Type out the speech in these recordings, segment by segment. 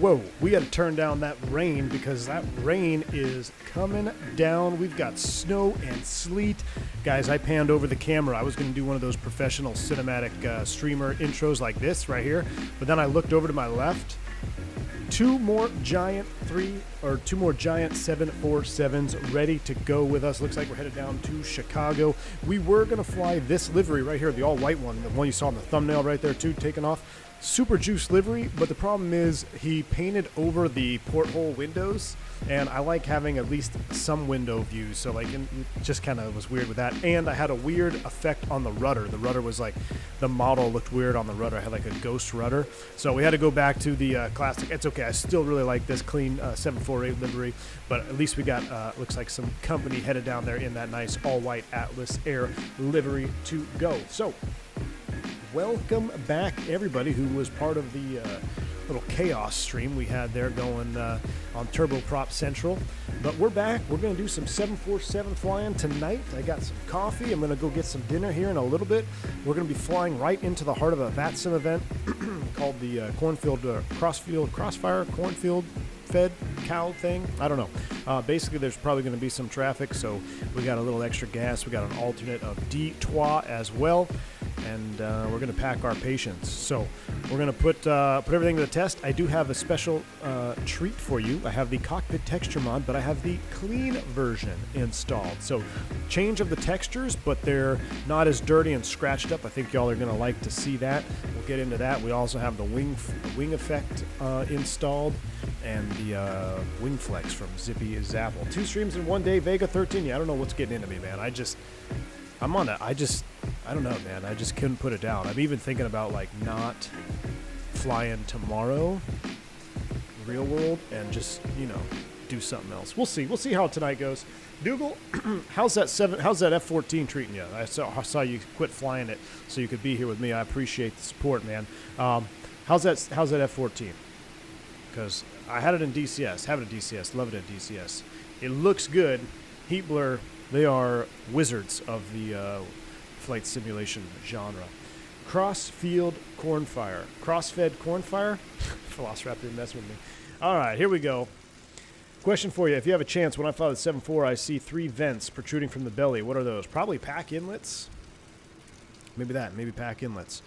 Whoa, we got to turn down that rain because that rain is coming down. We've got snow and sleet. Guys, I panned over the camera. I was going to do one of those professional cinematic streamer intros like this right here, but then I looked over to my left. Two more giant 747s ready to go with us. Looks like we're headed down to Chicago. We were going to fly this livery right here, the all-white one, the one you saw in the thumbnail right there too, taking off. Super juice livery, but the problem is he painted over the porthole windows, and I like having at least some window views, so like it just kind of was weird with that. And I had a weird effect on the rudder. The rudder was like, the model looked weird on the rudder. I had like a ghost rudder, so we had to go back to the classic. It's okay, I still really like this clean 748 livery, but at least we got looks like some company headed down there in that nice all-white Atlas Air livery to go. So welcome back, everybody who was part of the little chaos stream we had there going on Turboprop Central. But we're back. We're going to do some 747 flying tonight. I got some coffee. I'm going to go get some dinner here in a little bit. We're going to be flying right into the heart of a Vatsim event called the Crossfield Cornfield Fed cow thing. I don't know. Basically, there's probably going to be some traffic, so we got a little extra gas. We got an alternate of D-Trois as well. And we're going to pack our patience. So we're going to put everything to the test. I do have a special treat for you. I have the Cockpit texture mod, but I have the clean version installed. So change of the textures, but they're not as dirty and scratched up. I think y'all are going to like to see that. We'll get into that. We also have the wing effect installed and the wing flex from Zippy Zapple. 2 streams in 1 day, Vega 13. Yeah, I don't know what's getting into me, man. I don't know, man. I just couldn't put it down. I'm even thinking about like not flying tomorrow, real world, and just, you know, do something else. We'll see. We'll see how tonight goes. Dougal, how's that F-14 treating you? I saw you quit flying it so you could be here with me. I appreciate the support, man. How's that F-14? Because I had it in DCS, have it in DCS, love it in DCS. It looks good. Heat blur. They are wizards of the flight simulation genre. Crossfed Cornfire. Velociraptor didn't mess with me. All right, here we go. Question for you. If you have a chance, when I fly the 7.4, I see 3 vents protruding from the belly. What are those? Probably pack inlets. Maybe pack inlets.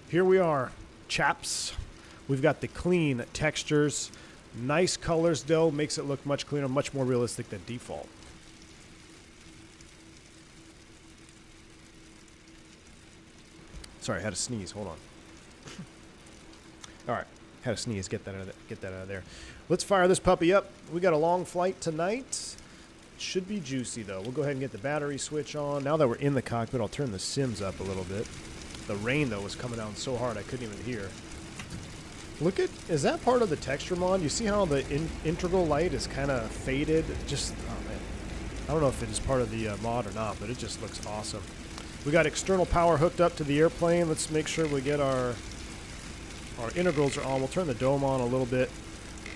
Here we are, chaps. We've got the clean textures. Nice colors, though. Makes it look much cleaner, much more realistic than default. Sorry, I had to sneeze. Hold on. All right, had to sneeze. Get that out of there. Let's fire this puppy up. We got a long flight tonight. Should be juicy though. We'll go ahead and get the battery switch on. Now that we're in the cockpit, I'll turn the sims up a little bit. The rain though was coming down so hard I couldn't even hear. Look at, is that part of the texture mod? You see how the integral light is kind of faded? Just, oh man. I don't know if it is part of the mod or not, but it just looks awesome. We got external power hooked up to the airplane. Let's make sure we get our integrals are on. We'll turn the dome on a little bit.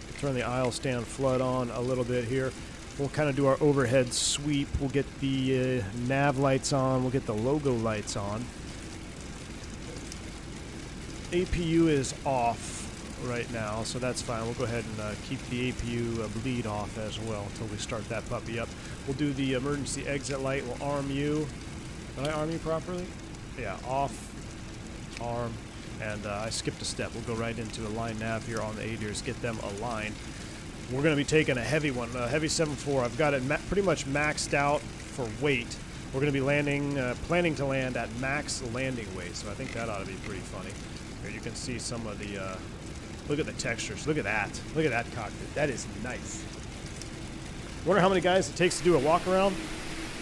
We'll turn the aisle stand flood on a little bit here. We'll kind of do our overhead sweep. We'll get the nav lights on. We'll get the logo lights on. APU is off right now, so that's fine. We'll go ahead and keep the APU bleed off as well until we start that puppy up. We'll do the emergency exit light. We'll arm you. Did I arm you properly? Yeah, off, arm, and I skipped a step. We'll go right into a line nav here on the ADIRs, get them aligned. We're going to be taking a heavy one, a heavy 7.4. I've got it pretty much maxed out for weight. We're going to be landing, planning to land at max landing weight, so I think that ought to be pretty funny. Here you can see some of the, look at the textures. Look at that. Look at that cockpit. That is nice. Wonder how many guys it takes to do a walk around?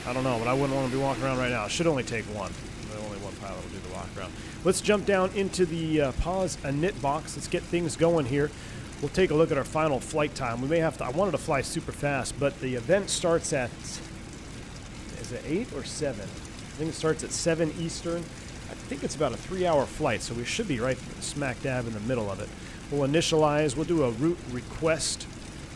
I don't know, but I wouldn't want to be walking around right now. It should only take one. Only one pilot will do the walk around. Let's jump down into the pause a knit box. Let's get things going here. We'll take a look at our final flight time. We may have to, I wanted to fly super fast, but the event starts at, is it 8 or 7? I think it starts at 7 Eastern. I think it's about a 3-hour flight, so we should be right smack dab in the middle of it. We'll initialize. We'll do a route request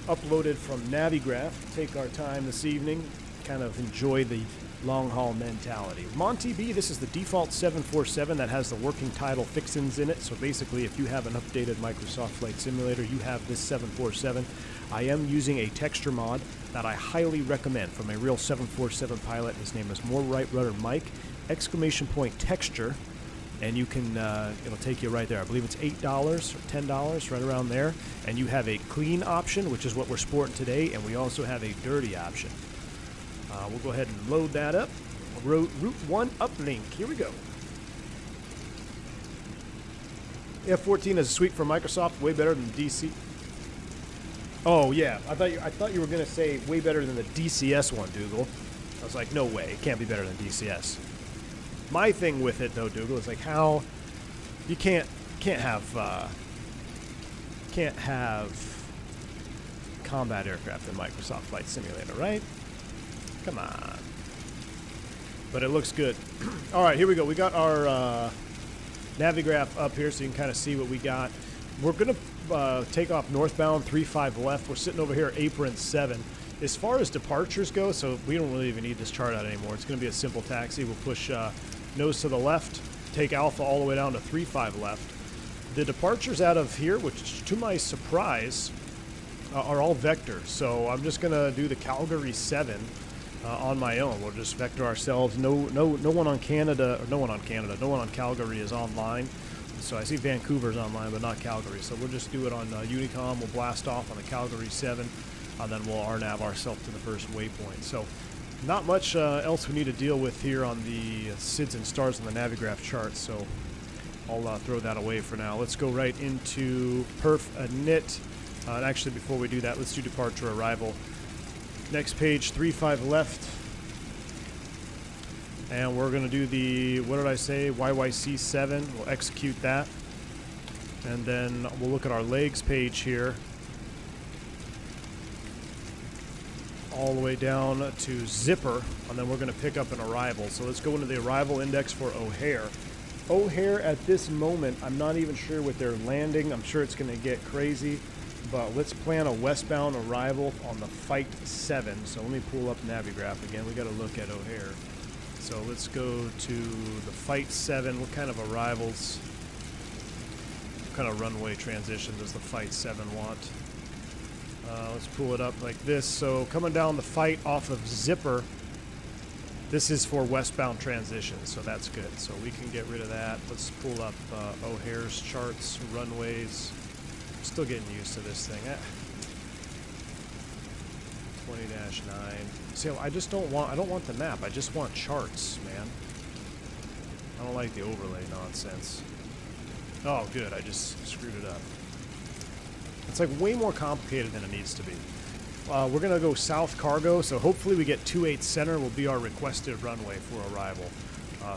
uploaded from Navigraph. Take our time this evening. Kind of enjoy the long haul mentality. Monty B, this is the default 747 that has the working title fixins in it. So basically, if you have an updated Microsoft Flight Simulator, you have this 747. I am using a texture mod that I highly recommend from a real 747 pilot. His name is More Right Rudder Mike, exclamation point texture, and you can, it'll take you right there. I believe it's $8 or $10, right around there. And you have a clean option, which is what we're sporting today, and we also have a dirty option. We'll go ahead and load that up. Route 1 uplink. Here we go. F-14 is a suite from Microsoft, way better than DC. Oh yeah, I thought you were gonna say way better than the DCS one, Dougal. I was like, no way, it can't be better than DCS. My thing with it though, Dougal, is like how you can't have combat aircraft in Microsoft Flight Simulator, right? Come on. But it looks good. All right, here we go. We got our Navigraph up here so you can kind of see what we got. We're going to take off northbound, 35 left. We're sitting over here at apron 7. As far as departures go, so we don't really even need this chart out anymore. It's going to be a simple taxi. We'll push nose to the left, take Alpha all the way down to 35 left. The departures out of here, which to my surprise, are all vector. So I'm just going to do the Calgary 7 on my own. We'll just vector ourselves. No one on Canada, or no one on Calgary is online. So I see Vancouver's online, but not Calgary. So we'll just do it on Unicom. We'll blast off on the Calgary 7, and then we'll RNAV ourselves to the first waypoint. So not much else we need to deal with here on the SIDS and stars on the Navigraph chart. So I'll throw that away for now. Let's go right into perf init. And actually, before we do that, let's do departure arrival. Next page, 35 left. And we're going to do the, what did I say, YYC 7. We'll execute that. And then we'll look at our legs page here. All the way down to zipper. And then we're going to pick up an arrival. So let's go into the arrival index for O'Hare. O'Hare at this moment, I'm not even sure what they're landing. I'm sure it's going to get crazy. But let's plan a westbound arrival on the Fight 7. So let me pull up Navigraph again. We got to look at O'Hare. So let's go to the Fight 7. What kind of arrivals, what kind of runway transition does the Fight 7 want? Let's pull it up like this. So coming down the Fight off of Zipper, this is for westbound transitions, so that's good. So we can get rid of that. Let's pull up O'Hare's charts, runways. Still getting used to this thing. 20-9. See, I don't want the map. I just want charts, man. I don't like the overlay nonsense. Oh, good. I just screwed it up. It's like way more complicated than it needs to be. We're going to go south cargo, so hopefully we get 28 center will be our requested runway for arrival.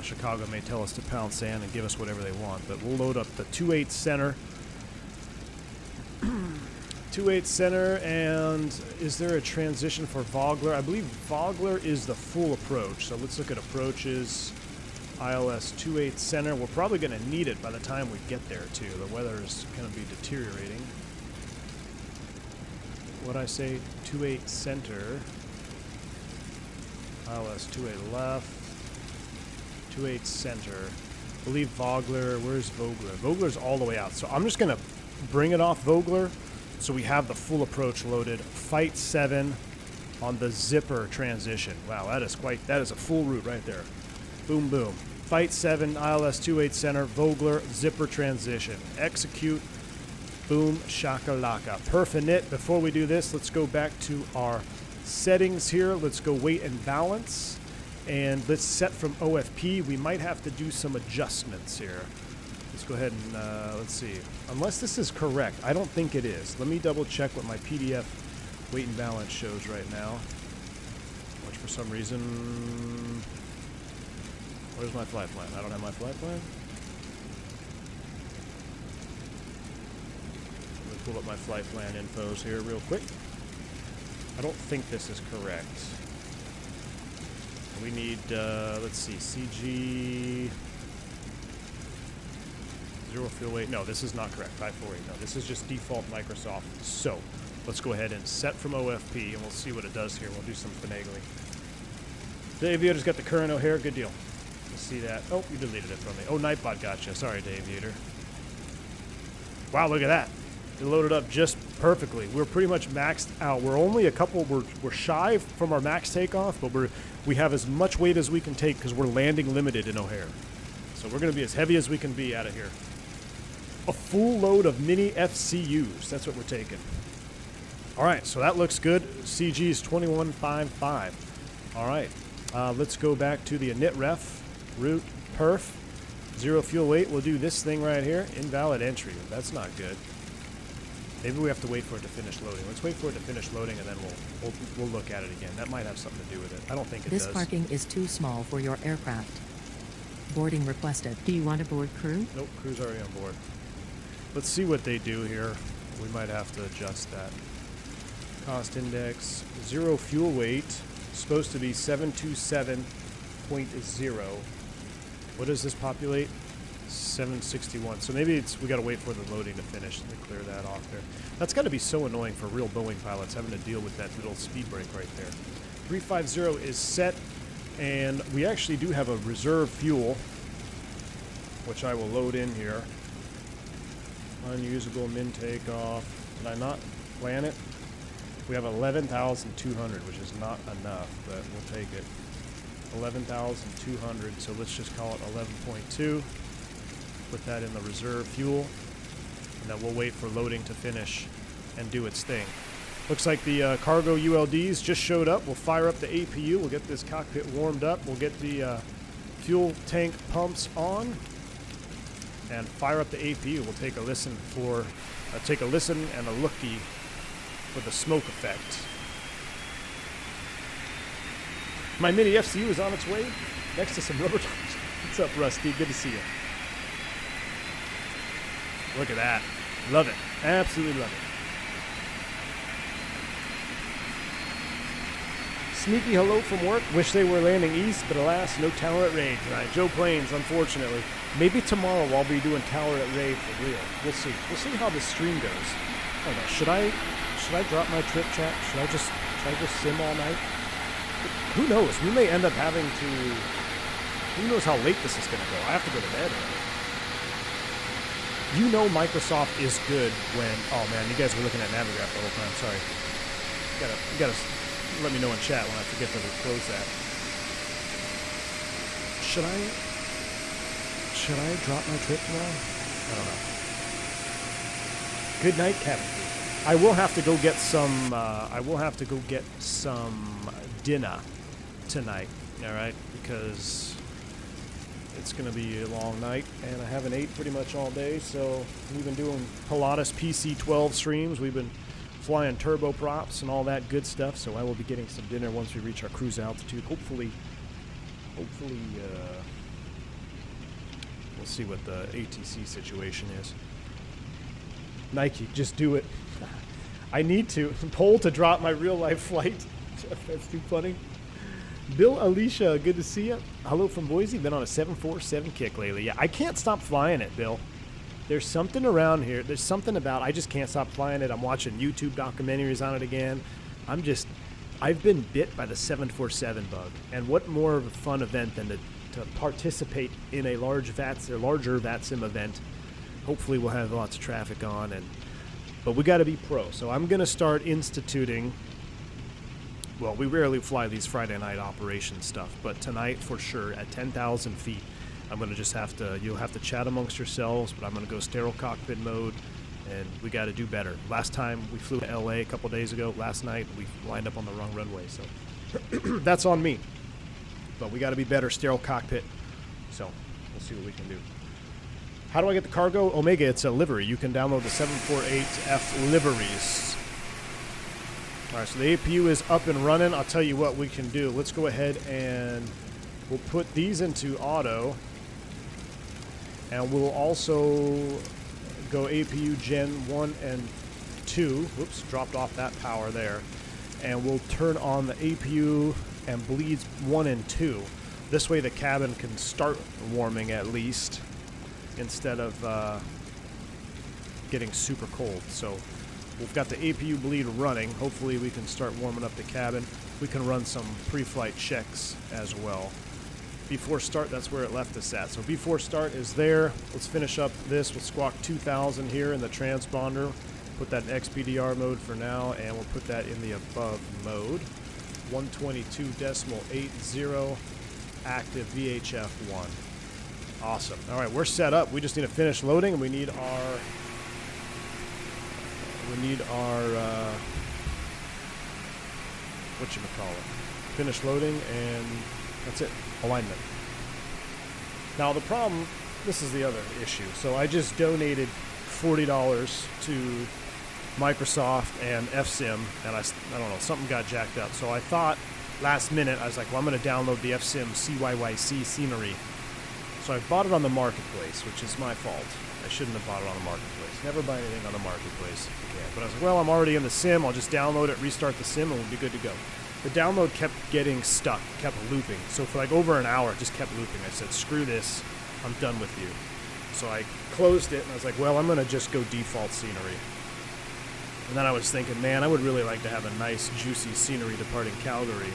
Chicago may tell us to pound sand and give us whatever they want, but we'll load up the 28 center. 28 center, and is there a transition for Vogler? I believe Vogler is the full approach, so let's look at approaches. ILS 28 center. We're probably going to need it by the time we get there, too. The weather is going to be deteriorating. What'd I say? 28 center. ILS 28 left. 28 center. I believe Vogler. Where's Vogler? Vogler's all the way out. So I'm just going to bring it off Vogler so we have the full approach loaded. Fight 7 on the zipper transition. Wow, that is a full route right there. Boom, boom. Fight 7, ILS 28 center, Vogler, zipper transition. Execute. Boom, shakalaka. Perf init. Before we do this, let's go back to our settings here. Let's go weight and balance. And let's set from OFP. We might have to do some adjustments here. Let's go ahead and, let's see. Unless this is correct. I don't think it is. Let me double check what my PDF weight and balance shows right now. Which for some reason... Where's my flight plan? I don't have my flight plan. Let me pull up my flight plan infos here real quick. I don't think this is correct. We need, let's see, CG... Zero fuel weight. No, this is not correct. 548. No, this is just default Microsoft. So, let's go ahead and set from OFP, and we'll see what it does here. We'll do some finagling. The Aviator's got the current O'Hare. Good deal. Let's see that. Oh, you deleted it from me. Oh, Nightbot gotcha. Sorry, The Aviator. Wow, look at that. It loaded up just perfectly. We're pretty much maxed out. We're only a couple, we're shy from our max takeoff, but we have as much weight as we can take because we're landing limited in O'Hare. So we're going to be as heavy as we can be out of here. A full load of mini FCUs. That's what we're taking. All right, so that looks good. CG's 2155. All right, let's go back to the init ref, route, perf, 0 fuel weight. We'll do this thing right here. Invalid entry. That's not good. Maybe we have to wait for it to finish loading. Let's wait for it to finish loading, and then we'll look at it again. That might have something to do with it. I don't think it does. This parking is too small for your aircraft. Boarding requested. Do you want to board crew? Nope, crew's already on board. Let's see what they do here. We might have to adjust that. Cost index, 0 fuel weight, supposed to be 727.0. What does this populate? 761. So maybe we got to wait for the loading to finish to clear that off there. That's got to be so annoying for real Boeing pilots having to deal with that little speed break right there. 350 is set, and we actually do have a reserve fuel, which I will load in here. Unusable min takeoff. Did I not plan it? We have 11,200, which is not enough, but we'll take it. 11,200, so let's just call it 11.2. Put that in the reserve fuel, and then we'll wait for loading to finish and do its thing. Looks like the cargo ULDs just showed up. We'll fire up the APU. We'll get this cockpit warmed up. We'll get the fuel tank pumps on and fire up the APU. We'll take a listen and a looky for the smoke effect. My mini FCU is on its way next to some rubber tires. What's up, Rusty? Good to see you. Look at that. Love it. Absolutely love it. Sneaky hello from work. Wish they were landing east, but alas, no tower at Ray tonight. Joe Plains, unfortunately. Maybe tomorrow I'll be doing tower at Ray for real. We'll see. We'll see how the stream goes. I don't know. Should I drop my trip chat? Should I just sim all night? Who knows? We may end up having to. Who knows how late this is going to go? I have to go to bed early. You know Microsoft is good when... Oh, man, you guys were looking at Navigraph the whole time. Sorry. You gotta let me know in chat when I forget to close that. Should I drop my trip tomorrow? I don't know. Good night, Captain. I will have to go get some dinner tonight, all right? Because it's going to be a long night, and I haven't ate pretty much all day, so we've been doing Pilatus PC-12 streams. We've been flying turboprops and all that good stuff, so I will be getting some dinner once we reach our cruise altitude. Hopefully, we'll see what the ATC situation is. Nike, just do it. I need to. Poll to drop my real-life flight. That's too funny. Bill Alicia, good to see you. Hello from Boise. Been on a 747 kick lately. Yeah, I can't stop flying it, Bill. There's something around here. There's something about I just can't stop flying it. I'm watching YouTube documentaries on it again. I've been bit by the 747 bug. And what more of a fun event than to participate in a larger Vatsim event. Hopefully we'll have lots of traffic on, but we got to be pro. So I'm going to start instituting. Well, we rarely fly these Friday night operation stuff, but tonight for sure at 10,000 feet, I'm going to just you'll have to chat amongst yourselves, but I'm going to go sterile cockpit mode, and we got to do better. Last time we flew to LA a couple days ago. Last night we lined up on the wrong runway, so that's on me. But we got to be better sterile cockpit, so we'll see what we can do. How do I get the cargo? Omega, it's a livery. You can download the 748F liveries. All right, so the APU is up and running. I'll tell you what we can do. Let's go ahead and we'll put these into auto. And we'll also go APU Gen 1 and 2. Whoops, dropped off that power there. And we'll turn on the APU and bleeds 1 and 2. This way the cabin can start warming at least, instead of getting super cold. So We've got the APU bleed running. Hopefully we can start warming up the cabin. We can run some pre-flight checks as well. Before start, that's where it left us at. So before start is there. Let's finish up this with Squawk 2000 here in the transponder. Put that in XPDR mode for now, and we'll put that in the above mode. 122.80 active VHF1. Awesome. All right, we're set up. We just need to finish loading, and we need our whatchamacallit, finish loading, and that's it. Alignment. Now the problem, this is the other issue. So I just donated $40 to Microsoft and FSim, and I don't know, something got jacked up. So I thought last minute, I was like, well, I'm going to download the FSim CYYC scenery. So I bought it on the marketplace, which is my fault. I shouldn't have bought it on the marketplace. Never buy anything on the marketplace if you can. But I was like, well, I'm already in the sim. I'll just download it, restart the sim, and we'll be good to go. The download kept getting stuck, kept looping. So for like over an hour, it just kept looping. I said, screw this. I'm done with you. So I closed it, and I was like, well, I'm going to just go default scenery. And then I was thinking, man, I would really like to have a nice, juicy scenery departing Calgary.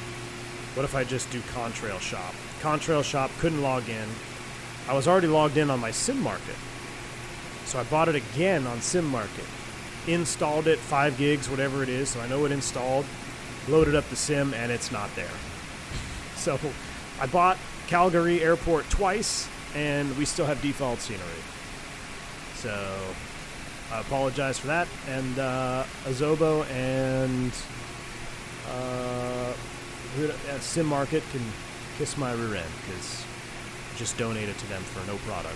What if I just do Contrail Shop? Contrail Shop, couldn't log in. I was already logged in on my sim market. So I bought it again on sim market. Installed it, 5 gigs, whatever it is, so I know it installed. Loaded up the sim, and it's not there. So I bought Calgary Airport twice, and we still have default scenery. So I apologize for that. And Azobo and Sim Market can kiss my rear end, because I just donated to them for no product.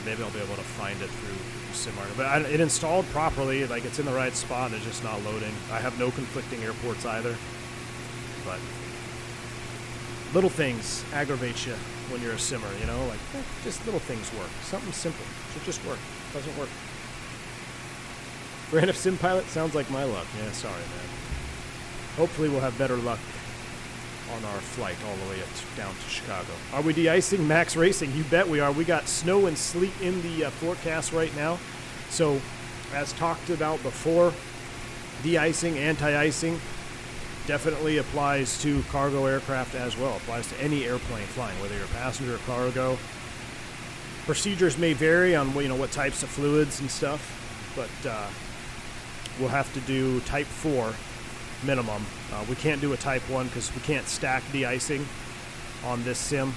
Maybe I'll be able to find it through Sim Market. But it installed properly, like it's in the right spot, it's just not loading. I have no conflicting airports either. But little things aggravate you when you're a simmer, you know? Like, just little things work. Something simple should just work. Doesn't work. Brand of Sim Pilot sounds like my luck. Yeah, sorry, man. Hopefully we'll have better luck on our flight all the way down to Chicago. Are we de-icing Max Racing? You bet we are. We got snow and sleet in the forecast right now. So, as talked about before, de-icing, anti-icing definitely applies to cargo aircraft as well. Applies to any airplane flying, whether you're a passenger or cargo. Procedures may vary on what types of fluids and stuff, but we'll have to do Type 4 minimum. We can't do a Type 1 because we can't stack de-icing on this sim.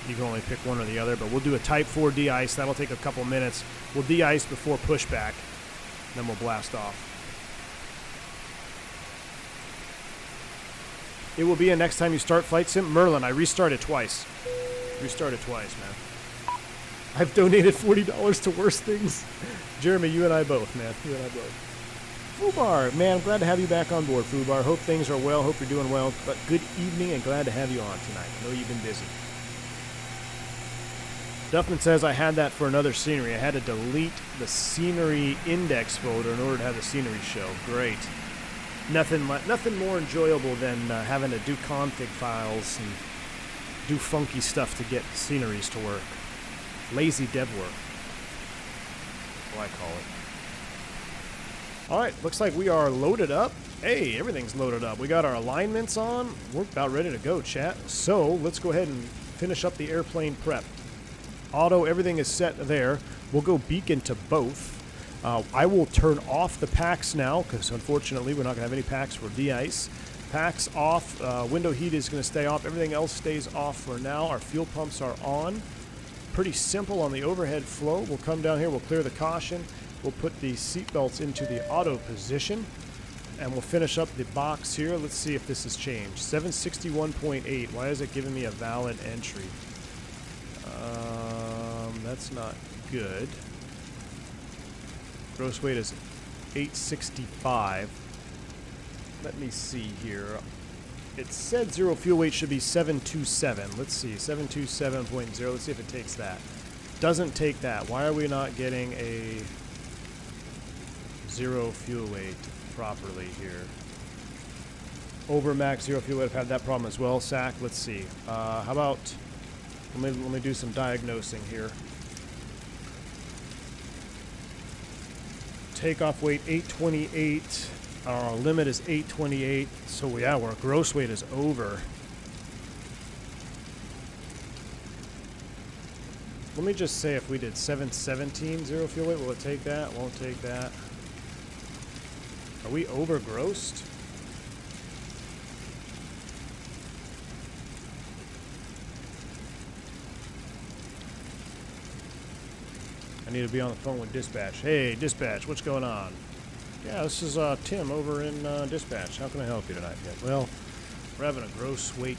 You can only pick one or the other, but we'll do a Type 4 de-ice. That'll take a couple minutes. We'll de-ice before pushback, then we'll blast off. It will be a next time you start flight sim. Merlin, I restarted twice. Restarted twice, man. I've donated $40 to worse things. Jeremy, you and I both, man. You and I both. Fubar, man, I'm glad to have you back on board, Fubar. Hope things are well. Hope you're doing well. But good evening and glad to have you on tonight. I know you've been busy. Duffman says I had that for another scenery. I had to delete the scenery index folder in order to have the scenery show. Great. Nothing more enjoyable than having to do config files and do funky stuff to get sceneries to work. Lazy dev work. That's what I call it. All right, looks like we are loaded up. Hey, everything's loaded up. We got our alignments on. We're about ready to go, chat. So let's go ahead and finish up the airplane prep. Auto, everything is set there. We'll go beacon to both. I will turn off the packs now because unfortunately we're not going to have any packs for de-ice. Packs off. Window heat is going to stay off. Everything else stays off for now. Our fuel pumps are on. Pretty simple on the overhead flow. We'll come down here. We'll clear the caution. We'll put the seat belts into the auto position. And we'll finish up the box here. Let's see if this has changed. 761.8. Why is it giving me a valid entry? That's not good. Gross weight is 865. Let me see here. It said zero fuel weight should be 727. Let's see, 727.0. Let's see if it takes that. Doesn't take that. Why are we not getting a zero fuel weight properly here? Over max zero fuel weight. I've had that problem as well. SAC. Let's see. How about let me do some diagnosing here. takeoff weight 828. Our limit is 828. So yeah, our gross weight is over. Let me just say if we did 717 zero fuel weight, will it take that? Won't take that. Are we over grossed? I need to be on the phone with dispatch. Hey, dispatch, what's going on? Yeah, this is Tim over in dispatch. How can I help you tonight? Yeah, well, we're having a gross weight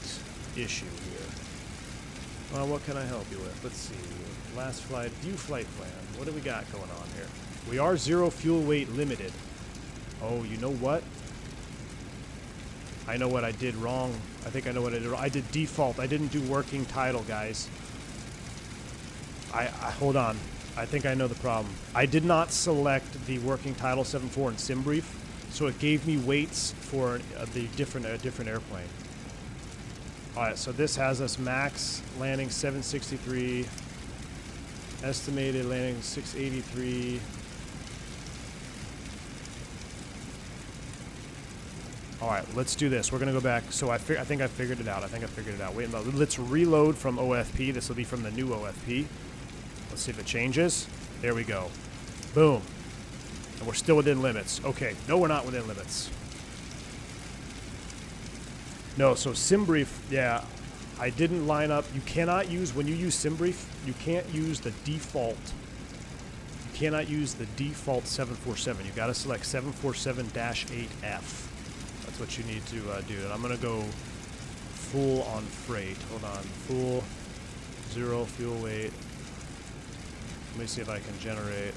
issue here. Well, what can I help you with? Let's see. Last flight, view flight plan. What do we got going on here? We are zero fuel weight limited. Oh, you know what? I know what I did wrong. I think I know what I did wrong. I did default. I didn't do working title, guys. I hold on. I think I know the problem. I did not select the working title 7.4 in SimBrief, so it gave me weights for the different airplane. All right, so this has us max landing 763, estimated landing 683. All right, let's do this. We're gonna go back. So I think I figured it out. Wait a minute. Let's reload from OFP. This will be from the new OFP. Let's see if it changes. There we go. Boom. And we're still within limits. Okay. No, we're not within limits. No, so SimBrief, yeah, I didn't line up. You cannot use, when you use SimBrief, you can't use the default. You cannot use the default 747. You got to select 747-8F. That's what you need to do. And I'm going to go full on freight. Hold on. Full, zero fuel weight. Let me see if I can generate.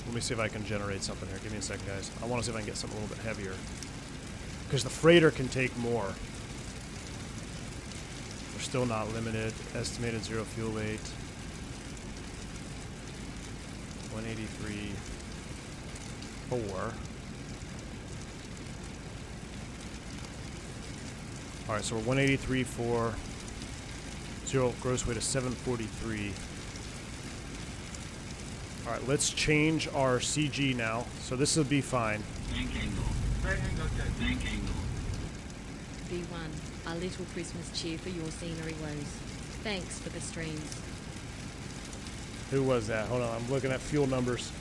Let me see if I can generate something here. Give me a second, guys. I want to see if I can get something a little bit heavier. Because the freighter can take more. We're still not limited. Estimated zero fuel weight. 183.4. Alright, so we're 183.4. Zero gross weight is 743. All right, let's change our CG now. So this will be fine. Bank angle. Bank angle. B1, a little Christmas cheer for your scenery woes. Thanks for the streams. Who was that? Hold on, I'm looking at fuel numbers.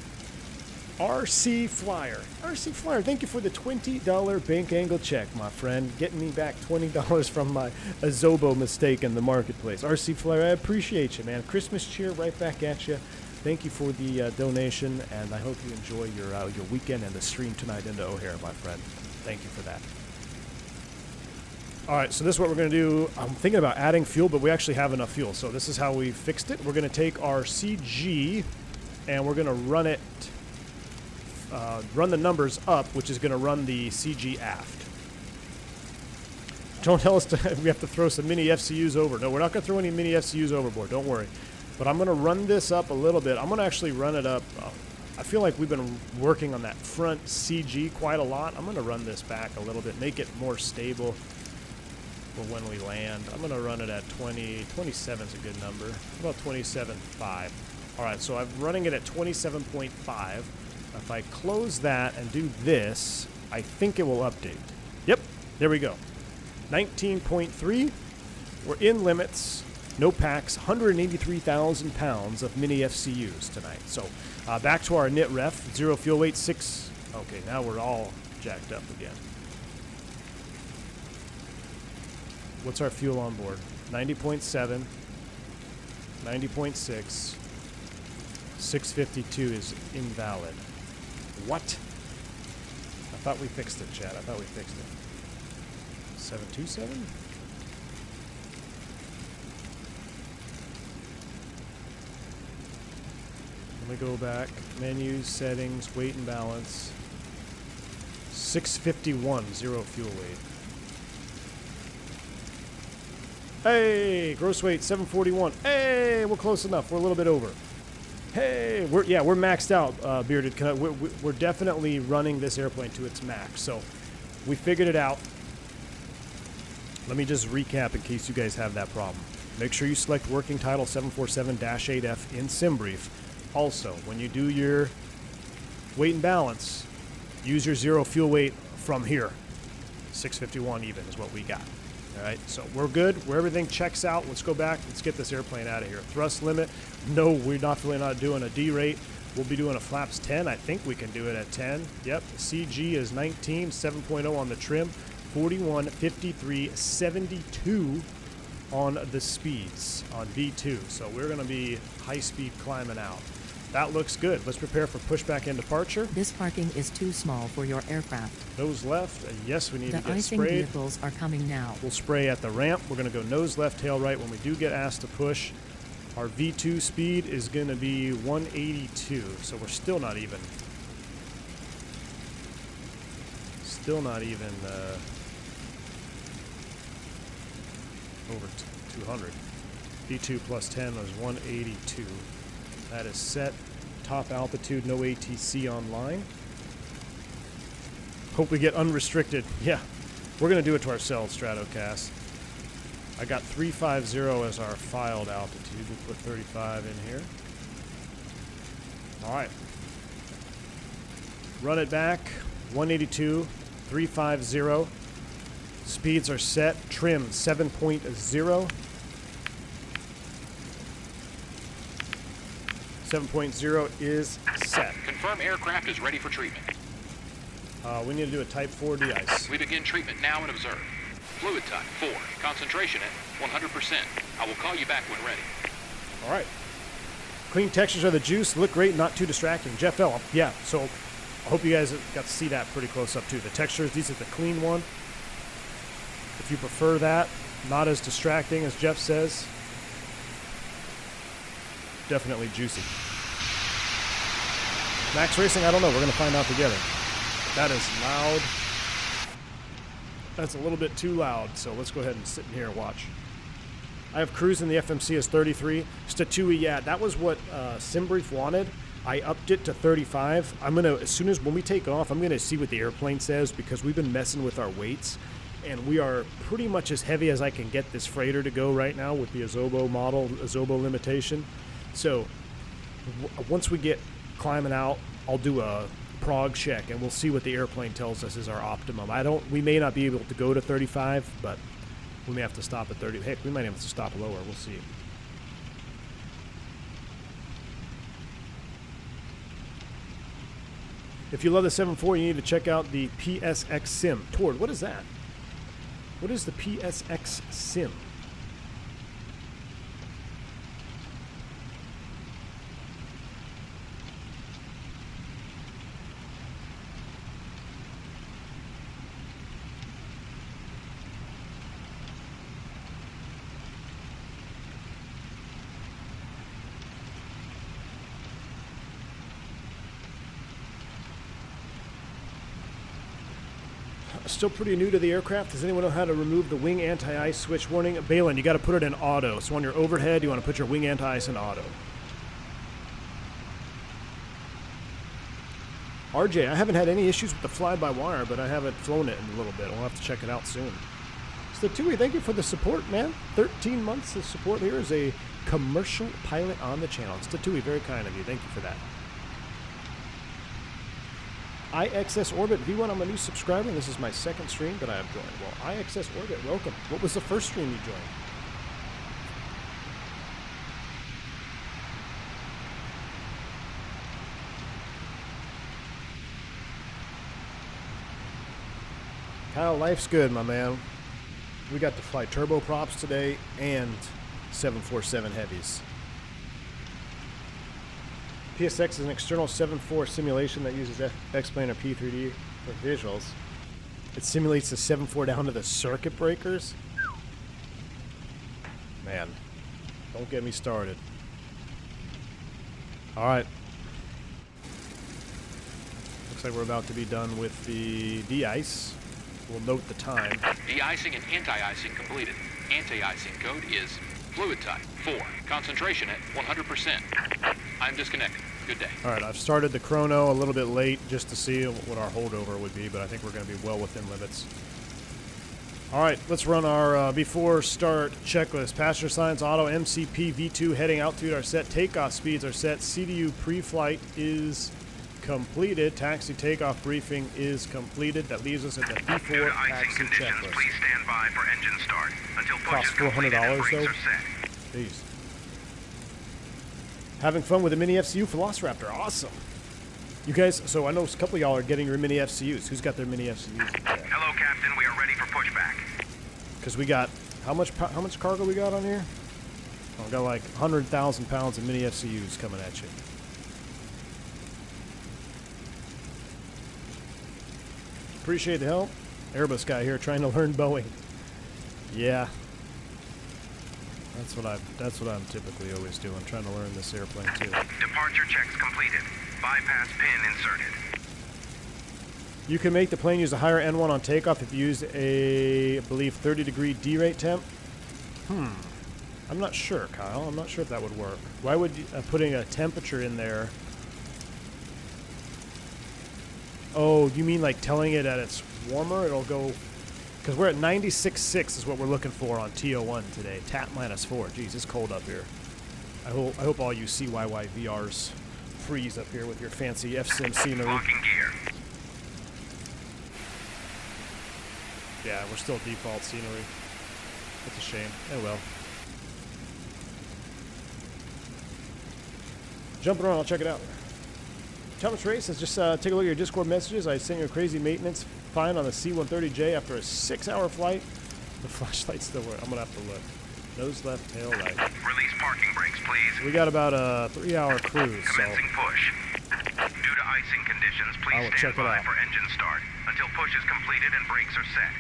RC Flyer. RC Flyer, thank you for the $20 bank angle check, my friend. Getting me back $20 from my Azobo mistake in the marketplace. RC Flyer, I appreciate you, man. Christmas cheer right back at you. Thank you for the donation, and I hope you enjoy your weekend and the stream tonight into O'Hare, my friend. Thank you for that. All right, so this is what we're going to do. I'm thinking about adding fuel, but we actually have enough fuel. So this is how we fixed it. We're going to take our CG, and we're going to run it, run the numbers up, which is going to run the CG aft. Don't tell us we have to throw some mini FCUs over. No, we're not going to throw any mini FCUs overboard. Don't worry. But I'm going to run this up a little bit. I'm going to actually run it up. I feel like we've been working on that front CG quite a lot. I'm going to run this back a little bit, make it more stable for when we land. I'm going to run it at 20. 27 is a good number. About 27.5. All right, so I'm running it at 27.5. If I close that and do this, I think it will update. Yep, there we go. 19.3. We're in limits. No packs, 183,000 pounds of mini FCUs tonight. So back to our knit ref, zero fuel weight, 6. Okay, now we're all jacked up again. What's our fuel on board? 90.7, 90.6, 652 is invalid. What? I thought we fixed it, Chad. I thought we fixed it. 727? Let me go back. Menus, settings, weight and balance. 651, zero fuel weight. Hey, gross weight 741. Hey, we're close enough. We're a little bit over. Hey, we're maxed out, Bearded. We're definitely running this airplane to its max. So we figured it out. Let me just recap in case you guys have that problem. Make sure you select working title 747-8F in SimBrief. Also, when you do your weight and balance, use your zero fuel weight from here. 651 even is what we got. All right, so we're good. Where everything checks out, let's go back. Let's get this airplane out of here. Thrust limit, no, we're definitely not doing a D rate. We'll be doing a flaps 10. I think we can do it at 10. Yep, CG is 19, 7.0 on the trim, 41, 53, 72 on the speeds on V2. So we're going to be high speed climbing out. That looks good. Let's prepare for pushback and departure. This parking is too small for your aircraft. Nose left. Yes, we need to get De-icing sprayed. vehicles are coming now. We'll spray at the ramp. We're going to go nose left, tail right when we do get asked to push. Our V2 speed is going to be 182, so we're still not even. Over 200. V2 plus 10 was 182. That is set. Top altitude, no ATC online. Hope we get unrestricted. Yeah, we're going to do it to ourselves, Stratocast. I got 350 as our filed altitude. We'll put 35 in here. All right. Run it back. 182, 350. Speeds are set. Trim 7.0. 7.0 is set. Confirm aircraft is ready for treatment. We need to do a Type 4 de-ice. We begin treatment now and observe. Fluid type 4. Concentration at 100%. I will call you back when ready. All right. Clean textures are the juice. Look great, not too distracting. Jeff L. Yeah, so I hope you guys got to see that pretty close up too. The textures, these are the clean one. If you prefer that, not as distracting as Jeff says. Definitely juicy. Max Racing, I don't know. We're going to find out together. That is loud. That's a little bit too loud, so let's go ahead and sit in here and watch. I have cruise in the FMC as 33. Statui, yeah, that was what SimBrief wanted. I upped it to 35. I'm going to, as soon as when we take off, I'm going to see what the airplane says because we've been messing with our weights. And we are pretty much as heavy as I can get this freighter to go right now with the Azobo model, Azobo limitation. So once we get climbing out, I'll do a prog check and we'll see what the airplane tells us is our optimum. We may not be able to go to 35, but we may have to stop at 30. Heck, we might have to stop lower. We'll see. If you love the 7.4, you need to check out the PSX Sim. Tord, what is that? What is the PSX Sim? Still pretty new to the aircraft. Does anyone know how to remove the wing anti-ice switch warning? Balin, you got to put it in auto. So on your overhead, you want to put your wing anti-ice in auto. RJ, I haven't had any issues with the fly-by-wire, but I haven't flown it in a little bit. We'll have to check it out soon. Statui, thank you for the support, man. 13 months of support here as a commercial pilot on the channel. Statui, very kind of you. Thank you for that. IXS Orbit V1, I'm a new subscriber, and this is my second stream that I have joined. Well, IXS Orbit, welcome. What was the first stream you joined? Kyle, life's good, my man. We got to fly turboprops today and 747 heavies. PSX is an external 7.4 simulation that uses X-Plane or P3D for visuals. It simulates the 7.4 down to the circuit breakers. Man, don't get me started. All right. Looks like we're about to be done with the de-ice. We'll note the time. De-icing and anti-icing completed. Anti-icing code is fluid type 4. Concentration at 100%. I'm disconnected. Good day. All right, I've started the chrono a little bit late just to see what our holdover would be, but I think we're going to be well within limits. All right, let's run our before start checklist. Passenger signs, auto, MCP, V2, heading altitude are set. Takeoff speeds are set. CDU pre-flight is completed. Taxi takeoff briefing is completed. That leaves us at the before taxi checklist. Please stand by for engine start until Costs $400 though. Jeez. Having fun with the mini FCU Velociraptor. Awesome. You guys, so I know a couple of y'all are getting your mini FCUs. Who's got their mini FCUs? Hello, Captain. We are ready for pushback. Because we got, how much cargo we got on here? Oh, we got like 100,000 pounds of mini FCUs coming at you. Appreciate the help. Airbus guy here trying to learn Boeing. Yeah. That's what I'm typically always doing, trying to learn this airplane too. Departure checks completed. Bypass pin inserted. You can make the plane use a higher N1 on takeoff if you use a, I believe, 30-degree D-rate temp. I'm not sure, Kyle. I'm not sure if that would work. Why would you, putting a temperature in there? Oh, you mean like telling it that it's warmer? It'll go... Because we're at 96.6 is what we're looking for on TO1 today. TAP -4. Jeez, it's cold up here. I hope all you CYY VRs freeze up here with your fancy FCOM scenery. Locking gear. Yeah, we're still default scenery. That's a shame. Oh well. Jumping around, I'll check it out. Thomas Race says, just take a look at your Discord messages. I sent you a crazy maintenance fine on the C-130J after a 6-hour flight. The flashlight still works. I'm going to have to look. Nose left, tail right. Release parking brakes, please. We got about a 3-hour cruise, so... Commencing push. Due to icing conditions, please stand by for engine start until push is completed and brakes are set.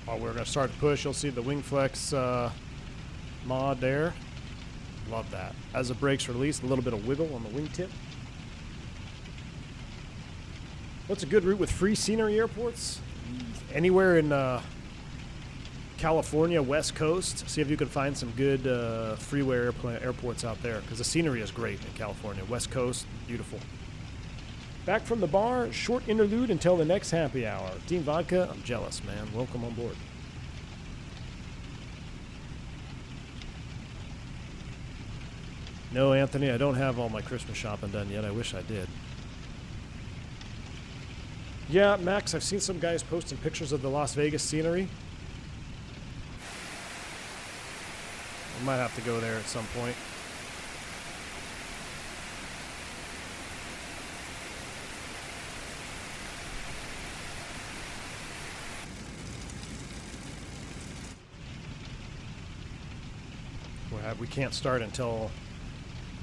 While we're going to start the push, you'll see the WingFlex mod there. Love that. As the brakes release, a little bit of wiggle on the wingtip. What's a good route with free scenery airports? Anywhere in California, West Coast. See if you can find some good freeway airports out there, because the scenery is great in California. West Coast, beautiful. Back from the bar, short interlude until the next happy hour. Team Vodka, I'm jealous, man. Welcome on board. No, Anthony, I don't have all my Christmas shopping done yet. I wish I did. Yeah, Max, I've seen some guys posting pictures of the Las Vegas scenery. I might have to go there at some point. We can't start until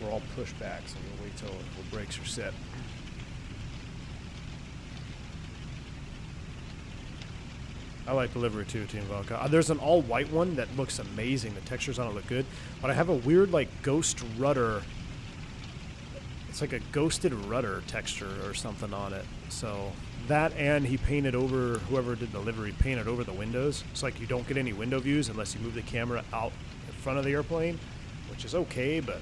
we're all pushed back, so we'll wait till the brakes are set. I like delivery too, Team Vodka. There's an all-white one that looks amazing. The textures on it look good, but I have a weird like ghost rudder. It's like a ghosted rudder texture or something on it. So that, and he painted over, whoever did the livery painted over the windows. It's like you don't get any window views unless you move the camera out in front of the airplane, which is okay, but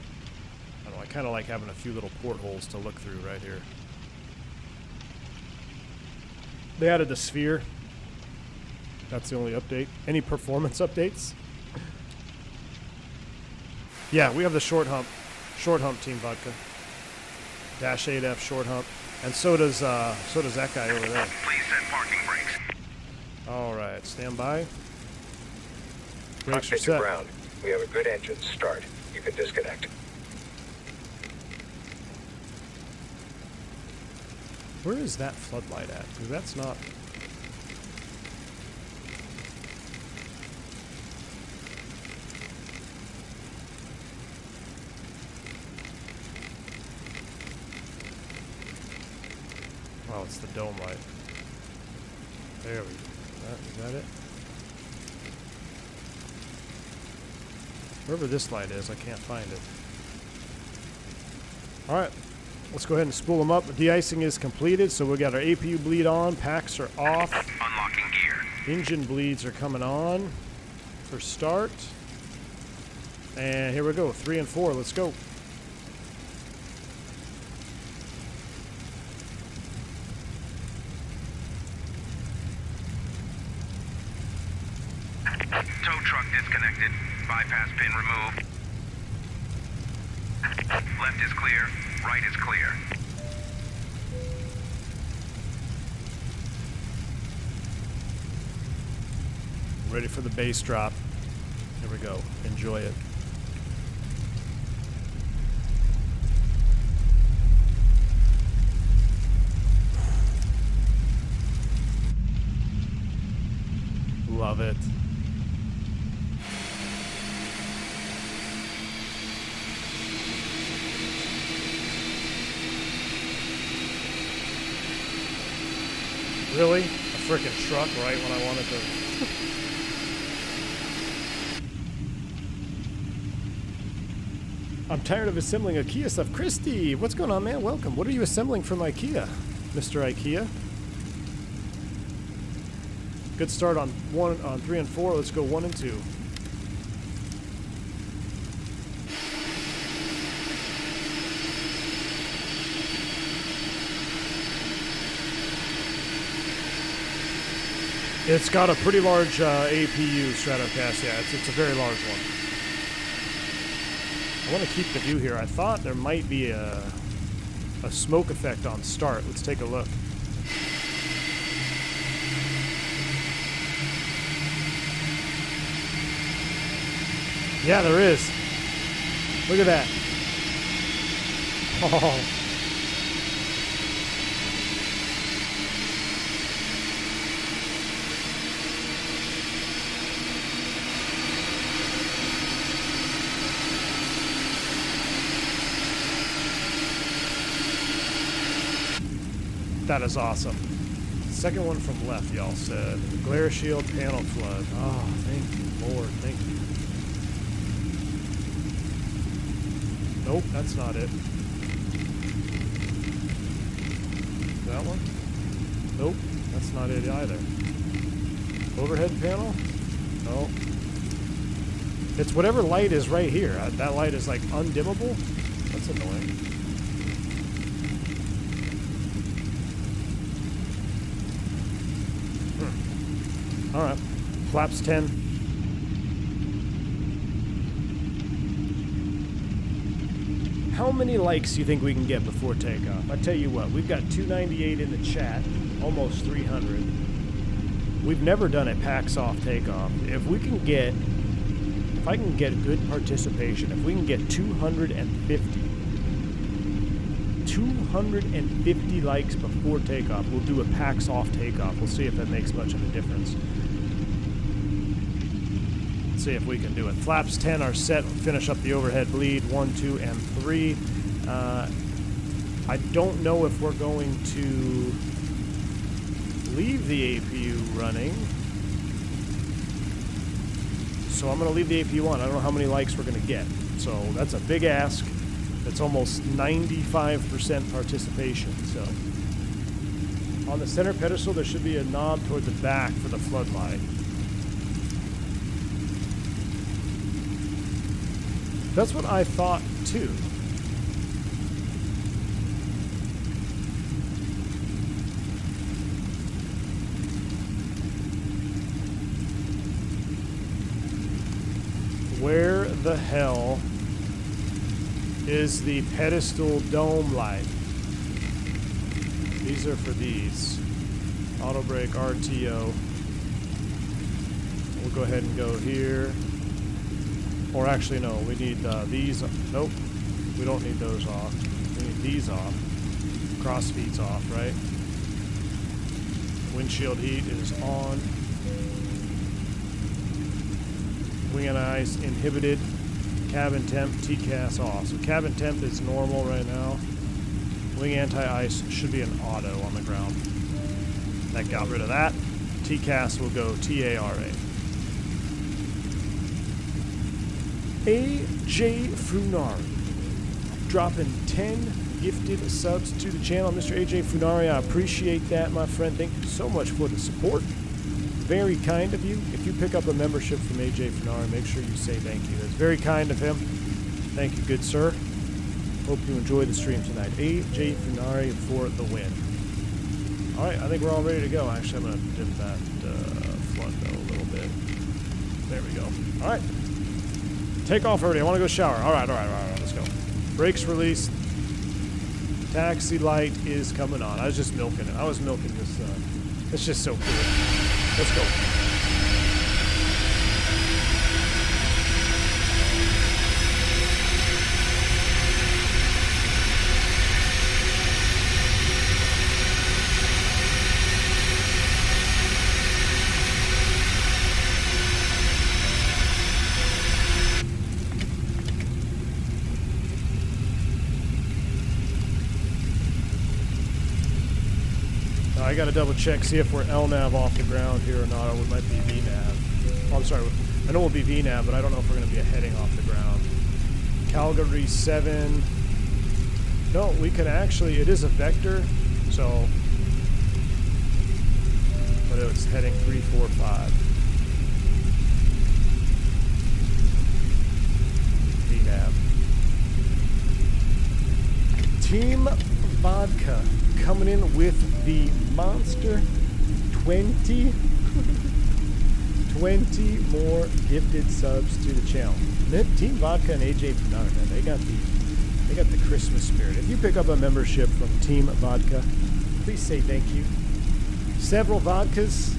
I don't know, I kind of like having a few little portholes to look through right here. They added the sphere. That's the only update. Any performance updates? Yeah, we have the short hump Team Vodka. Dash 8F short hump, and so does that guy over there. Please set parking brakes. All right, stand by. Brakes are Cockpit to set. ground. We have a good engine start. You can disconnect. Where is that floodlight at? Because that's not... Oh, it's the dome light. There we go. Is that it? Wherever this light is, I can't find it. Alright, let's go ahead and spool them up. The de-icing is completed, so we got our APU bleed on, packs are off. Unlocking gear. Engine bleeds are coming on for start. And here we go, 3 and 4, let's go. Tow truck disconnected. Bypass pin removed. Left is clear. Right is clear. Ready for the base drop. Here we go. Enjoy it. Love it. Really? A frickin' truck right when I wanted to... I'm tired of assembling IKEA stuff. Christy, what's going on, man? Welcome. What are you assembling from IKEA, Mr. IKEA? Good start on 3 and 4. Let's go 1 and 2. It's got a pretty large APU Stratocast. Yeah, it's a very large one. I want to keep the view here. I thought there might be a smoke effect on start. Let's take a look. Yeah, there is. Look at that. Oh. That is awesome. Second one from left, y'all said. Glare shield panel flood. Oh, thank you, Lord. Thank you. Nope, that's not it. That one? Nope, that's not it either. Overhead panel? No. It's whatever light is right here. That light is like undimmable. That's annoying. Alright. Flaps 10. How many likes do you think we can get before takeoff? I tell you what, we've got 298 in the chat, almost 300. We've never done a packs off takeoff. If I can get good participation, if we can get 250 likes before takeoff, we'll do a packs off takeoff. We'll see if that makes much of a difference. See if we can do it. Flaps 10 are set. Finish up the overhead bleed 1, 2, and 3. I don't know if we're going to leave the APU running. So I'm going to leave the APU on. I don't know how many likes we're going to get. So that's a big ask. That's almost 95% participation. So on the center pedestal, there should be a knob toward the back for the floodlight. That's what I thought, too. Where the hell is the pedestal dome light? These are for these. Auto brake, RTO. We'll go ahead and go here. Or actually, no, we need these. Nope, we don't need those off. We need these off. Crossfeed's off, right? Windshield heat is on. Wing and ice inhibited. Cabin temp, TCAS off. So cabin temp is normal right now. Wing anti-ice should be an auto on the ground. That got rid of that. TCAS will go TARA. AJ Funari dropping 10 gifted subs to the channel. Mr. AJ Funari, I appreciate that, my friend. Thank you so much for the support. Very kind of you. If you pick up a membership from AJ Funari, make sure you say thank you. That's very kind of him. Thank you, good sir. Hope you enjoy the stream tonight. AJ Funari for the win. All right, I think we're all ready to go. Actually, I'm going to dim that flood though a little bit. There we go. All right. Take off already. I want to go shower. All right. Let's go. Brakes released. Taxi light is coming on. I was just milking it. I was milking this. It's just so cool. Let's go. I gotta double check, see if we're LNAV off the ground here or not, or we might be VNAV. Oh, I'm sorry, I know we'll be VNAV, but I don't know if we're gonna be a heading off the ground. Calgary 7. No, we can actually, it is a vector, so, but it's heading 345. VNAV. Team Vodka coming in with the monster 20 more gifted subs to the channel. Team Vodka and AJ Funana, man, they got the Christmas spirit. If you pick up a membership from Team Vodka, please say thank you. Several vodkas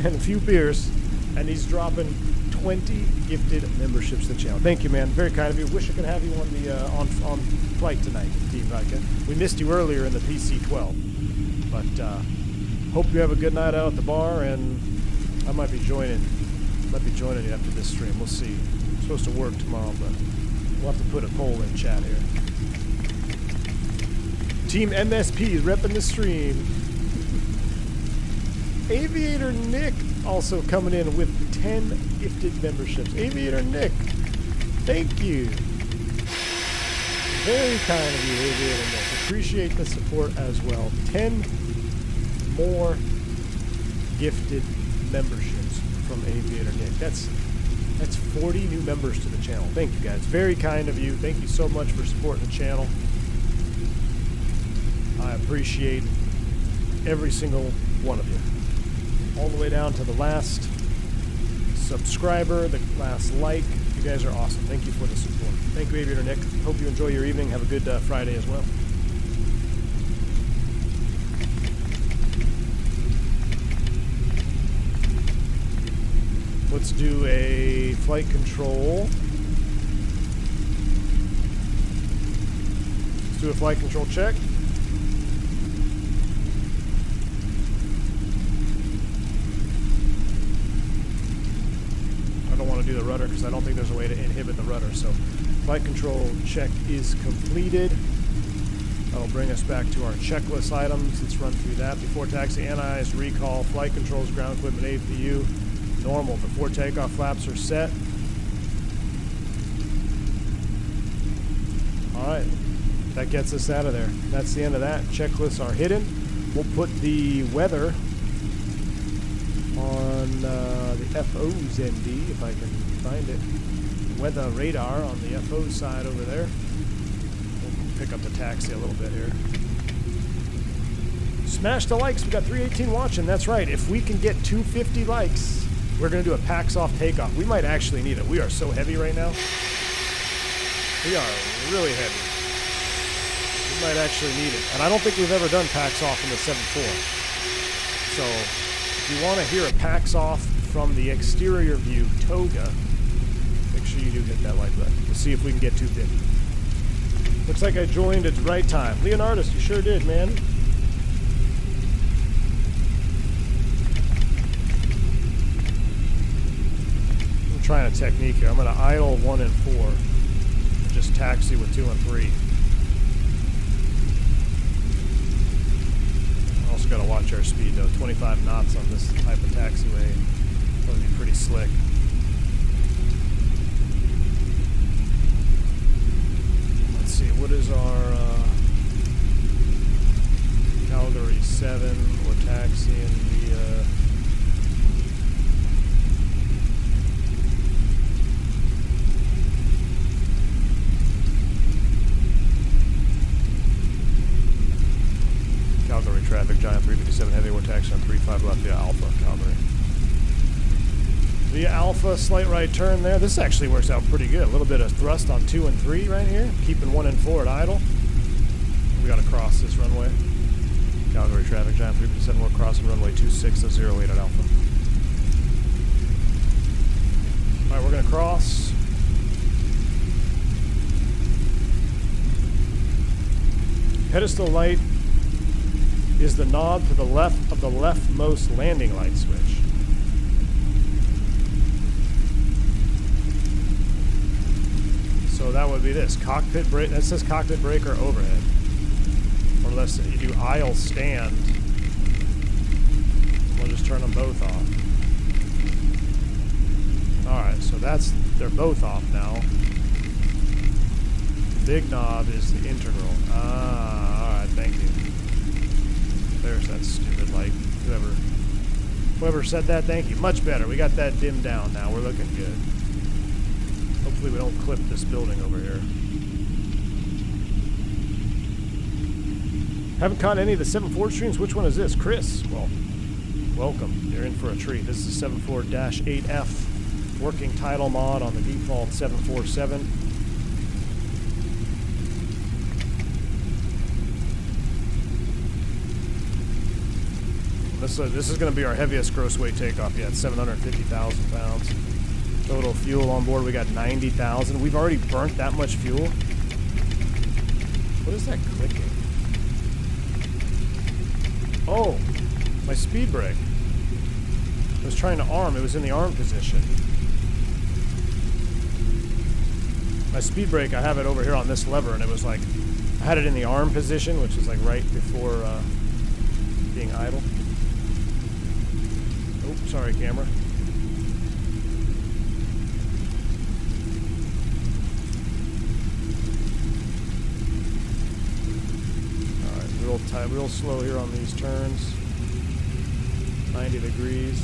and a few beers, and he's dropping 20 gifted memberships to the channel. Thank you, man. Very kind of you. Wish I could have you on the on flight tonight, Team Vodka. We missed you earlier in the PC-12, but hope you have a good night out at the bar, and I might be joining you after this stream. We'll see. I'm supposed to work tomorrow, but we'll have to put a poll in chat here. Team MSP is repping the stream. Aviator Nick also coming in with 10 gifted memberships. Aviator Nick, thank you. Very kind of you, Aviator Nick. Appreciate the support as well. 10 more gifted memberships from Aviator Nick. That's 40 new members to the channel. Thank you, guys. Very kind of you. Thank you so much for supporting the channel. I appreciate every single one of you. All the way down to the last subscriber, the last like. You guys are awesome. Thank you for the support. Thank you, Aviator Nick. Hope you enjoy your evening. Have a good Friday as well. Let's do a flight control. Let's do a flight control check. I don't want to do the rudder because I don't think there's a way to inhibit the rudder. So flight control check is completed. That'll bring us back to our checklist items. Let's run through that. Before taxi, anti-ice, recall, flight controls, ground equipment, APU, normal. Before takeoff, flaps are set. All right, that gets us out of there. That's the end of that. Checklists are hidden. We'll put the weather on the FO's ND, if I can find it. Weather radar on the FO side over there. We'll pick up the taxi a little bit here. Smash the likes. We got 318 watching. That's right. If we can get 250 likes, we're going to do a packs off takeoff. We might actually need it. We are so heavy right now. We are really heavy. We might actually need it. And I don't think we've ever done packs off in the 7.4. So if you want to hear a packs off from the exterior view Toga, make sure you do hit that like button. We'll see if we can get 250. Looks like I joined at the right time. Leonardus, you sure did, man. I'm trying a technique here. I'm going to idle 1 and 4. And just taxi with 2 and 3. Also got to watch our speed though. 25 knots on this type of taxiway. That'll be pretty slick. Let's see, what is our Calgary 7? We're taxiing via Calgary traffic, Giant 357 heavy, we're taxiing on 35 left via Alpha, Calgary. The Alpha, slight right turn there. This actually works out pretty good. A little bit of thrust on 2 and 3 right here. Keeping 1 and 4 at idle. We got to cross this runway. Calgary traffic, Giant 357, we're crossing runway 2608 at Alpha. Alright, we're going to cross. Pedestal light is the knob to the left of the leftmost landing light switch. So that would be this. Cockpit brake, that says cockpit brake or overhead. Or unless you do aisle stand, we'll just turn them both off. Alright, so they're both off now. The big knob is the integral. Alright, thank you. There's that stupid light. Whoever said that, thank you. Much better. We got that dimmed down now. We're looking good. Hopefully we don't clip this building over here. Haven't caught any of the 7.4 streams. Which one is this? Chris. Well, welcome. You're in for a treat. This is 7.4-8F working title mod on the default 747. This is going to be our heaviest gross weight takeoff yet, 750,000 pounds. Total fuel on board, we got 90,000. We've already burnt that much fuel. What is that clicking? Oh, my speed brake. I was trying to arm. It was in the arm position. My speed brake, I have it over here on this lever, and it was like, I had it in the arm position, which is like right before being idle. Oh, sorry, camera. Real slow here on these turns. 90 degrees.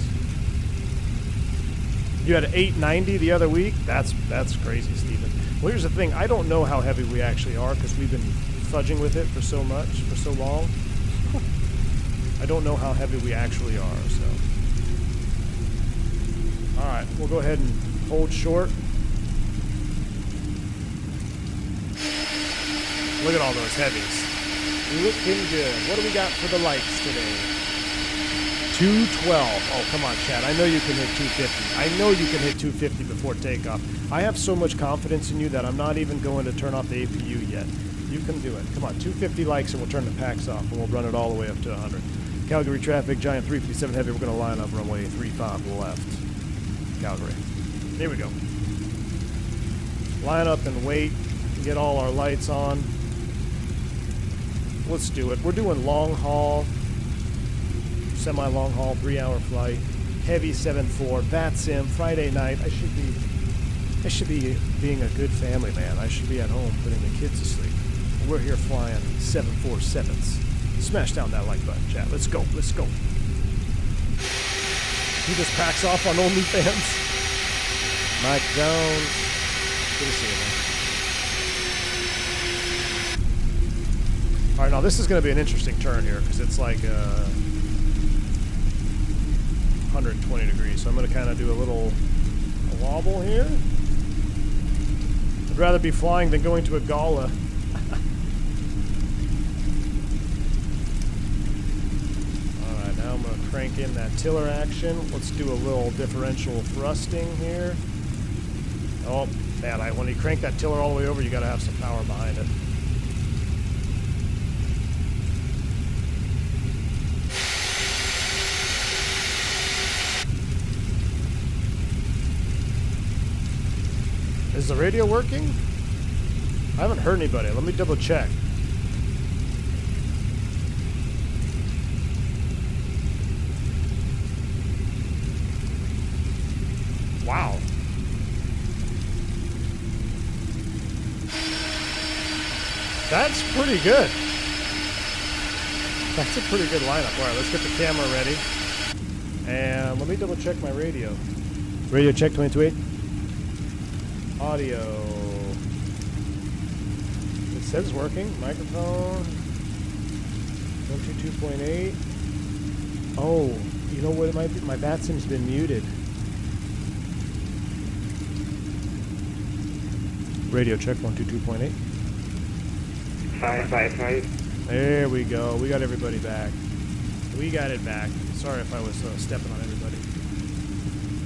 You had 890 the other week? That's crazy, Steven. Well, here's the thing. I don't know how heavy we actually are because we've been fudging with it for so long. I don't know how heavy we actually are, so. Alright, we'll go ahead and hold short. Look at all those heavies. Looking good. What do we got for the lights today? 212. Oh, come on, Chad. I know you can hit 250. I know you can hit 250 before takeoff. I have so much confidence in you that I'm not even going to turn off the APU yet. You can do it. Come on, 250 likes and we'll turn the packs off and we'll run it all the way up to 100. Calgary traffic, Giant 357 heavy. We're going to line up runway 35 left. Calgary. Here we go. Line up and wait. Get all our lights on. Let's do it. We're doing long haul, semi-long haul, 3-hour flight, heavy 7.4, Vatsim, Friday night. I should be being a good family man. I should be at home putting the kids to sleep. We're here flying 747s. Smash down that like button, chat. Let's go. Let's go. He just packs off on OnlyFans. Mike Jones. Good to see you, man. All right, now this is going to be an interesting turn here because it's like 120 degrees. So I'm going to kind of do a wobble here. I'd rather be flying than going to a gala. All right, now I'm going to crank in that tiller action. Let's do a little differential thrusting here. Oh, man, when you crank that tiller all the way over, you got to have some power behind it. Is the radio working? I haven't heard anybody. Let me double check. Wow. That's pretty good. That's a pretty good lineup. All right, let's get the camera ready. And let me double check my radio. Radio check 22.8. Audio. It says working. Microphone. 122.8. Oh, you know what it might be? My Vatsim's been muted. Radio check 122.8. 555. There we go. We got everybody back. We got it back. Sorry if I was stepping on everybody.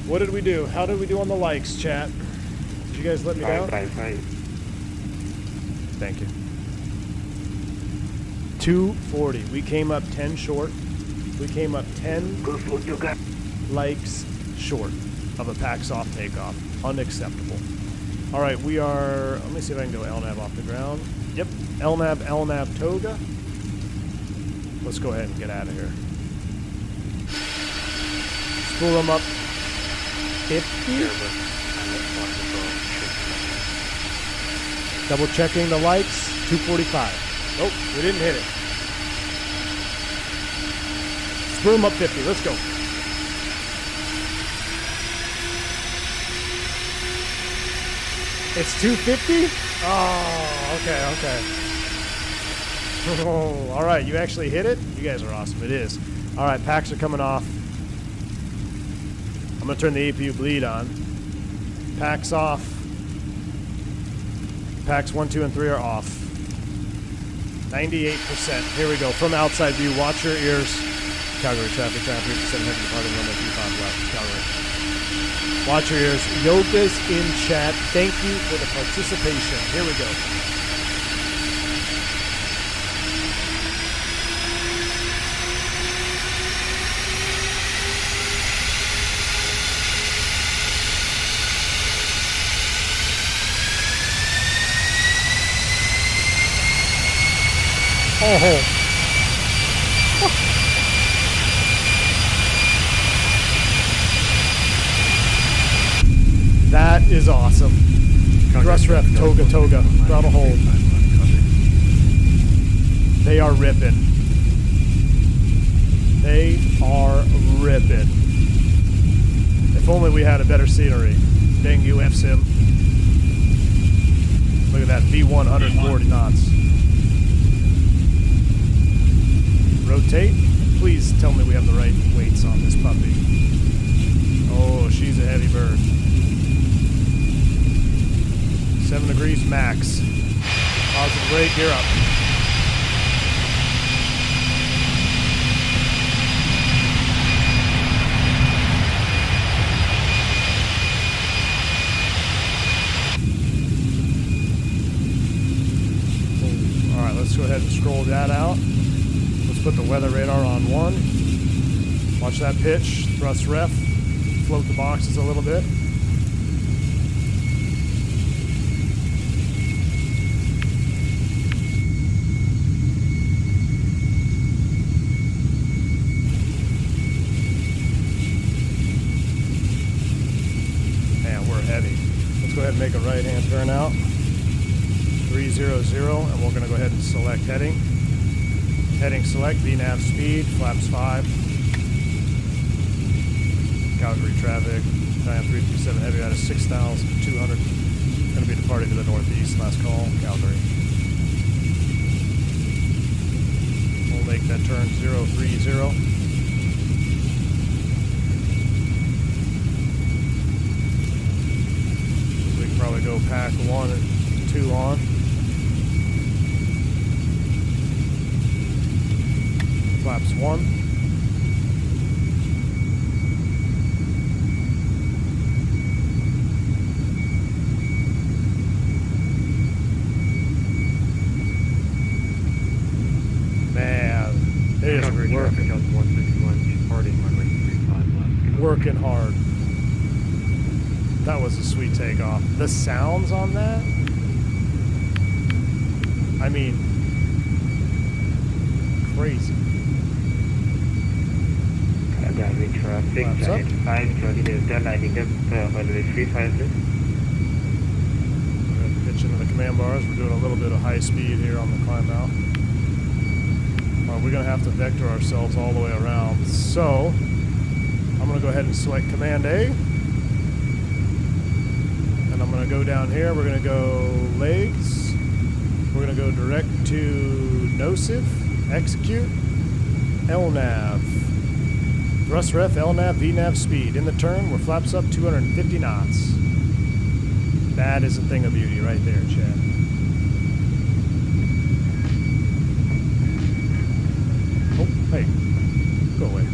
What did we do? How did we do on the likes, chat? Did you guys let me down? 555. Thank you. 240. We came up 10 short. We came up 10 likes short of a PAX off takeoff. Unacceptable. All right, we are... Let me see if I can go LNAV off the ground. Yep, LNAV Toga. Let's go ahead and get out of here. Spool them up 50. Double checking the likes. 245. Nope, we didn't hit it. Spool them up 50. Let's go. It's 250? Oh, okay. Oh, all right, you actually hit it? You guys are awesome. It is. All right, packs are coming off. I'm going to turn the APU bleed on. Packs off. Packs 1, 2, and 3 are off. 98%. Here we go. From outside view, watch your ears. Calgary traffic, trying 3% heavy departing runway 25 left. Calgary. Watch your ears. Yoga's in chat. Thank you for the participation. Here we go. Oh. That is awesome. Thrust ref, Toga, throttle hold. They are ripping. They are ripping. If only we had a better scenery. Dang you, FCOM. Look at that, V1, 140 knots. Rotate. Please tell me we have the right weights on this puppy. Oh, she's a heavy bird. 7 degrees max. Positive rate, gear up. All right, let's go ahead and scroll that out. Let's put the weather radar on 1. Watch that pitch, thrust ref, float the boxes a little bit. Go ahead and make a right-hand turn out. 300, and we're going to go ahead and select heading. Heading select, VNAV speed, flaps 5. Calgary traffic, Diane 337 heavy out of 6,200. Going to be departing to the northeast, last call, Calgary. We'll make that turn 030. Probably go pack 1 and 2 on. Flaps 1. Man, it is working hard. That was a sweet takeoff. The sounds on that? I mean, crazy. Traffic, right 520 Delta, lighting up runway 35 left. We're going to pitch into the command bars. We're doing a little bit of high speed here on the climb out. We're going to have to vector ourselves all the way around. So, I'm going to go ahead and select Command A. And I'm going to go down here. We're going to go legs. We're going to go direct to NOSIF, execute, LNAV. Thrust ref, LNAV, VNAV speed. In the turn, we're flaps up 250 knots. That is a thing of beauty right there, Chad. Oh, hey. Go away.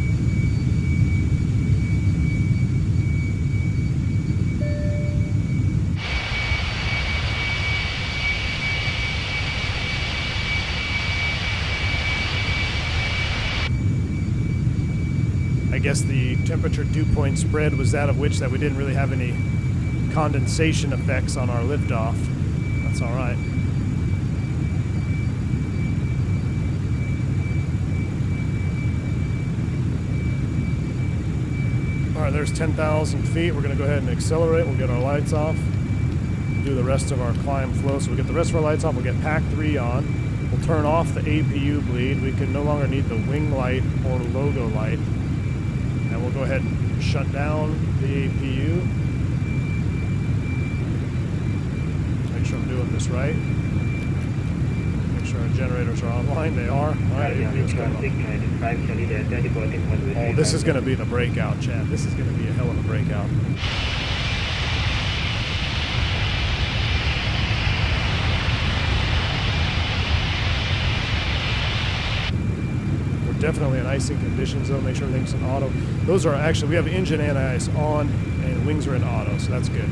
I guess the temperature dew point spread was that of which that we didn't really have any condensation effects on our liftoff. That's all right. All right, there's 10,000 feet. We're going to go ahead and accelerate. We'll get our lights off. Do the rest of our climb flow. So we'll get the rest of our lights off. We'll get Pack 3 on. We'll turn off the APU bleed. We can no longer need the wing light or logo light. And we'll go ahead and shut down the APU. Make sure I'm doing this right. Make sure our generators are online. They are. All right, APU's coming on. Oh, this is going to be the breakout, Chad. This is going to be a hell of a breakout. Definitely in icing conditions though. Make sure everything's in auto. Those are actually, we have engine anti-ice on and wings are in auto, so that's good.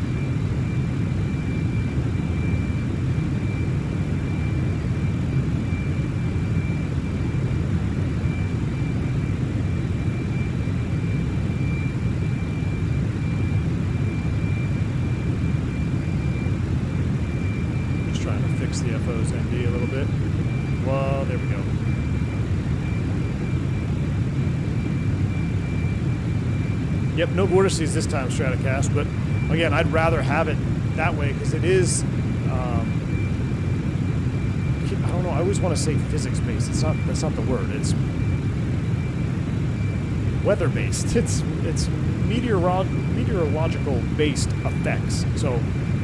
Just trying to fix the FO's ND a little bit. Well, there we go. Yep, no vortices this time, Stratocast, but again, I'd rather have it that way because it is, I don't know, I always want to say physics-based. That's not the word. It's weather-based. It's meteorological-based effects. So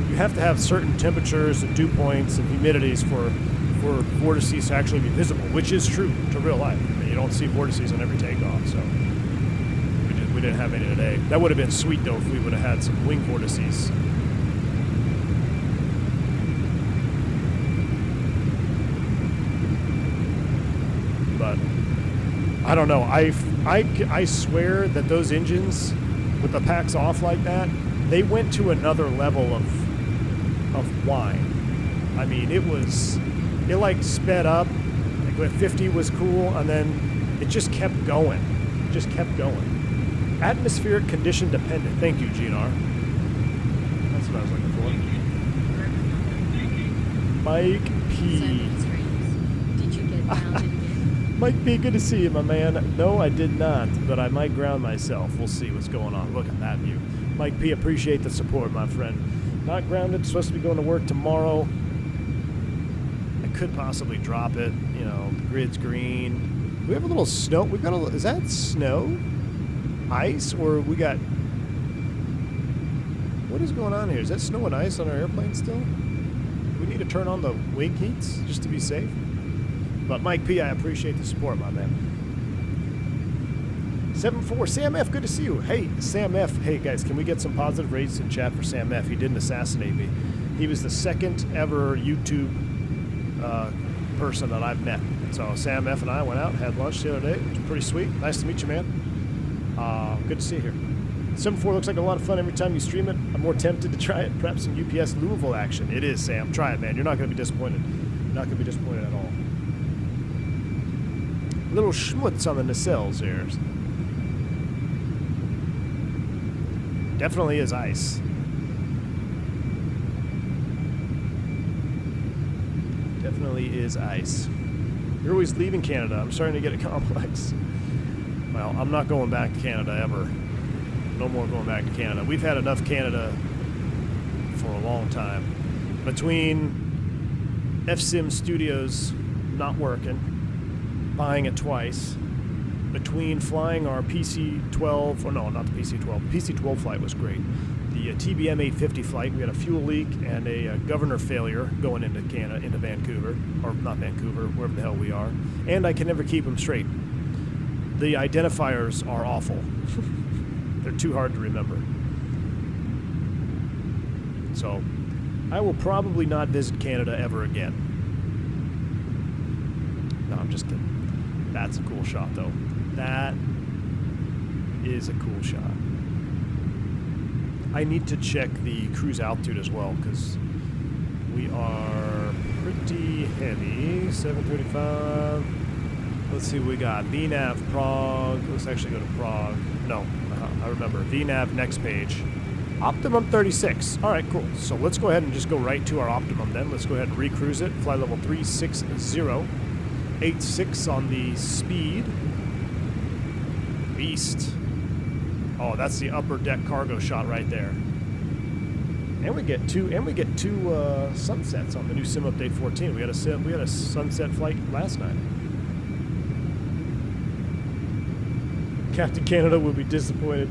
you have to have certain temperatures and dew points and humidities for vortices to actually be visible, which is true to real life. I mean, you don't see vortices on every takeoff, so. We didn't have any today. That would have been sweet though if we would have had some wing vortices. But I don't know. I swear that those engines with the packs off like that, they went to another level of whine. I mean, it like sped up. Like 50 was cool, and then it just kept going. Just kept going. Atmospheric condition dependent. Thank you, GNR. That's what I was looking for. Mike P. Did you get grounded again? Mike P, good to see you, my man. No, I did not, but I might ground myself. We'll see what's going on. Look at that view. Mike P, appreciate the support, my friend. Not grounded, supposed to be going to work tomorrow. I could possibly drop it. You know, the grid's green. We have a little snow. We've got a little, is that snow? Ice, or we got, what is going on here? Is that snow and ice on our airplane still? Do we need to turn on the wing heats just to be safe? But Mike P, I appreciate the support, my man. 7-4, Sam F, good to see you. Hey, Sam F, hey guys, can we get some positive ratings in chat for Sam F? He didn't assassinate me. He was the second ever YouTube person that I've met. So Sam F and I went out and had lunch the other day. It was pretty sweet. Nice to meet you, man. Good to see you here. 7-4 looks like a lot of fun every time you stream it. I'm more tempted to try it. Perhaps some UPS Louisville action. It is, Sam. Try it, man. You're not going to be disappointed. You're not going to be disappointed at all. Little schmutz on the nacelles here. Definitely is ice. Definitely is ice. You're always leaving Canada. I'm starting to get a complex. Well, I'm not going back to Canada ever. No more going back to Canada. We've had enough Canada for a long time. Between FSim Studios not working, buying it twice, between flying our PC-12, or no, not the PC-12. PC-12 flight was great. The TBM 850 flight, we had a fuel leak and a governor failure going into Canada, into Vancouver, or not Vancouver, wherever the hell we are. And I can never keep them straight. The identifiers are awful. They're too hard to remember. So I will probably not visit Canada ever again. No, I'm just kidding. That's a cool shot, though. That is a cool shot. I need to check the cruise altitude as well, because we are pretty heavy. 735. Let's see what we got. VNAV Prague. Let's actually go to Prague. No, I remember. VNAV next page. Optimum 36. All right, cool. So let's go ahead and just go right to our optimum then. Let's go ahead and recruise it. Fly level 360. 86 on the speed. Beast. Oh, that's the upper deck cargo shot right there. And we get two sunsets on the new sim update 14. We had a sunset flight last night. Captain Canada will be disappointed.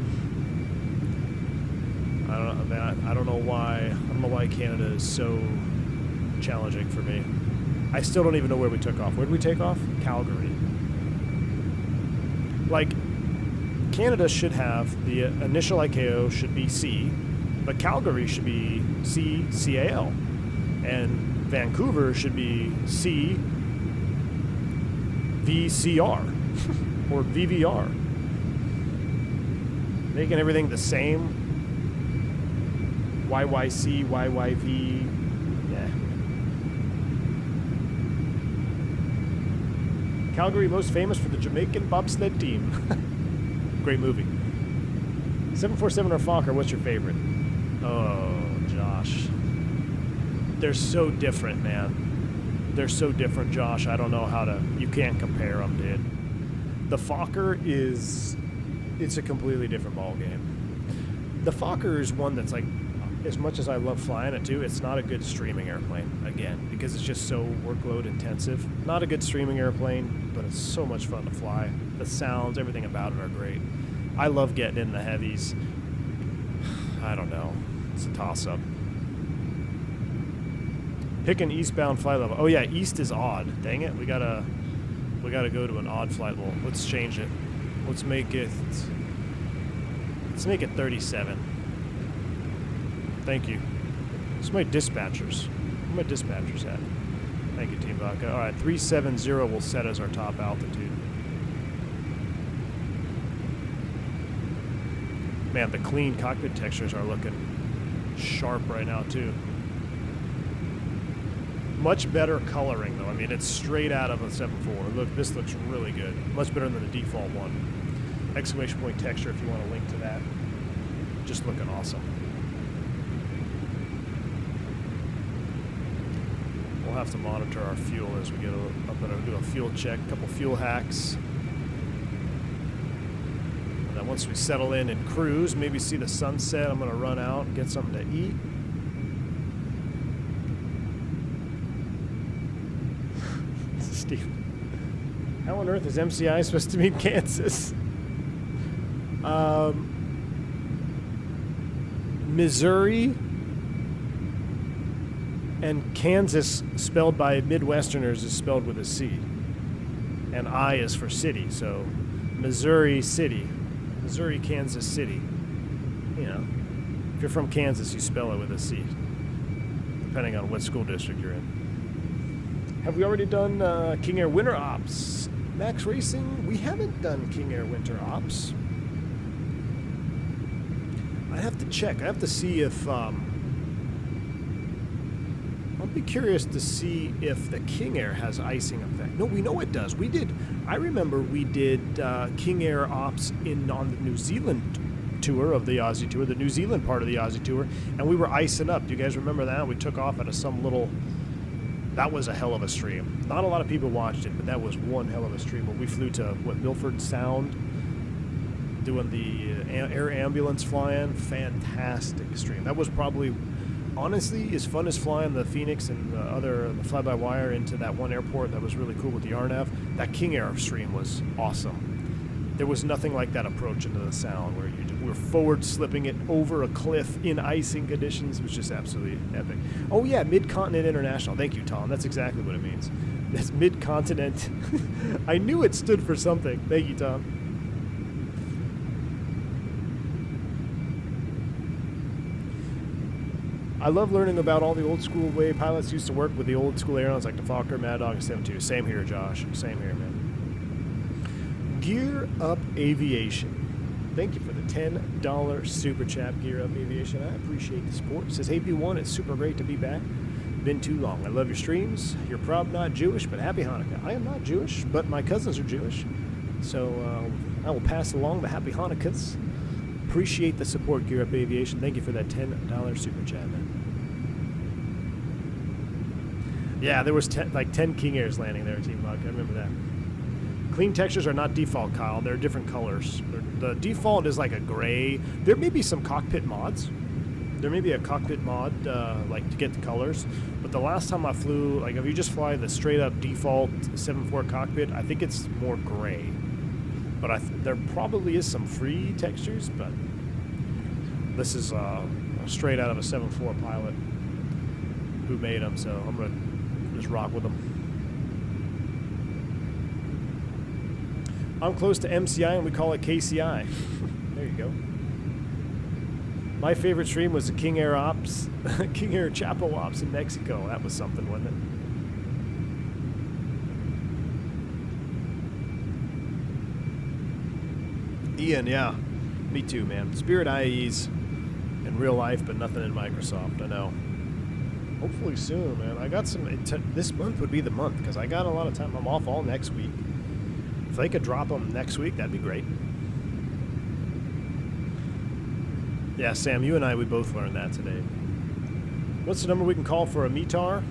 I don't know, man. I don't know why Canada is so challenging for me. I still don't even know where we took off. Where did we take off? Calgary. Like, Canada should have the initial ICAO should be C, but Calgary should be C, CAL, and Vancouver should be C, VCR, or VVR. Making everything the same. YYC, YYV, yeah. Calgary most famous for the Jamaican bobsled team. Great movie. 747 or Fokker, what's your favorite? Oh, Josh. They're so different, man. They're so different, Josh. I don't know how to... You can't compare them, dude. The Fokker is... It's a completely different ballgame. The Fokker is one that's like... As much as I love flying it too, it's not a good streaming airplane, again, because it's just so workload intensive. Not a good streaming airplane, but it's so much fun to fly. The sounds, everything about it are great. I love getting in the heavies. I don't know. It's a toss-up. Pick an eastbound flight level. Oh yeah, east is odd. Dang it, we gotta go to an odd flight level. Let's change it. Let's make it 37. Thank you. It's my dispatchers. Where are my dispatchers at? Thank you, Team Vodka. All right, 370 will set as our top altitude. Man, the clean cockpit textures are looking sharp right now, too. Much better coloring, though. I mean, it's straight out of a 7.4. Look, this looks really good. Much better than the default one. Exclamation point texture, if you want to link to that. Just looking awesome. We'll have to monitor our fuel as we get up and do a fuel check, a couple fuel hacks. And then once we settle in and cruise, maybe see the sunset, I'm going to run out and get something to eat. Steve, how on earth is MCI supposed to mean Kansas? Missouri and Kansas, spelled by Midwesterners, is spelled with a C. And I is for city, so Missouri City. Missouri, Kansas City. You know, if you're from Kansas, you spell it with a C, depending on what school district you're in. Have we already done King Air Winter Ops? Max Racing? We haven't done King Air Winter Ops. I have to check. I have to see if... I'll be curious to see if the King Air has icing effect. No, we know it does. We did. I remember we did King Air Ops on the New Zealand tour of the Aussie tour, the New Zealand part of the Aussie tour, and we were icing up. Do you guys remember that? We took off out of some little... That was a hell of a stream. Not a lot of people watched it, but that was one hell of a stream. Where we flew to, Milford Sound, doing the air ambulance flying. Fantastic stream. That was probably, honestly, as fun as flying the Fenix and the fly-by-wire into that one airport that was really cool with the RNAV. That King Air stream was awesome. There was nothing like that approach into the Sound where we were forward slipping it over a cliff in icing conditions. It was just absolutely epic. Oh yeah, Mid-Continent International. Thank you, Tom. That's exactly what it means. That's Mid-Continent. I knew it stood for something. Thank you, Tom. I love learning about all the old school way pilots used to work with the old school airlines like the Fokker, Mad Dog, and 72. Same here, Josh. Same here, man. Gear Up Aviation. Thank you for the $10 super chat, Gear Up Aviation. I appreciate the support. It says, hey, B1, it's super great to be back. Been too long. I love your streams. You're probably not Jewish, but happy Hanukkah. I am not Jewish, but my cousins are Jewish. So I will pass along the happy Hanukkahs. Appreciate the support, Gear Up Aviation. Thank you for that $10 super chat, man. Yeah, there was 10 King Airs landing there, Team Buck. I remember that. Clean textures are not default, Kyle. They're different colors. The default is like a gray. There may be some cockpit mods. There may be a cockpit mod, like to get the colors. But the last time I flew, like if you just fly the straight up default 7.4 cockpit, I think it's more gray. But there probably is some free textures, but this is straight out of a 7.4 pilot who made them, so I'm going to just rock with them. I'm close to MCI and we call it KCI. There you go. My favorite stream was the King Air Ops, King Air Chapo Ops in Mexico. That was something, wasn't it? Ian, yeah. Me too, man. Spirit IAEs in real life, but nothing in Microsoft. I know. Hopefully soon, man. I got some... this month would be the month, because I got a lot of time. I'm off all next week. If they could drop them next week, that'd be great. Yeah, Sam, you and I, we both learned that today. What's the number we can call for a METAR?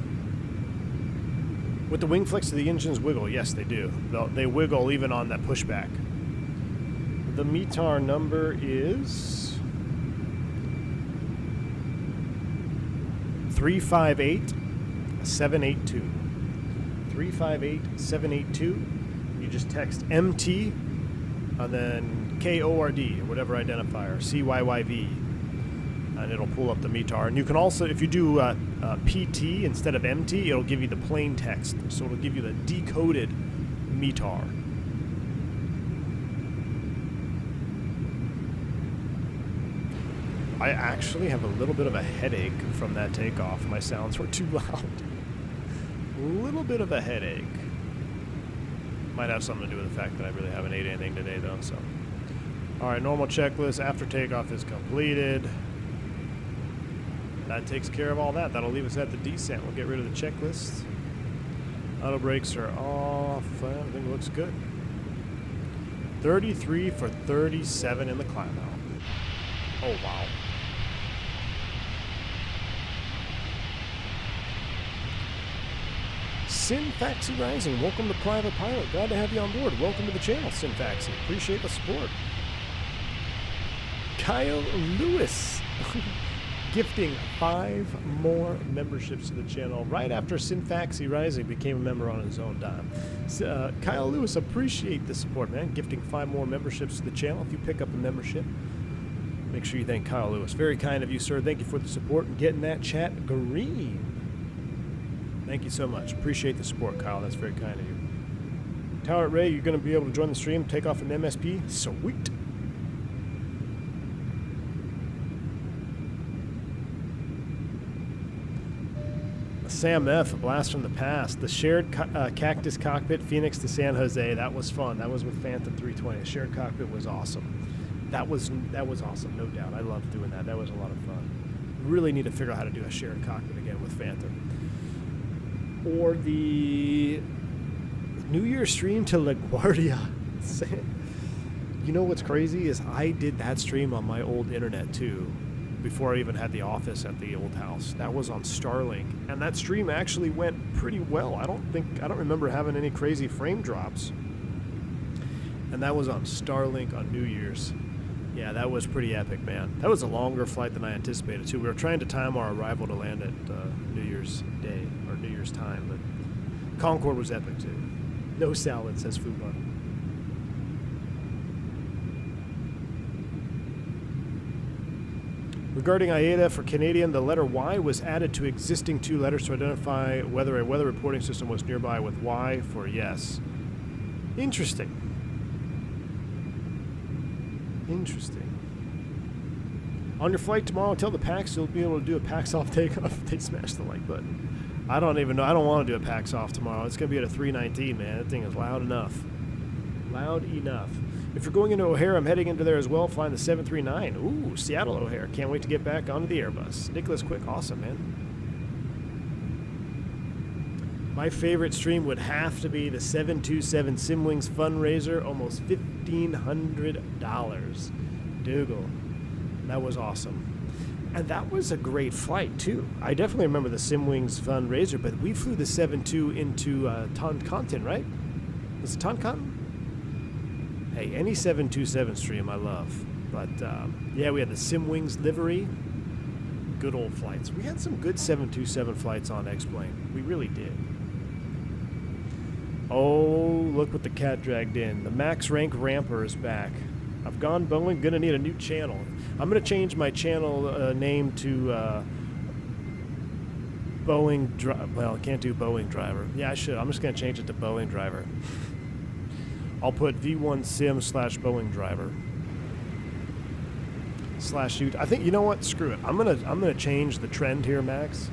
With the wing flicks, do the engines wiggle? Yes, they do. They wiggle even on that pushback. The METAR number is 358-782. 358-782. You just text MT and then KORD or whatever identifier, CYYV, and it'll pull up the METAR. And you can also, if you do PT instead of MT, it'll give you the plain text. So it'll give you the decoded METAR. I actually have a little bit of a headache from that takeoff. My sounds were too loud. A little bit of a headache. Might have something to do with the fact that I really haven't ate anything today, though. So, all right, normal checklist after takeoff is completed. That takes care of all that. That'll leave us at the descent. We'll get rid of the checklist. Auto brakes are off. Everything looks good. 33 for 37 in the climb out. Oh, wow. Sinfaxi Rising, welcome to Private Pilot. Glad to have you on board. Welcome to the channel, Sinfaxi. Appreciate the support. Kyle Lewis, gifting 5 more memberships to the channel right after Sinfaxi Rising became a member on his own dime. Kyle Lewis, appreciate the support, man. Gifting 5 more memberships to the channel. If you pick up a membership, make sure you thank Kyle Lewis. Very kind of you, sir. Thank you for the support and getting that chat green. Thank you so much. Appreciate the support, Kyle. That's very kind of you. Tower Ray, you're going to be able to join the stream, take off an MSP. Sweet. Sam F., a blast from the past. The shared Cactus cockpit, Phoenix to San Jose. That was fun. That was with Phantom 320. The shared cockpit was awesome. That was awesome, no doubt. I loved doing that. That was a lot of fun. Really need to figure out how to do a shared cockpit again with Phantom. Or the New Year's stream to LaGuardia. You know what's crazy is I did that stream on my old internet too, before I even had the office at the old house. That was on Starlink, and that stream actually went pretty well. I don't remember having any crazy frame drops. And that was on Starlink on New Year's. Yeah, that was pretty epic, man. That was a longer flight than I anticipated too. We were trying to time our arrival to land at New Year's Day or New Year's time, but Concorde was epic too. No salad, says Fubar. Regarding IATA for Canadian, the letter Y was added to existing 2 letters to identify whether a weather reporting system was nearby, with Y for yes. Interesting. On your flight tomorrow, tell the PAX you'll be able to do a PAX off takeoff if they smash the like button. I don't even know. I don't want to do a PAX off tomorrow. It's going to be at a 319, man. That thing is loud enough. Loud enough. If you're going into O'Hare, I'm heading into there as well, flying the 739. Ooh, Seattle O'Hare. Can't wait to get back onto the Airbus. Nicholas Quick, awesome, man. My favorite stream would have to be the 727 Simwings fundraiser, almost $1,500. Dougal. That was awesome. And that was a great flight, too. I definitely remember the Simwings fundraiser, but we flew the 72 into Toncontin, right? Was it Toncontin? Hey, any 727 stream I love. But, yeah, we had the Simwings livery. Good old flights. We had some good 727 flights on X-Plane. We really did. Oh, look what the cat dragged in. The max rank ramper is back. I've gone Boeing, gonna need a new channel. I'm gonna change my channel name to Boeing, well, I can't do Boeing driver. Yeah, I should. I'm just gonna change it to Boeing driver. I'll put V1 Sim / Boeing driver /shoot. I think, you know what? Screw it. I'm gonna change the trend here, Max.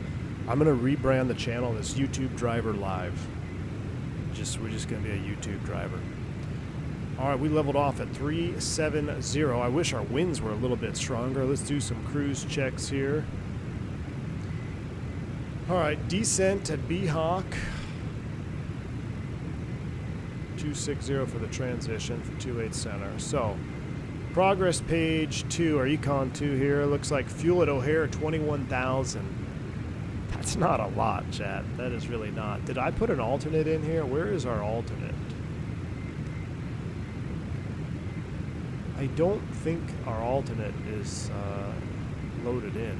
I'm gonna rebrand the channel as YouTube Driver Live. We're just gonna be a YouTube driver. All right, we leveled off at 370. I wish our winds were a little bit stronger. Let's do some cruise checks here. All right, descent at B-Hawk. 260 for the transition for 28 center. So, progress page 2, our Econ 2 here. Looks like fuel at O'Hare, 21,000. That's not a lot, chat. That is really not. Did I put an alternate in here? Where is our alternate? I don't think our alternate is loaded in.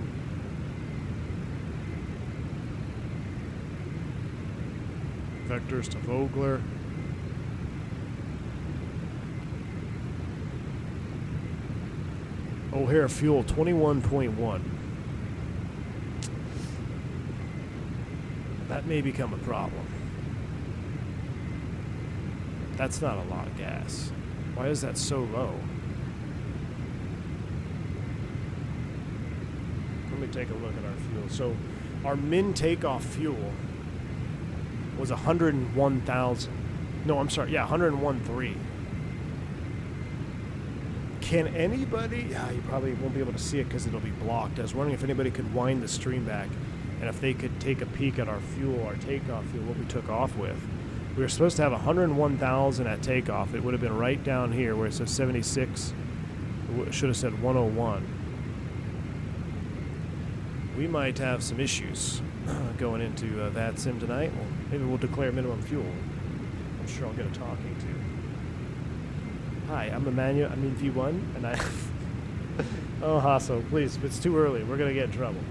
Vectors to Vogler. O'Hare fuel 21.1. That may become a problem. That's not a lot of gas. Why is that so low? Let me take a look at our fuel. So our min takeoff fuel was 101,000. No, I'm sorry. Yeah, 101.3. Can anybody... you probably won't be able to see it because it'll be blocked. I was wondering if anybody could wind the stream back and if they could take a peek at our fuel, our takeoff fuel, what we took off with. We were supposed to have 101,000 at takeoff. It would have been right down here where it says 76. It should have said 101. We might have some issues going into Vatsim tonight. Well, maybe we'll declare minimum fuel. I'm sure I'll get a talking to. Hi, I'm Emmanuel. I'm in V1, and I... Oh, Hasso, please, if it's too early, we're going to get in trouble.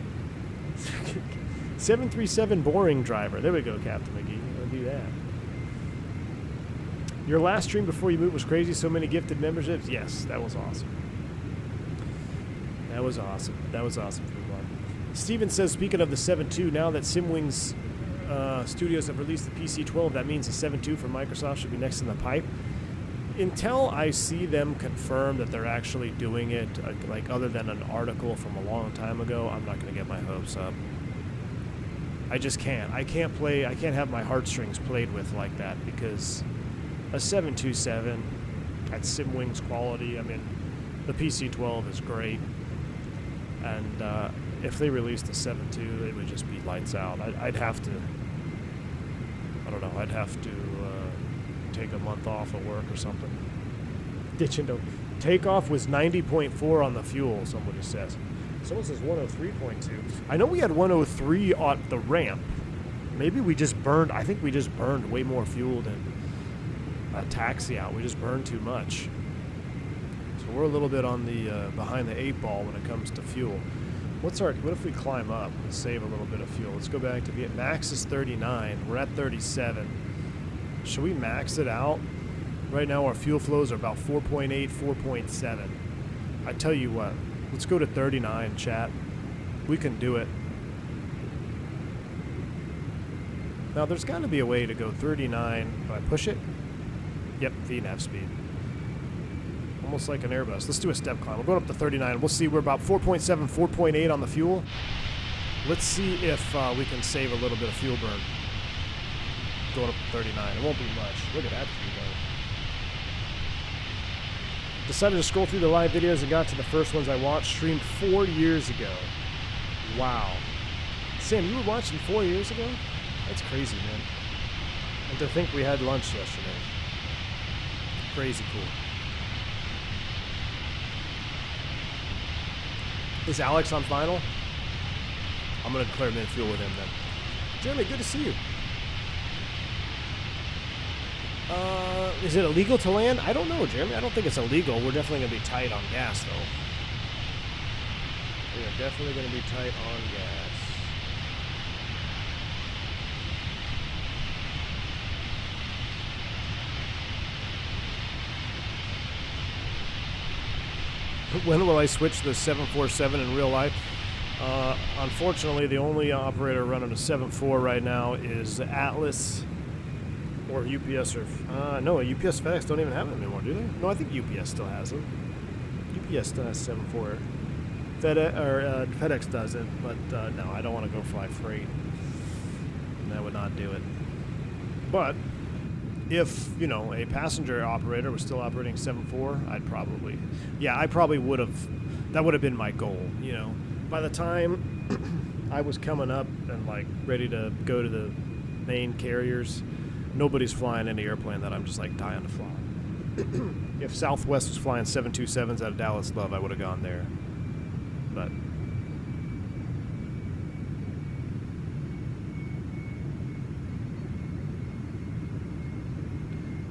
737 boring driver. There we go, Captain McGee. We'll do that. Your last stream before you moved was crazy. So many gifted memberships. Yes, that was awesome. That was awesome. That was awesome for everyone. Steven says, speaking of the 7.2, now that Simwings Studios have released the PC-12, that means the 7.2 from Microsoft should be next in the pipe. Until I see them confirm that they're actually doing it, like other than an article from a long time ago, I'm not going to get my hopes up. I just can't. I can't have my heartstrings played with like that because a 727 at Simwings quality, I mean, the PC-12 is great. And if they released the 7.2, it would just be lights out. I'd have to, I don't know, I'd have to take a month off of work or something. Ditch into takeoff was 90.4 on the fuel, somebody says. Someone says 103.2. I know we had 103 on the ramp. Maybe we just burned, I think we just burned way more fuel than a taxi out. We just burned too much. So we're a little bit on the behind the 8 ball when it comes to fuel. What if we climb up and save a little bit of fuel? Let's go back to Vietnam. Max is 39. We're at 37. Should we max it out? Right now our fuel flows are about 4.8, 4.7. I tell you what, let's go to 39, chat. We can do it. Now there's got to be a way to go 39. Do I push it? Yep, VNAV speed. almost like an Airbus. Let's do a step climb. We're going up to 39. We'll see. We're about 4.7, 4.8 on the fuel. Let's see if we can save a little bit of fuel burn. Going up to 39. It won't be much. Look at that fuel though. Decided to scroll through the live videos and got to the first ones I watched. Streamed 4 years ago. Wow. Sam, you were watching 4 years ago? That's crazy, man. And to think we had lunch yesterday. Crazy cool. Is Alex on final? I'm going to declare midfield with him then. Jeremy, good to see you. Is it illegal to land? I don't know, Jeremy. I don't think it's illegal. We're definitely going to be tight on gas, though. We are definitely going to be tight on gas. When will I switch the 747 in real life? Unfortunately, the only operator running a 7.4 right now is Atlas or UPS or... no, UPS FedEx don't even have them anymore, do they? No, I think UPS still has them. UPS still has 7.4. FedEx doesn't, but no, I don't want to go fly freight. That would not do it. But if, you know, a passenger operator was still operating 7.4, I'd probably... Yeah, I probably would have... That would have been my goal, you know. By the time I was coming up and, like, ready to go to the main carriers, nobody's flying any airplane that I'm just, like, dying to fly. If Southwest was flying 727s out of Dallas Love, I would have gone there. But...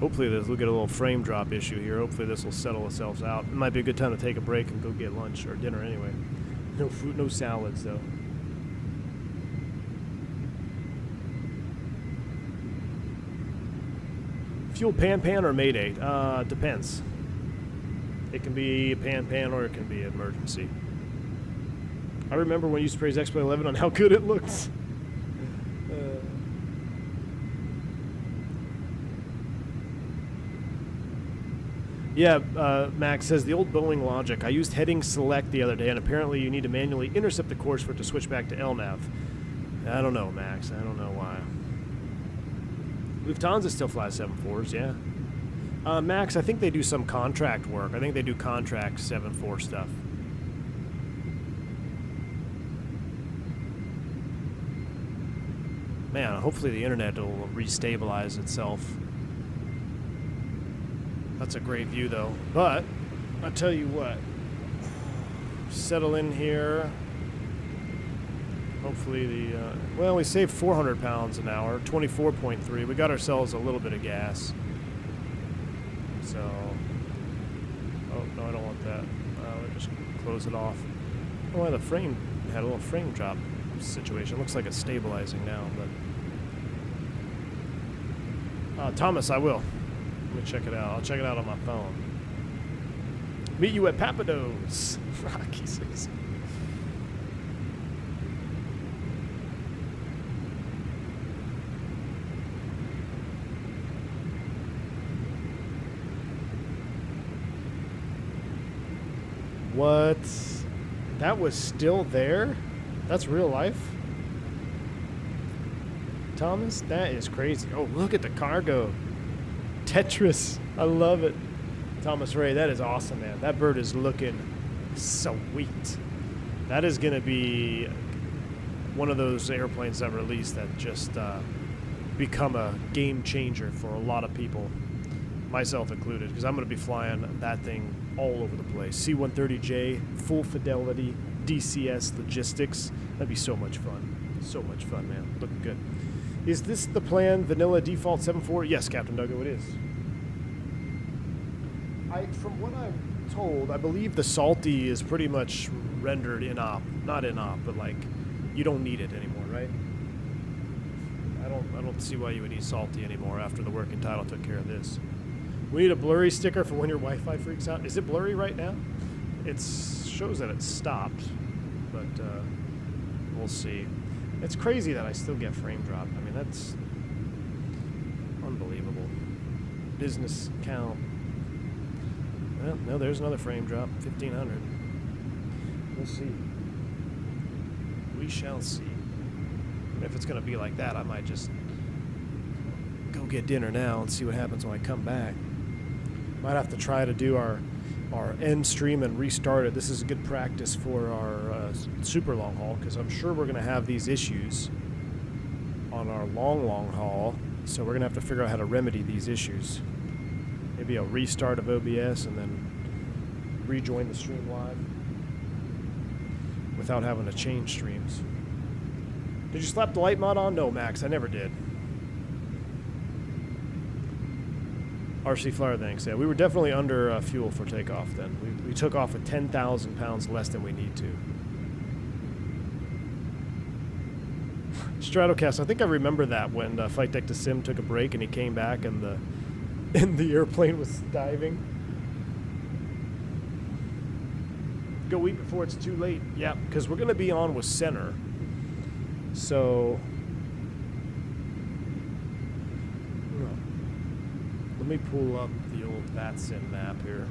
hopefully we'll get a little frame drop issue here. Hopefully this will settle itself out. It might be a good time to take a break and go get lunch or dinner anyway. No fruit, no salads though. Fuel pan or mayday? Depends. It can be pan or it can be emergency. I remember when you sprays Expo 11 on how good it looks. Yeah, Max says the old Boeing logic. I used heading select the other day, and apparently you need to manually intercept the course for it to switch back to LNAV. I don't know, Max. I don't know why. Lufthansa still flies 7.4s, yeah. Max, I think they do some contract work. I think they do contract 7.4 stuff. Man, hopefully the internet will restabilize itself. That's a great view, though. But, I'll tell you what. Settle in here. Hopefully the... well, we saved 400 pounds an hour. 24.3. We got ourselves a little bit of gas. So... oh, no, I don't want that. We'll just close it off. Oh, the frame had a little frame drop situation. Looks like it's stabilizing now, but... Thomas, I will. Let me check it out. I'll check it out on my phone. Meet you at Papados. Rocky 6. What? That was still there? That's real life? Thomas, that is crazy. Oh, look at the cargo. Tetris. I love it. Thomas Ray, that is awesome, man. That bird is looking sweet. That is going to be one of those airplanes that release that just become a game changer for a lot of people, myself included, because I'm going to be flying that thing all over the place. C-130J, full fidelity, DCS logistics. That'd be so much fun. So much fun, man. Looking good. Is this the plan, vanilla default 7.4? Yes, Captain Duggo, it is. From what I'm told, I believe the salty is pretty much rendered in-op. Not in-op, but like, you don't need it anymore, right? I don't see why you would need salty anymore after the working title took care of this. We need a blurry sticker for when your Wi-Fi freaks out. Is it blurry right now? It shows that it stopped, but we'll see. It's crazy that I still get frame drop. I mean, that's unbelievable. Business count. Well, no, there's another frame drop. 1500. We'll see. We shall see. And if it's going to be like that, I might just go get dinner now and see what happens when I come back. Might have to try to do our end stream and restart it. This is a good practice for our super long haul, because I'm sure we're going to have these issues on our long haul. So we're going to have to figure out how to remedy these issues. Maybe a restart of OBS and then rejoin the stream live without having to change streams. Did you slap the light mod on? No, Max, I never did. RC Flyer, thanks. Yeah, we were definitely under fuel for takeoff then. We took off with 10,000 pounds less than we need to. Stratocast, I think I remember that when Flight Deck to Sim took a break and he came back and the airplane was diving. Go eat before it's too late. Yeah, because we're going to be on with center. So let me pull up the old Vatsim map here.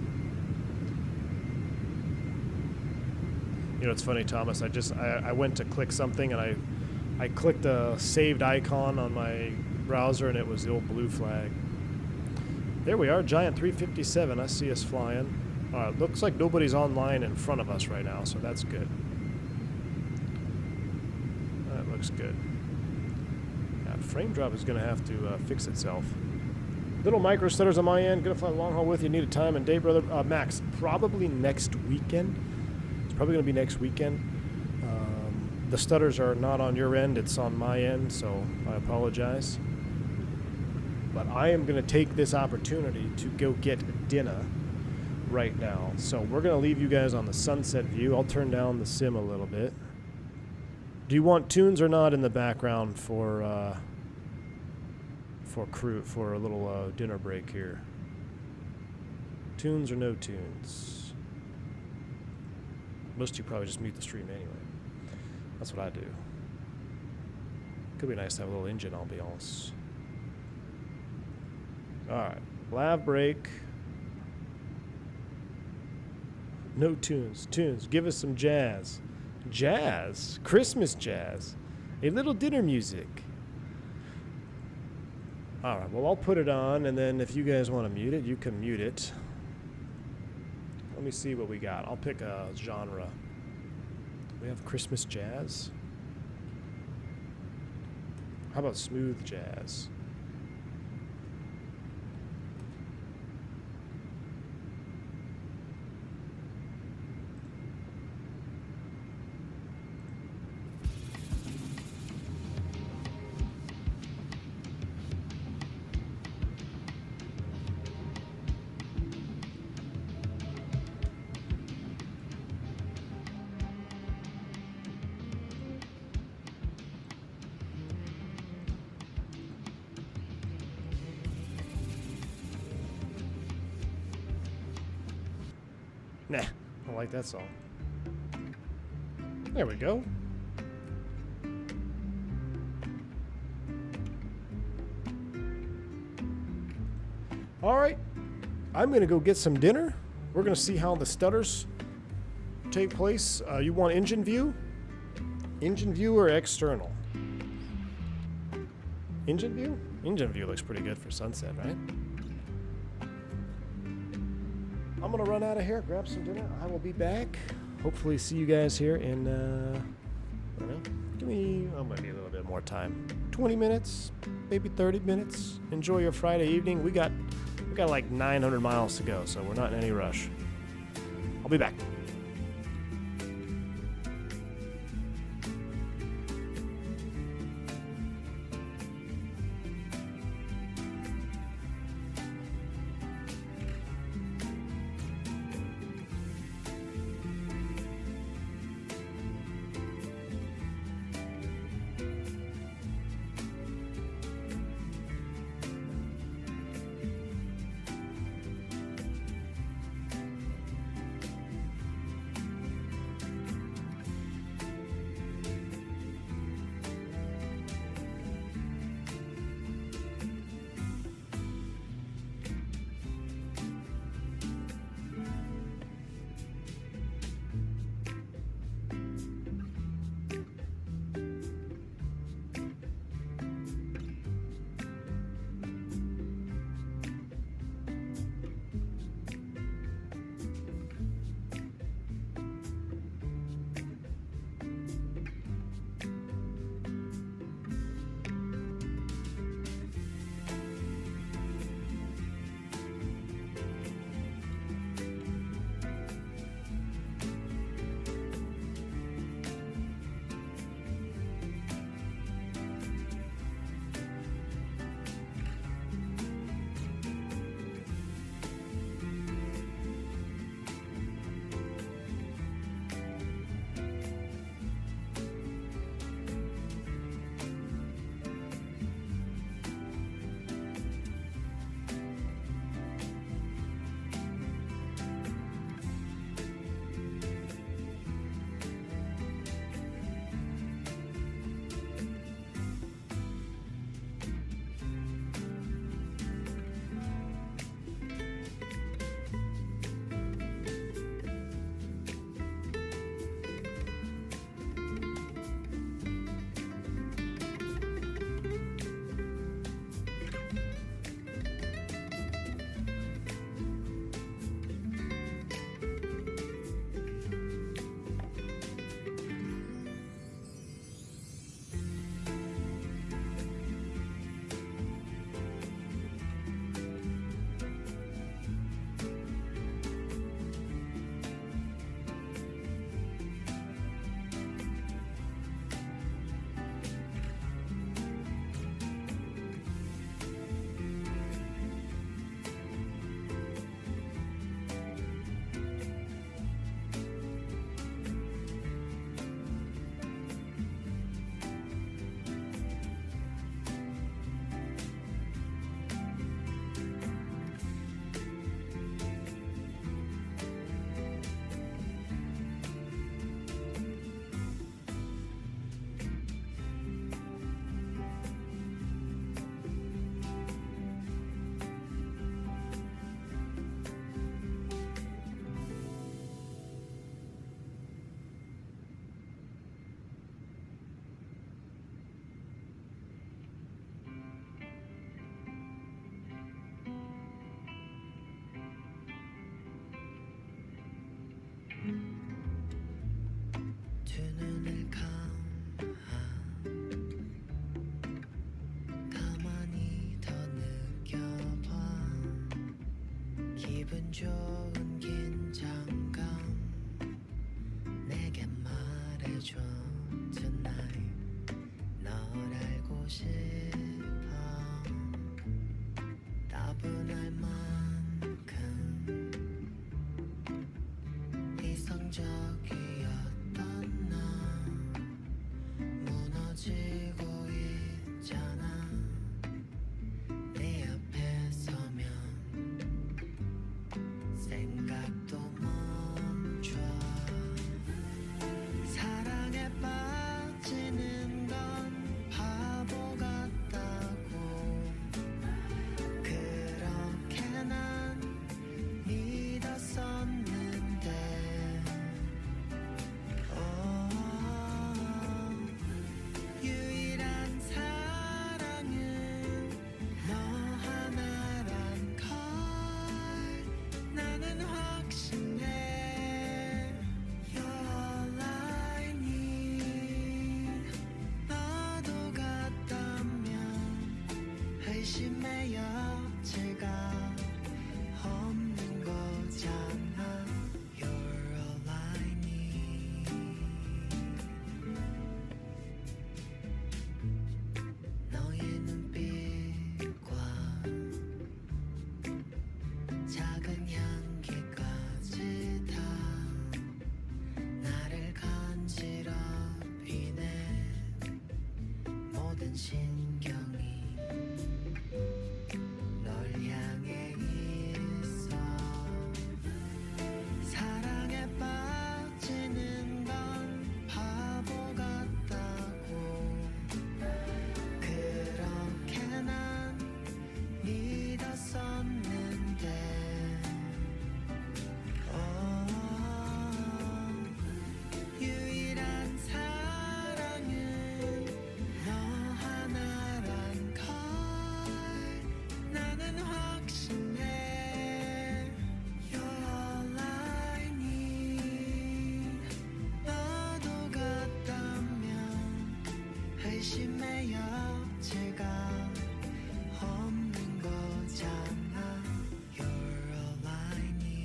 You know, it's funny, Thomas. I went to click something and I clicked a saved icon on my browser and it was the old blue flag. There we are, Giant 357. I see us flying. Looks like nobody's online in front of us right now, so that's good. That looks good. Yeah, frame drop is going to have to fix itself. Little micro stutters on my end. Gonna fly long haul with you. Need a time and date, brother. Max, probably next weekend. It's probably going to be next weekend. The stutters are not on your end. It's on my end, so I apologize. But I am going to take this opportunity to go get dinner right now. So we're going to leave you guys on the sunset view. I'll turn down the sim a little bit. Do you want tunes or not in the background for crew, for a little dinner break here? Tunes or no tunes? Most of you probably just mute the stream anyway. That's what I do. Could be nice to have a little engine ambiance. Alright, lav break. No tunes. Tunes, give us some jazz. Jazz? Christmas jazz. A little dinner music. Alright, well, I'll put it on, and then if you guys want to mute it, you can mute it. Let me see what we got. I'll pick a genre. We have Christmas jazz. How about smooth jazz? Nah, I don't like that song. There we go. All right, I'm gonna go get some dinner. We're gonna see how the stutters take place. You want engine view? Engine view or external? Engine view? Engine view looks pretty good for sunset, right? I'm gonna run out of here, grab some dinner. I will be back. Hopefully see you guys here in, I don't know, give me, maybe a little bit more time. 20 minutes, maybe 30 minutes. Enjoy your Friday evening. We got like 900 miles to go, so we're not in any rush. I'll be back. 좋은 긴장감 내게 말해줘 tonight 널 알고 싶어 따분할 만큼 이성적이었던 나 무너지고 있잖아 내 앞에 서면 생각도 멈춰 사랑에 빠지는 건 바보 같다고 그렇게 난 믿었었는데 유일한 사랑은 너 하나란 걸 나는 확신해 You're all I need 너도 같다면 의심의 여지가 없는 거잖아 You're all I need 너의 눈빛과 작은 향기까지 다 나를 간지럽히네 모든 신경이 널 향해 있어 사랑에 빠지는 건 바보 같다고 그렇게 난 믿었었는데 유일한 사랑은 너 하나란 걸 나는 확신해 You're all I need 너도 같다면 의심의 여지가 없는 거잖아 You're all I need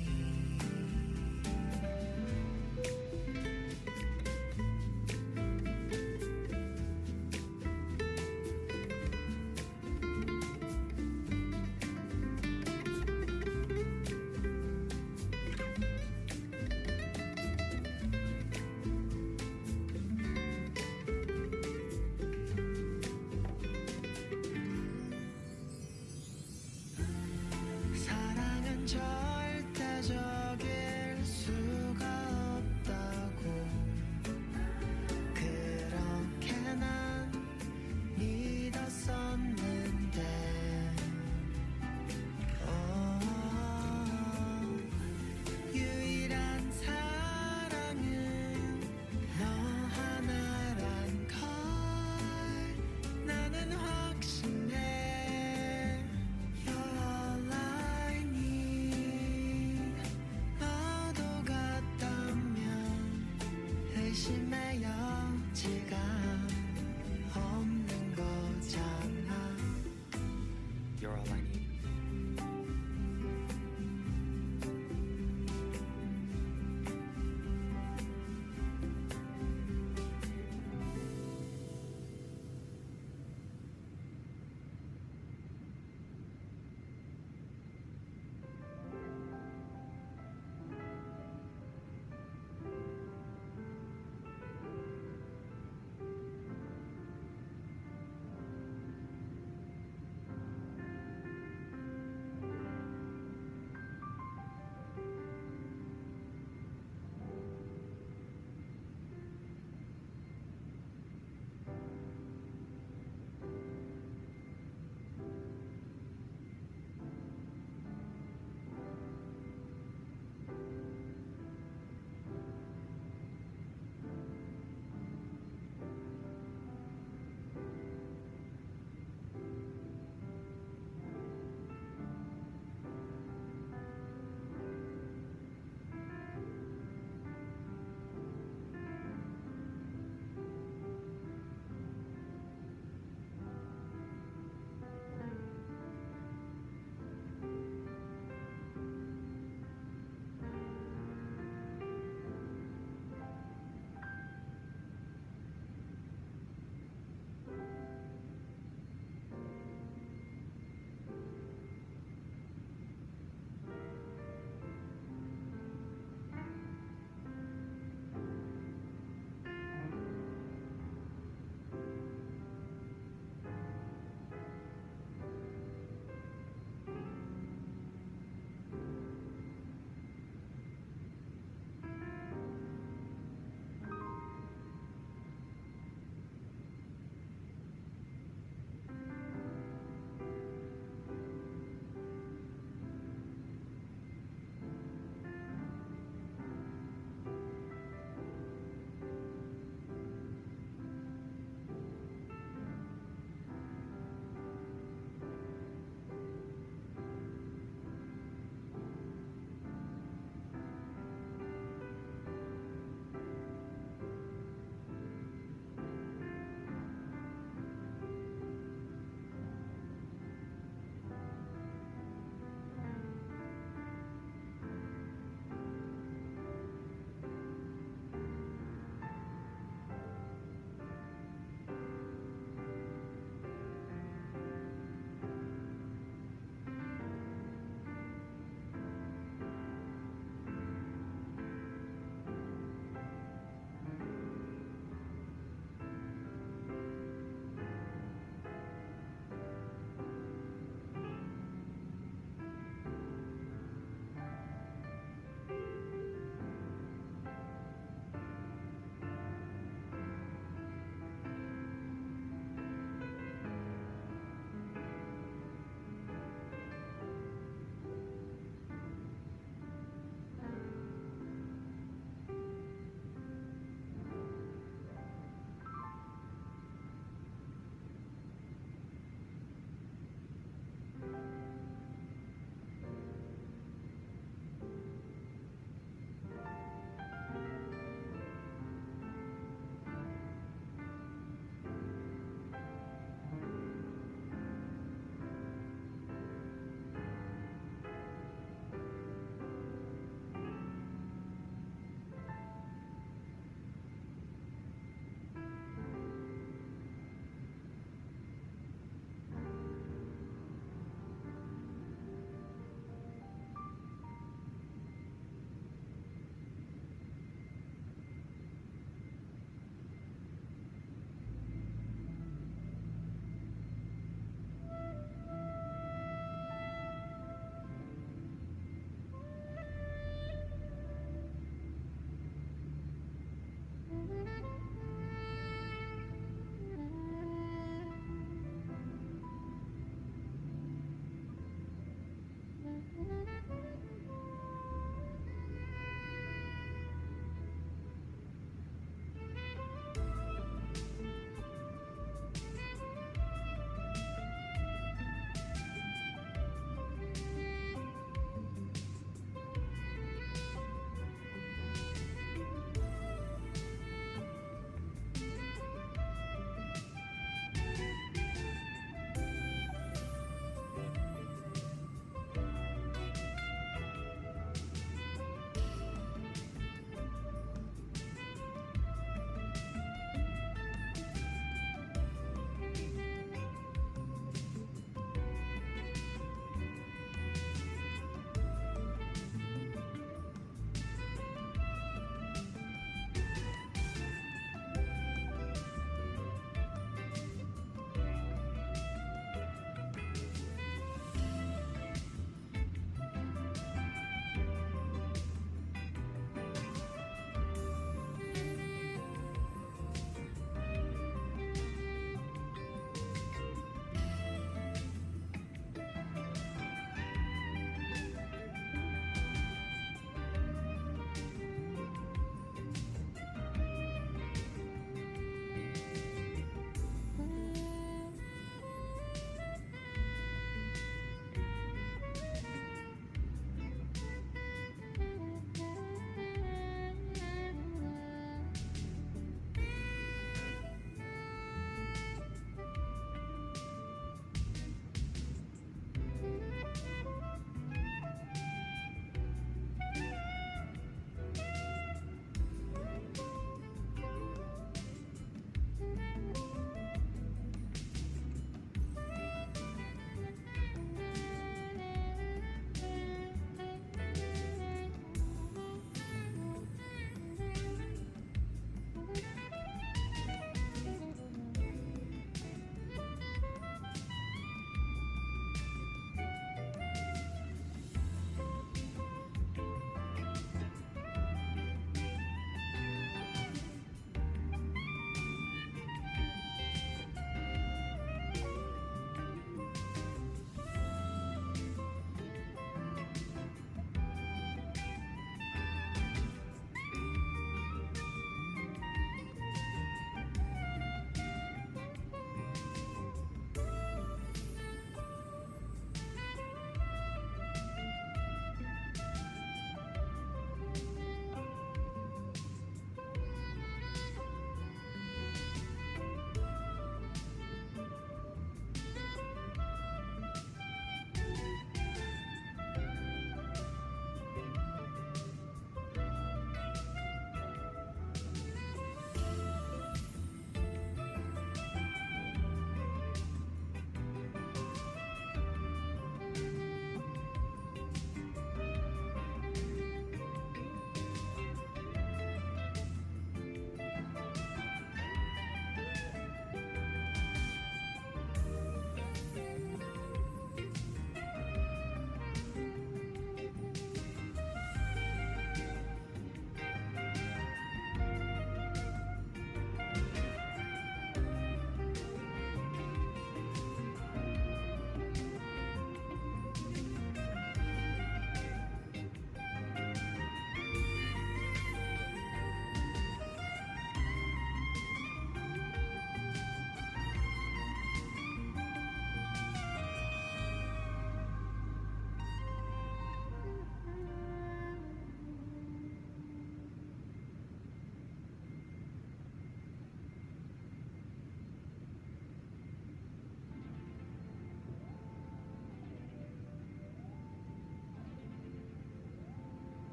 사랑은 절대적일 수가 없다고 그렇게 난 믿었었는데 유일한 사랑은 너 하나란 걸 나는 확신해 You're all I need 너도 같다면 의심의 여지가 없는 거잖아 You're all I need.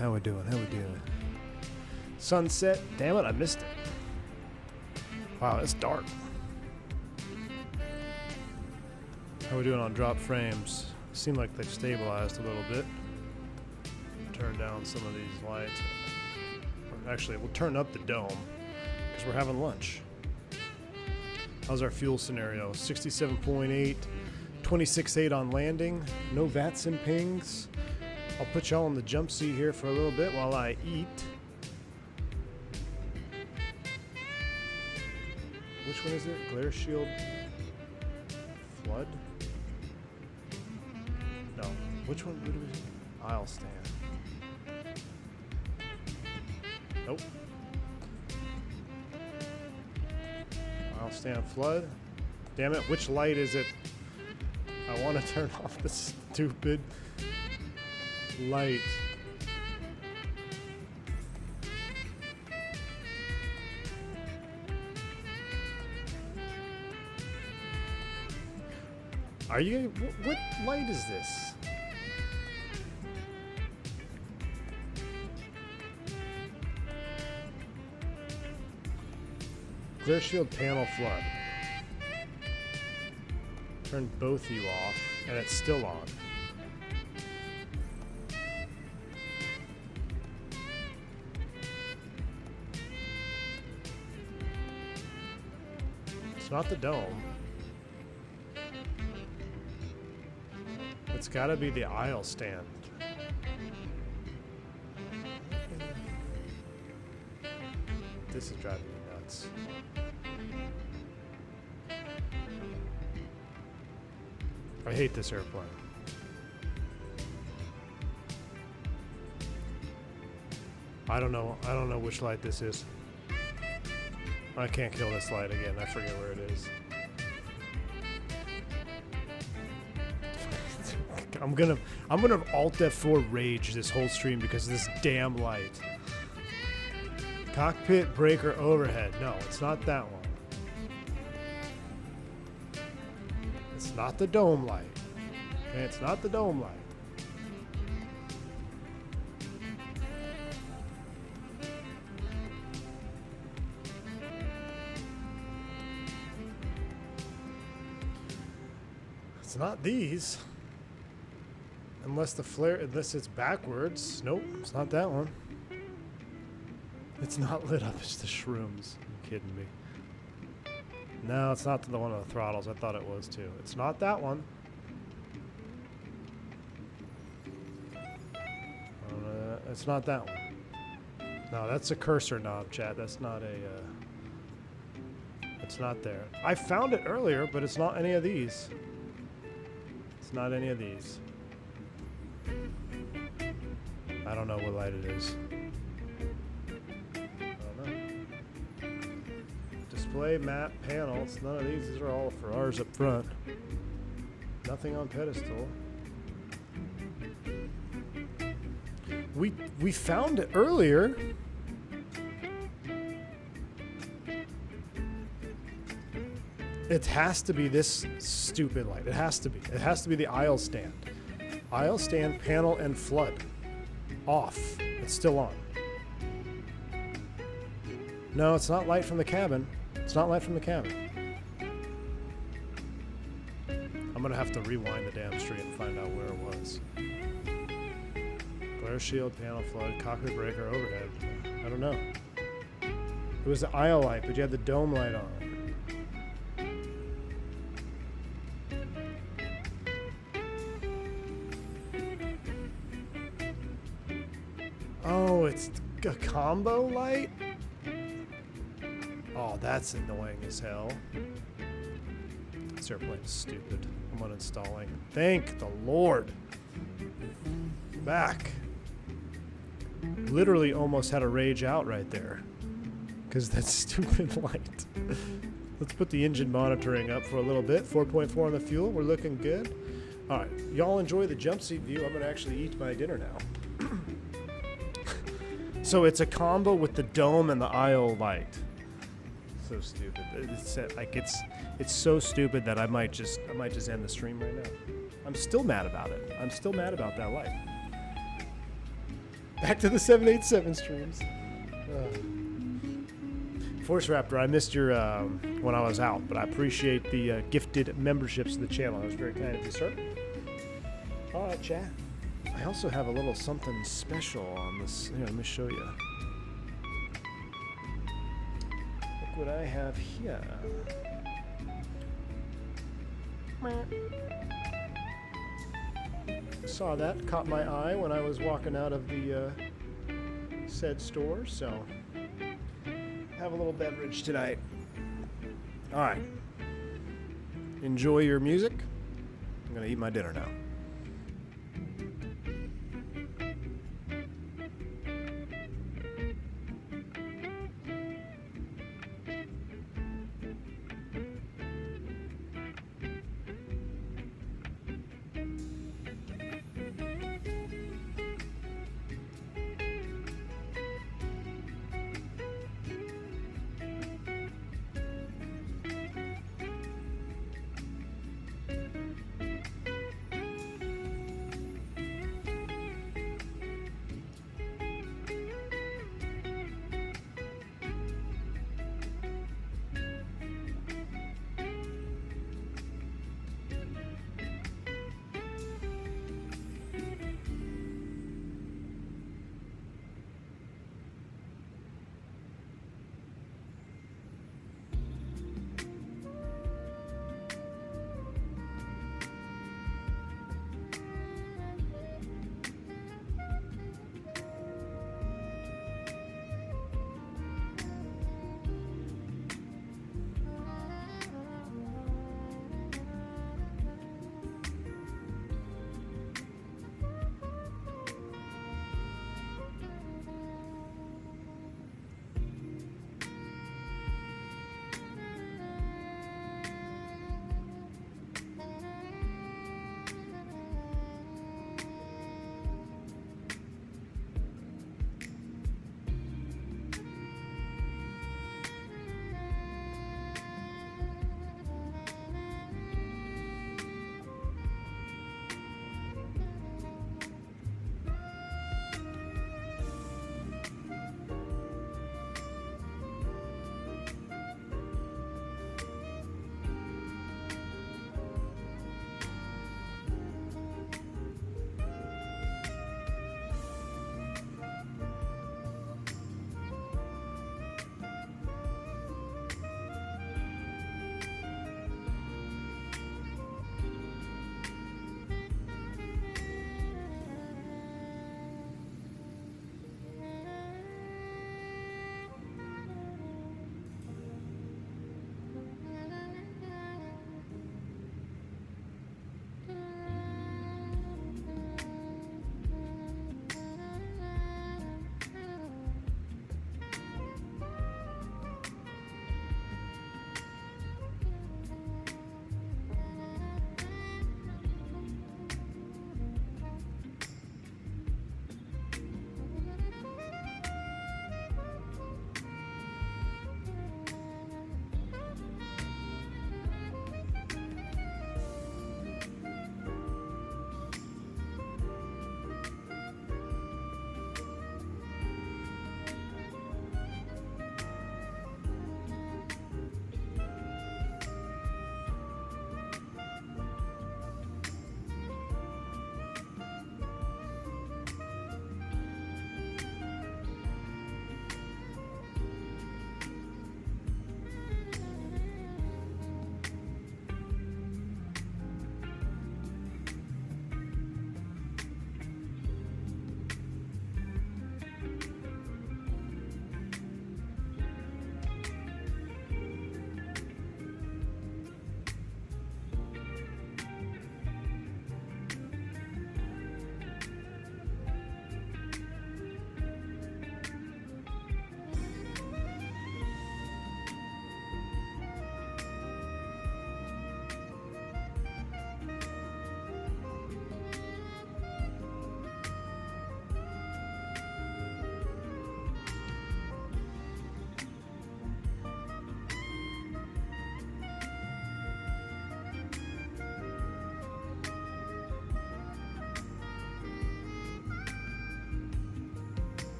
How we doing? How we doing? Sunset. Damn it, I missed it. Wow, it's dark. How we doing on drop frames? Seem like they've stabilized a little bit. Turn down some of these lights. Or actually, we'll turn up the dome because we're having lunch. How's our fuel scenario? 67.8, 26.8 on landing. No Vatsim pings. I'll put y'all in the jump seat here for a little bit while I eat. Which one is it? Glare shield flood? No. Which one? What do we? Aisle stand. Nope. Aisle stand flood. Damn it! Which light is it? I want to turn off the stupid light. Are you? What light is this? Glare shield panel flood. Turn both of you off, and it's still on. It's not the dome. It's gotta be the aisle stand. This is driving me nuts. I hate this airplane. I don't know which light this is. I can't kill this light again. I forget where it is. I'm gonna Alt F4 rage this whole stream because of this damn light. Cockpit breaker overhead. No, it's not that one. It's not the dome light. Okay, it's not the dome light. It's not these. Unless the flare, unless it's backwards. Nope, it's not that one. It's not lit up, it's the shrooms. You're kidding me. No, it's not the one of the throttles. I thought it was too. It's not that one. It's not that one. No, that's a cursor knob, chat. That's not a... it's not there. I found it earlier, but it's not any of these. It's not any of these. I don't know what light it is. I don't know. Display, map, panel. It's none of these. These are all for ours up front. Nothing on pedestal. We found it earlier. It has to be this stupid light. It has to be. It has to be the aisle stand. Aisle stand, panel, and flood. Off. It's still on. No, it's not light from the cabin. It's not light from the cabin. I'm gonna have to rewind the damn stream and find out where it was. Glare shield, panel flood, cockpit breaker, overhead. I don't know. It was the aisle light, but you had the dome light on. Oh, it's a combo light? Oh, that's annoying as hell. This airplane's stupid. I'm uninstalling. Thank the Lord. Back. Literally almost had a rage out right there. Because that stupid light. Let's put the engine monitoring up for a little bit. 4.4 on the fuel. We're looking good. Alright. Y'all enjoy the jump seat view. I'm going to actually eat my dinner now. So it's a combo with the dome and the aisle light. So stupid. It's so stupid that I might just end the stream right now. I'm still mad about it. I'm still mad about that light. Back to the 787 streams. Force Raptor, I missed your when I was out, but I appreciate the gifted memberships to the channel. That was very kind of you, sir. All right, chat. I also have a little something special on this. Here, let me show you. Look what I have here. Saw that, caught my eye when I was walking out of the said store, so have a little beverage tonight. All right. Enjoy your music. I'm going to eat my dinner now.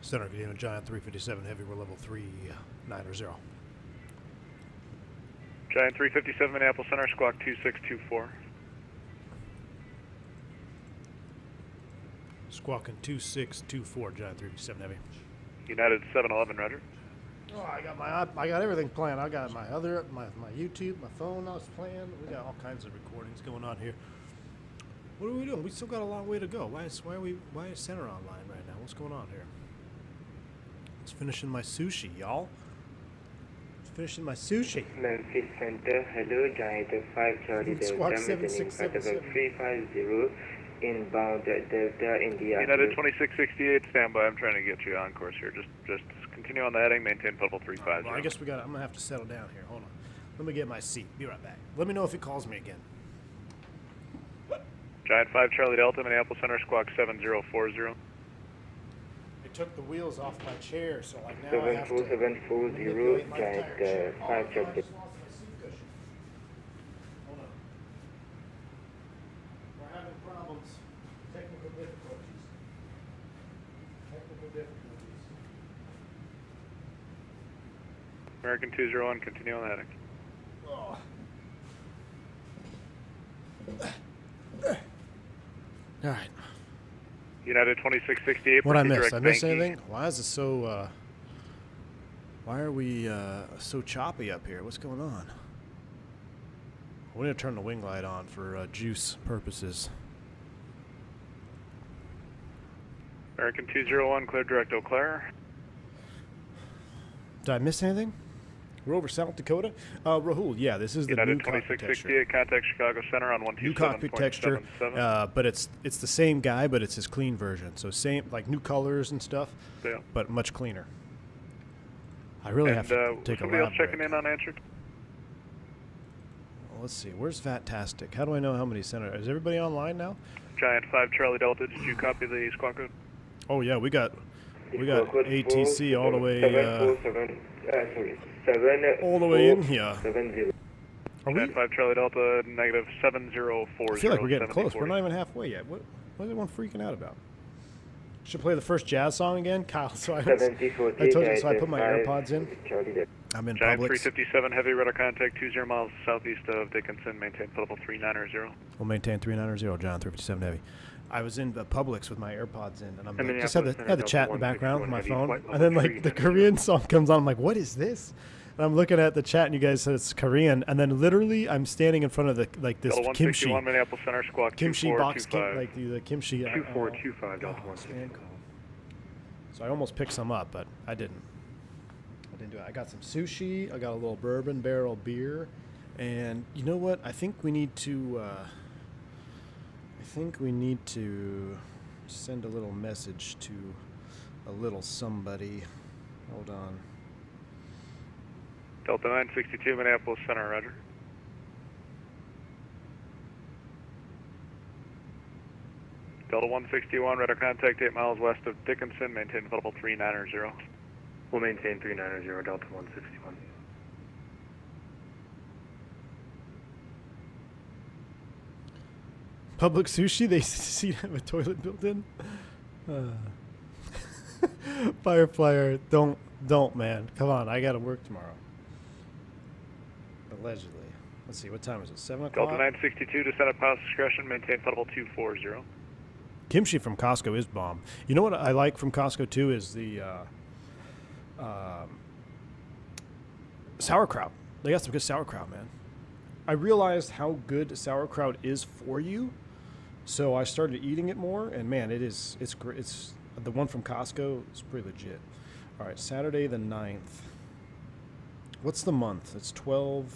Center, good evening, Giant 357 Heavy, we're level 390. Giant 357 Minneapolis Center, squawk 2624. Squawking 2624, Giant 357 Heavy. United 711, roger. Oh, I got everything planned. I got my YouTube, my phone I was playing. We got all kinds of recordings going on here. What are we doing? We still got a long way to go. Why is Center online right now? What's going on here? It's finishing my sushi, y'all. It's finishing my sushi. Memphis Center, hello, Giant 5 Charlie Squawk Delta, maintaining 7677. 350, inbound Delta India. United 2668, standby. I'm trying to get you on course here. Just continue on the heading, maintain level 350. Well, I guess I'm gonna have to settle down here. Hold on. Let me get my seat. Be right back. Let me know if it calls me again. Giant 5 Charlie Delta, Minneapolis Center, squawk 7040. They took the wheels off my chair, so like now I have to 74740, manipulate my Giant entire chair. 5 Charlie I just lost my seat cushion. Hold on. We're having problems. Technical difficulties. American 201, continue on the heading. Oh. All right. United 2668. What I proceed missed? direct I missed 90. anything? Why is it so? Why are we so choppy up here? What's going on? We need to turn the wing light on for juice purposes. American 201, clear direct Eau Claire. Did I miss anything? We're over South Dakota. Rahul, yeah, this is the United new cockpit texture. 2668, contact Chicago Center on New cockpit texture, 127.77. but it's the same guy, but it's his clean version. So same, like new colors and stuff, Yeah. but much cleaner. I really have to take a somebody else lab checking break. in unanswered? Well, let's see. Where's Vatastic? How do I know how many center? Is everybody online now? Giant 5 Charlie Delta, did you copy the squawk code? Oh yeah, we got ATC all the way all the way in here. 70. Are we? Giant 5 Charlie Delta, negative 7040. I feel like we're getting close. We're not even halfway yet. What is everyone freaking out about? Should play the first jazz song again, Kyle. So I told you. So I put my AirPods in. I'm in Giant Publix. 357, heavy radar contact 20 miles southeast of Dickinson, maintain level 390. We'll maintain 390, John 357 heavy. I was in the Publix with my AirPods in, and I'm And like, then just you had have the to chat in the send background on my 151 phone, heavy, and then flight like the level Korean song comes on. I'm like, what is this? And I'm looking at the chat, and you guys said it's Korean, and then literally I'm standing in front of the this Delta kimchi 161, Minneapolis Center, squawk kimchi box, 2425. like the kimchi. 2425, Delta spam 161. call. So I almost picked some up, but I didn't. I didn't do it. I got some sushi. I got a little bourbon barrel beer, and you know what? I think we need to. Send a little message to a little somebody. Hold on. Delta 962, Minneapolis Center, roger. Delta 161, radar contact 8 miles west of Dickinson, maintain level 390. We'll maintain 390, Delta 161. Public sushi? They see have a toilet built in? Fireflyer, don't, man. Come on, I gotta work tomorrow. Allegedly. Let's see, what time is it? 7 o'clock? Delta 962, descend at pilot's discretion, maintain level 240. Kimchi from Costco is bomb. You know what I like from Costco too is the sauerkraut. They got some good sauerkraut, man. I realized how good sauerkraut is for you, so I started eating it more. And man, it's great. It's the one from Costco. It's pretty legit. All right, Saturday the 9th. What's the month? It's 12/9/2023.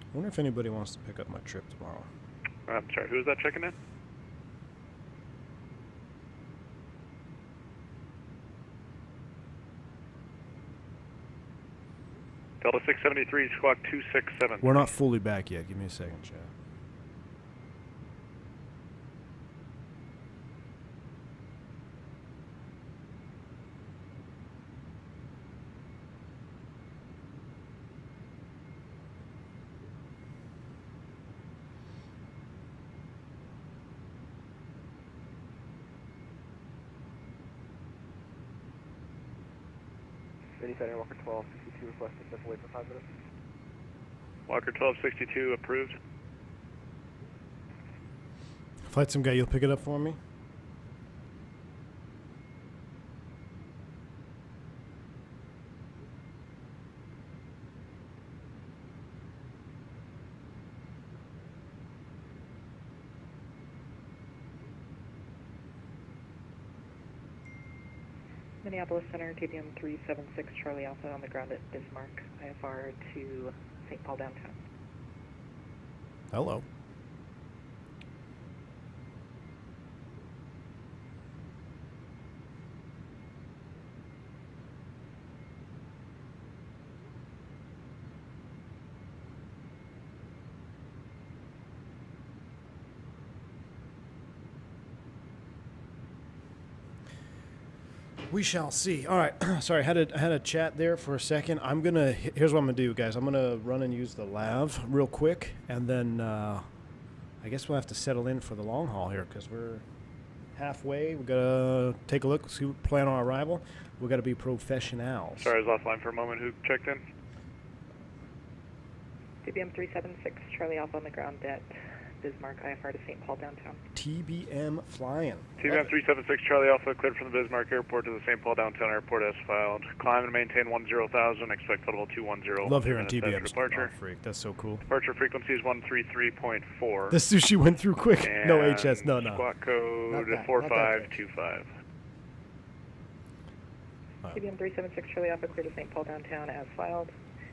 I wonder if anybody wants to pick up my trip tomorrow. I'm sorry, who is that checking in? Delta 673, squawk 267. We're not fully back yet. Give me a second, Chad. Ready Center, Walker 1262, request to step away for 5 minutes. Walker 1262 approved. Flight sim guy, you'll pick it up for me? Minneapolis Center, TPM 376 Charlie Alpha on the ground at Bismarck, IFR to St. Paul downtown. Hello. We shall see. All right. Sorry, I had a chat there for a second. Here's what I'm gonna do, guys. I'm gonna run and use the lav real quick, and then I guess we'll have to settle in for the long haul here because we're halfway. We gotta take a look, see, plan our arrival. We gotta be professionals. Sorry, I was offline for a moment. Who checked in? TPM 376 Charlie Alpha on the ground at Bismarck, IFR to St. Paul downtown. TBM flying. TBM 376 Charlie Alpha cleared from the Bismarck Airport to the St. Paul downtown airport as filed. Climb and maintain 10,000. Expect level 210. Love hearing TBM. Departure. Oh, freak. That's so cool. Departure frequency is 133.4. The sushi went through quick. And no HS. No. Squawk code 4525. TBM 376 Charlie Alpha clear to St. Paul downtown as filed.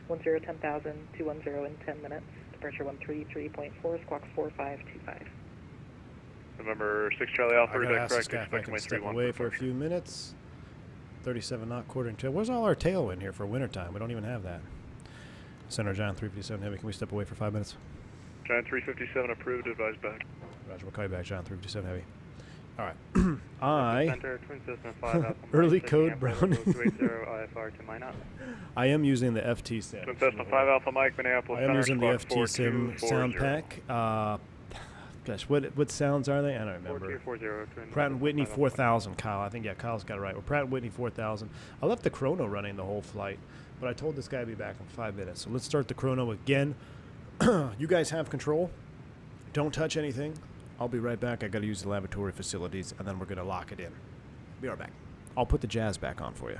10,000, 210 in 10 minutes. Departure 133.4, squawk 4525. November 6 Charlie Alpha, I gotta correct. ask this guy if I can step away for a few minutes. 37 knot, quartering tail. Where's all our tailwind here for wintertime? We don't even have that. Center Giant 357 Heavy, can we step away for 5 minutes? Giant 357 approved, advised back. Roger, we'll call you back, Giant 357 Heavy. All right. Center, Twin System 5 early code brown. IFR to mine up. I am using the FT sim. Twin System 5 Alpha Mike, Minneapolis I am Center, using the squawk FT sim 4240. sound pack. Gosh, what sounds are they? I don't remember. 4240, Pratt & Whitney 4000, Kyle. I think, yeah, Kyle's got it right. Well, Pratt & Whitney 4000. I left the chrono running the whole flight, but I told this guy to be back in 5 minutes. So let's start the chrono again. You guys have control. Don't touch anything. I'll be right back. I got to use the laboratory facilities, and then we're going to lock it in. Be right back. I'll put the jazz back on for you.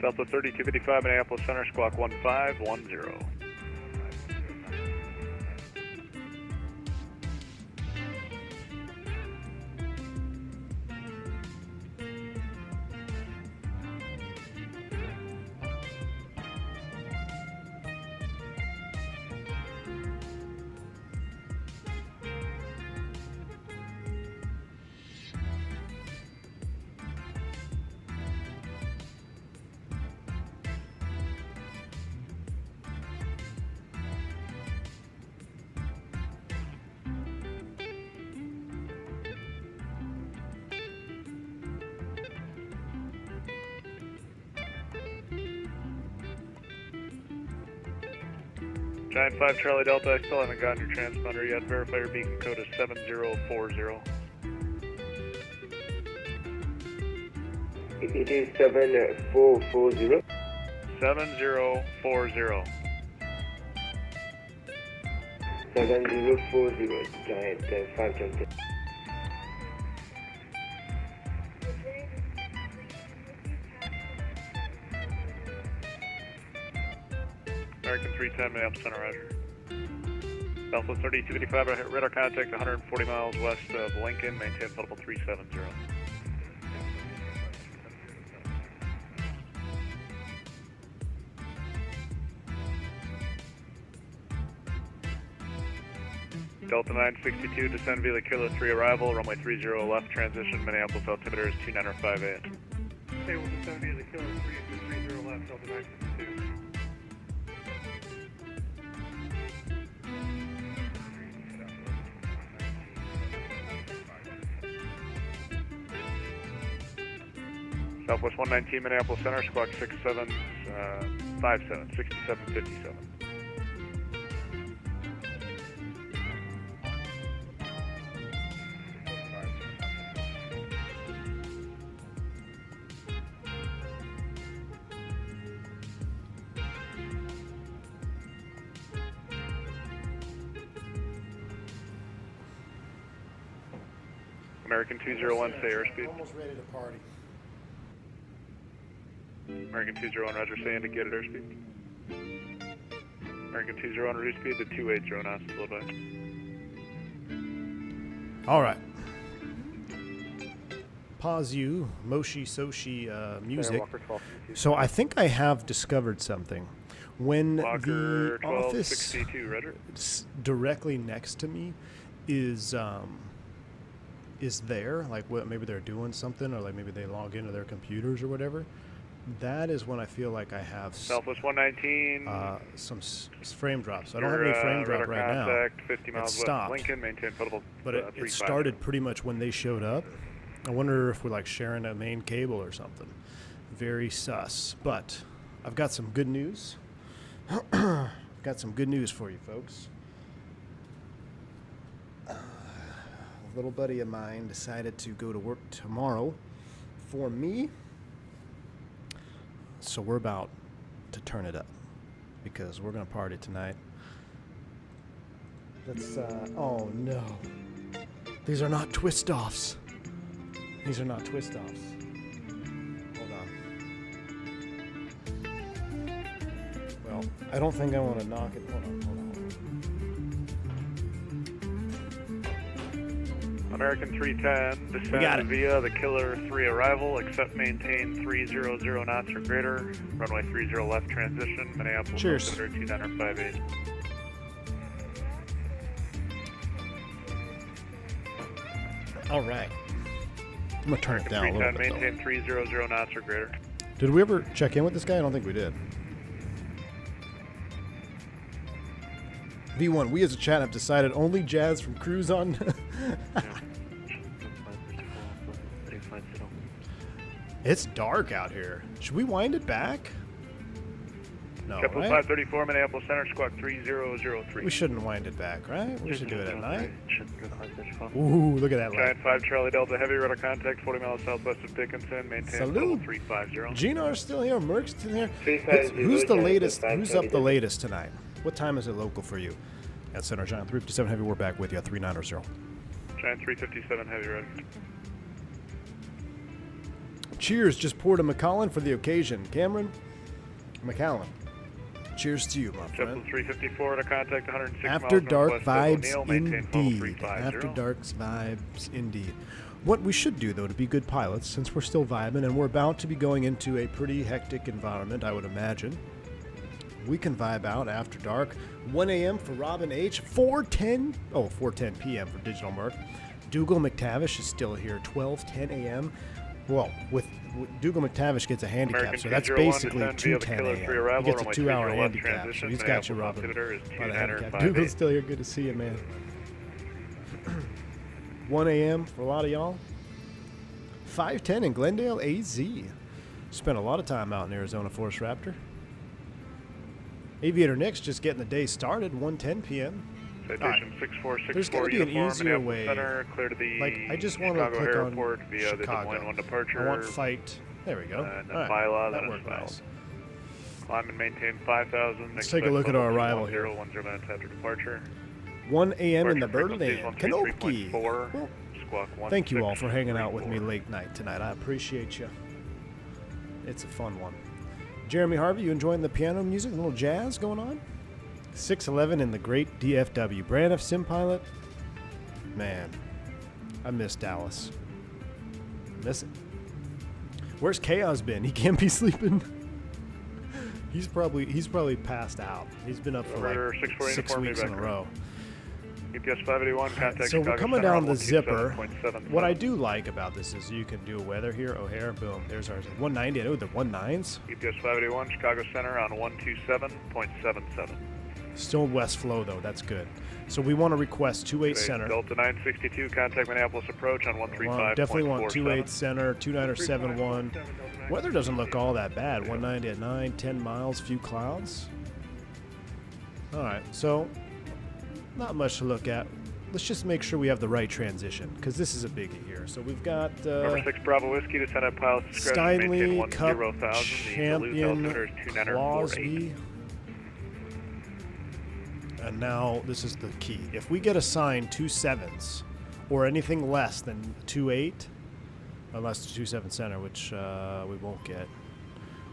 Delta 3255, Minneapolis Center, squawk 1510. Giant 5 Charlie Delta, I still haven't gotten your transponder yet. Verify your beacon code is 7040. It is 7440. 7040. 7040, Giant 5 Delta. American 310, Minneapolis Center, roger. Alpha 3255, radar contact 140 miles west of Lincoln, maintain flight level 370. Delta 962, descend via the Kilo 3 arrival, runway 30 left, transition, Minneapolis altimeter is 2958. Okay, we'll descend via the Kilo 3 30 left, Delta 962. Southwest 119 Minneapolis Center, squawk 6757, 6757. American 201, say airspeed. Almost ready to party. American 201, roger, say indicated airspeed. American 201, reduce speed to 280 knots, slow by. All right. Pause you, Moshi Soshi music. So I think I have discovered something. When Walker the office 1262, roger. directly next to me is there, like what, maybe they're doing something, or like maybe they log into their computers or whatever, that is when I feel like I have Southwest 119 some frame drops. I don't have any frame drop right now. 50 miles it stopped, west Lincoln, maintain potable, but it started pretty much when they showed up. I wonder if we're like sharing a main cable or something. Very sus. But I've got some good news. Got some good news for you folks. A little buddy of mine decided to go to work tomorrow for me. So we're about to turn it up because we're going to party tonight. Let's, oh no. These are not twist-offs. These are not twist-offs. Hold on. Well, I don't think I want to knock it. Hold on. American 310, descend via the Killer 3 arrival, accept maintain 300 knots or greater, runway 30 left transition, Minneapolis, Cheers. 2958. All right. I'm going to turn it down a little bit, maintain 300 knots or greater. Did we ever check in with this guy? I don't think we did. V1, we as a chat have decided only jazz from Cruise on. It's dark out here. Should we wind it back? No, right? 534 Minneapolis Center, squawk 3003. We shouldn't wind it back, right? We should do it at night. Ooh, look at that light. Giant 5 Charlie Delta, heavy radar contact, 40 miles southwest of Dickinson, maintain level 350. Ginar's still here, Merck's still here. Who's the latest? Who's up the latest tonight? What time is it local for you? At Center Giant 357 Heavy, we're back with you at 390. Giant 357 Heavy, ready. Cheers, just poured a Macallan for the occasion. Cameron? Macallan. Cheers to you, my friend. 354 to contact 106 After miles dark northwest vibes O'Neill, indeed. After dark's vibes indeed. What we should do, though, to be good pilots, since we're still vibing and we're about to be going into a pretty hectic environment, I would imagine, we can vibe out after dark. 1 a.m. for Robin H. 4:10 p.m. for Digital Merc. Dougal McTavish is still here. 12:10 a.m. Well, with Dougal McTavish gets a handicap, American so that's basically 2:10 a.m. He gets a 2-hour handicap, so he's got you, Robin, by the handicap. Dougal's still here. Good to see you, man. 1 a.m. for a lot of y'all. 5:10 in Glendale, AZ. Spent a lot of time out in Arizona, Force Raptor. Aviator Nick's just getting the day started, 1:10 p.m. Citation 6464. There's got to be an easier way. Center, clear to the like, I just want to click Airport on via Chicago. the Des Moines 1 departure. I want fight. There we go. And all right. Mila, that then worked nice. Climb and maintain 5,000. Let's take a look at our arrival here. 10 minutes after departure. 1 a.m. in the Departure Birdland. frequency Kanoki. 133.4, squawk Thank you all for hanging out with 1634. me late night tonight. I appreciate you. It's a fun one. Jeremy Harvey, you enjoying the piano music? A little jazz going on? 611 in the great DFW. Braniff Sim Pilot. Man, I miss Dallas. Miss it. Where's Chaos been? He can't be sleeping. He's probably passed out. He's been up for like 6 weeks in a row. UPS 581, contact So we're Chicago coming Center down on the zipper. 127.7. What I do like about this is you can do weather here. O'Hare, boom. There's ours. 190. I know the 19s. UPS 581, Chicago Center on 127.77. Still west flow though. That's good. So we want to request 28 center. Delta 962, contact Minneapolis approach on 135.47. Definitely want 28 center, 2971. Weather doesn't look all that bad. 190 at 9, 10 miles, few clouds. All right, so not much to look at. Let's just make sure we have the right transition, because this is a biggie here. So we've got Number 6 Bravo Whiskey, descend at pilot's discretion, maintain Steinley, Cup 10,000. Champion, Clausby. And now this is the key. If we get assigned 2 7s or anything less than 2-8, unless it's 2-7 center, which we won't get,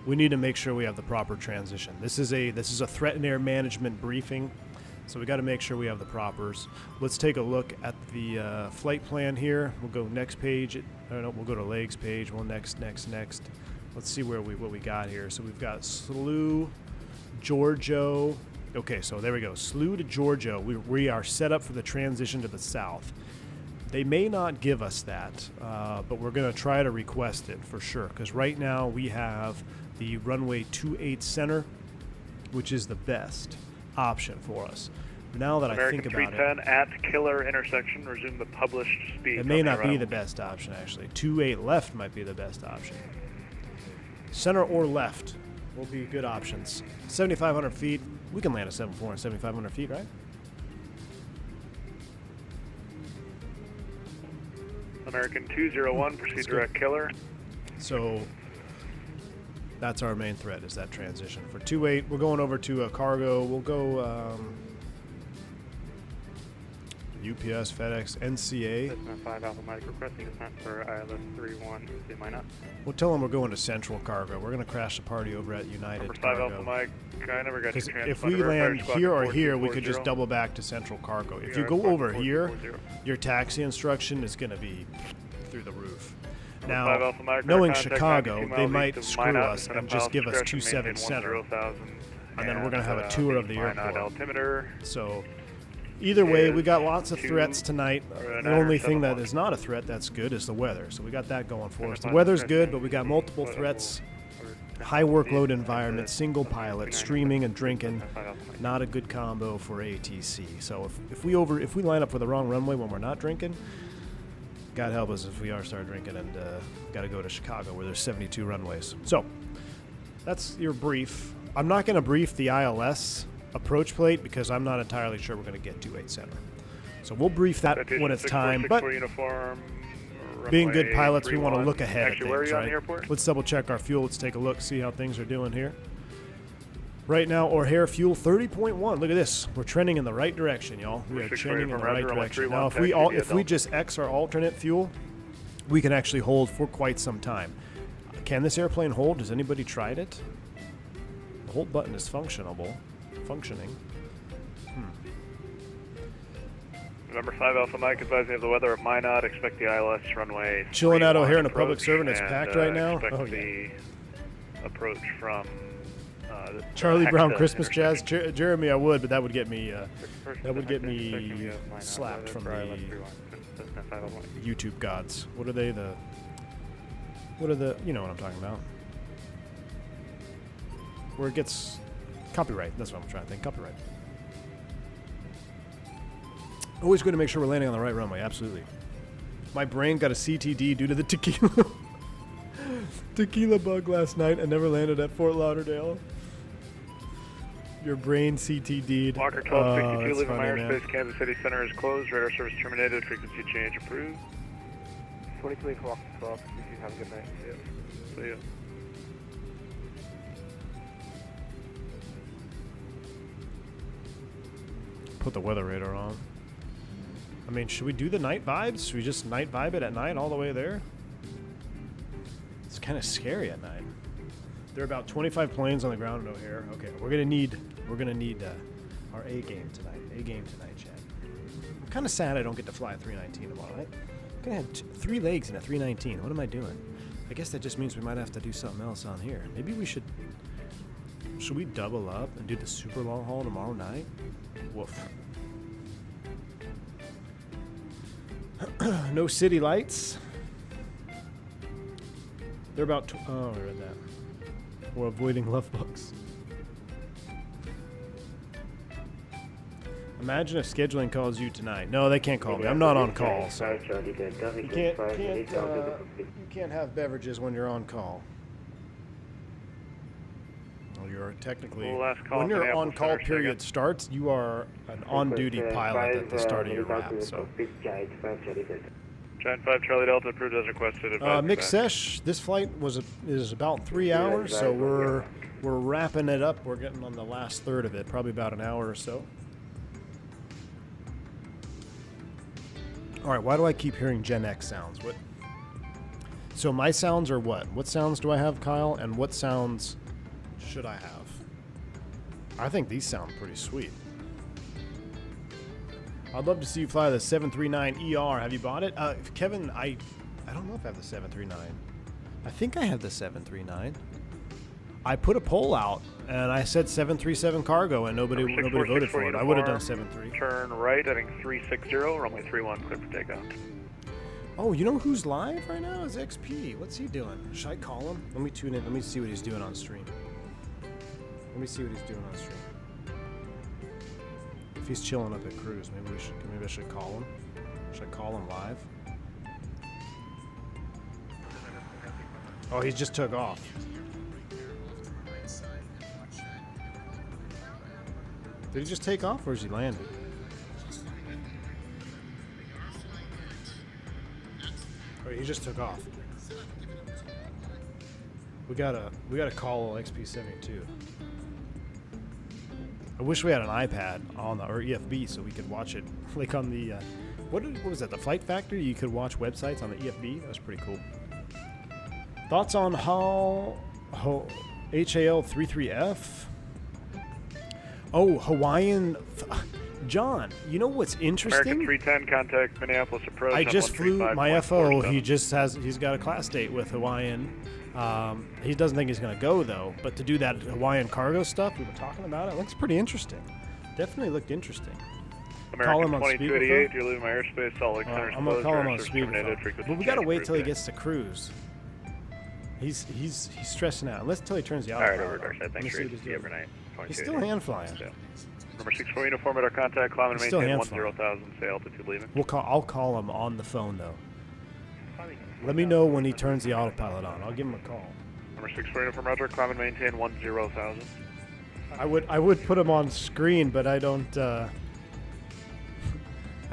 we need to make sure we have the proper transition. This is a threat and air management briefing, so we got to make sure we have the propers. Let's take a look at the flight plan here. We'll go next page. I don't know. We'll go to legs page. Well, next. Let's see what we got here. So we've got SLU, Giorgio. Okay, so there we go. SLU to Giorgio. We are set up for the transition to the south. They may not give us that, but we're going to try to request it for sure, because right now we have the runway 28 center, which is the best option for us. Now that American I think about 310 at Killer intersection, resume the published speed. it may not be the best option, actually. 28 left might be the best option. Center or left will be good options. 7,500 feet. We can land a 7.4 and 7,500 feet, right? American 201, proceed direct Killer. So that's our main threat, is that transition. For 28, we're going over to a cargo. We'll go UPS, FedEx, NCA. Cessna 5 Alpha Mike requesting descent for ILS 31, say minus. We'll tell them we're going to Central Cargo. We're going to crash the party over at United Number 5 Cargo. Alpha Mike, I never got your Because if transponder. we land Fire here or squad here, we could 4240. just double back to Central Cargo. If you Yeah, go squad over here, 4240. your taxi instruction is going to be through the roof. Number 5 Now, Alpha Mike, knowing contact Chicago, 92 they miles might east of screw Minot, us descend and at just pilot's give us discretion, 27 center. 10,000, And then we're going to have a tour of the Minot airport. altimeter. So either way, we got lots of Two, threats tonight. or The only thing that 971. is not a threat that's good is the weather. So we got that going for us. The 75 weather's good, discretion, but we got multiple what threats. will- High workload environment, single pilot, streaming and drinking. 5 Alpha Mike. Not a good combo for ATC. So if we line up for the wrong runway when we're not drinking, God help us if we are start drinking and got to go to Chicago where there's 72 runways. So that's your brief. I'm not going to brief the ILS approach plate because I'm not entirely sure we're going to get 28 center. So we'll brief that Citation when it's time. But 646 uniform, being good runway pilots, we want to 31. look ahead Actually, of where are things, you on right? the airport? Let's double check our fuel. Let's take a look, see how things are doing here. Right now, O'Hare fuel 30.1. Look at this. We're trending in the right direction, y'all. We are 6 trending in the right runway direction. 31, Now, if we just X our alternate fuel, we can actually hold for quite some time. Can this airplane hold? Has anybody tried it? The hold button is functioning. November 5 Alpha Mike, advising of the weather at Minot. Expect the ILS runway. Chilling out 31 O'Hare in a public approach, servant. It's and, packed right now. Expect Oh, yeah. the approach from Charlie Hexa Brown Christmas Jazz. intersection. Jeremy, I would, but that would get me Intersection we have Minot, slapped from for ILS the 31, Cessna 5 Alpha Mike. YouTube gods. What are the you know what I'm talking about. Where it gets copyright. That's what I'm trying to think. Copyright. Always good to make sure we're landing on the right runway. Absolutely. My brain got a CTD due to the tequila bug last night and never landed at Fort Lauderdale. Your brain CTD'd. Walker 1262, that's leaving my funny, man. airspace. Kansas City Center is closed. Radar service terminated. Frequency change approved. 23 Walker 12, you have a good night. See ya. Put the weather radar on. I mean, should we do the night vibes? Should we just night vibe it at night all the way there? It's kind of scary at night. There are about 25 planes on the ground in O'Hare. Okay, we're gonna need our A game tonight. A game tonight, Chad. I'm kind of sad I don't get to fly a 319 tomorrow. I'm gonna have 3 legs in a 319. What am I doing? I guess that just means we might have to do something else on here. Maybe we should. Should we double up and do the super long haul tomorrow night? Woof. No city lights. They're about. Oh, I read that. We're avoiding love bugs. Imagine if scheduling calls you tonight. No, they can't call me. I'm not on call. So you can't have beverages when you're on call. You're technically, Last call, when your Minneapolis on-call Center, period second. starts, you are an on-duty pilot at the start of your wrap. So, Giant 5 Charlie Delta approved as requested. Advise mixed back. sesh. This flight is about 3 hours, so we're wrapping it up. We're getting on the last third of it, probably about an hour or so. All right, why do I keep hearing Gen X sounds? What? So my sounds are what? What sounds do I have, Kyle? And what sounds should I have? I think these sound pretty sweet. I'd love to see you fly the 739ER. Have you bought it? Kevin, I don't know if I have the 739. I think I have the 739. I put a poll out and I said 737 cargo and nobody voted for it. I would have done 73. Turn right, heading 360, runway 31, clear for takeoff. Oh, you know who's live right now? Is XP. What's he doing? Should I call him? Let me tune in. Let me see what he's doing on stream. Let me see what he's doing on stream. If he's chilling up at cruise, maybe I should call him. Should I call him live? Oh, he just took off. Did he just take off or is he landing? Oh, he just took off. We gotta call XP72. I wish we had an iPad on or EFB so we could watch it like on the what was that, the Flight Factory? You could watch websites on the EFB. That was pretty cool. Thoughts on HAL33F? Oh, Hawaiian. John, you know what's interesting? American 310, contact Minneapolis approach. I just flew my FO. 135.47. He's got a class date with Hawaiian. He doesn't think he's going to go though, but to do that Hawaiian cargo stuff we were talking about, it looks pretty interesting. Definitely looked interesting. American Call him on 2288, speakerphone. you're leaving my airspace. Salt Lake Center's I'm gonna call him on closed. Terminated. speakerphone. Frequency But we gotta change wait till he approved. gets to cruise. He's stressing out. Let's till he turns the All right, autopilot over on. Darkside. Let me Thanks see for what he's your doing. overnight. He's still hand flying. Number 64 uniform at our contact. Climb and He's still maintain hand flying. 10,000. Say altitude leaving. I'll call him on the phone though. Let me know when he turns the autopilot on. I'll give him a call. Number 64 uniform Roger. Climb and maintain 10,000. I would put him on screen, but I don't. I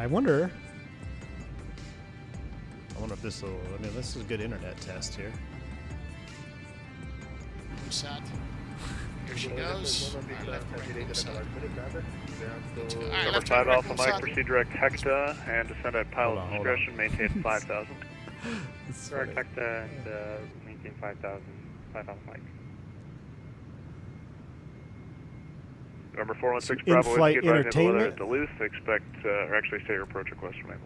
wonder if this will. I mean, this is a good internet test here. Set. Here she goes. Alright, left right, set. Alright, Number left 5 right, Alpha Mike, set. proceed direct Hecta and descend at pilot Hold on. discretion. Maintain 5,000. Direct Hecta and maintain 5,000. 5 Alpha Mike. Number 416 Some Bravo in-flight Whiskey, advising the weather entertainment? at Duluth. Expect, or actually stay your approach request from Able.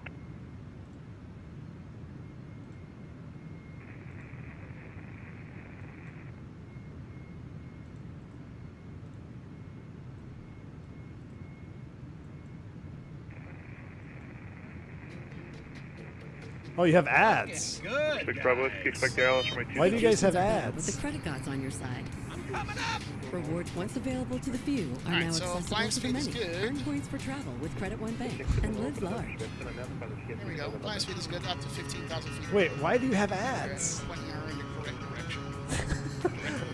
Oh, you have ads. Good. 6 Bravo Whiskey, expect the Alice from Why do you guys have With ads? the credit gods on your side. I'm coming up. Rewards once available to the few are Alright, now so accessible flying to the speed is many. good. Earn points for travel with Credit One Bank and live large. There we go. Flying speed is good, up to 15,000 feet. Wait, why do you have ads? When you're in the correct direction.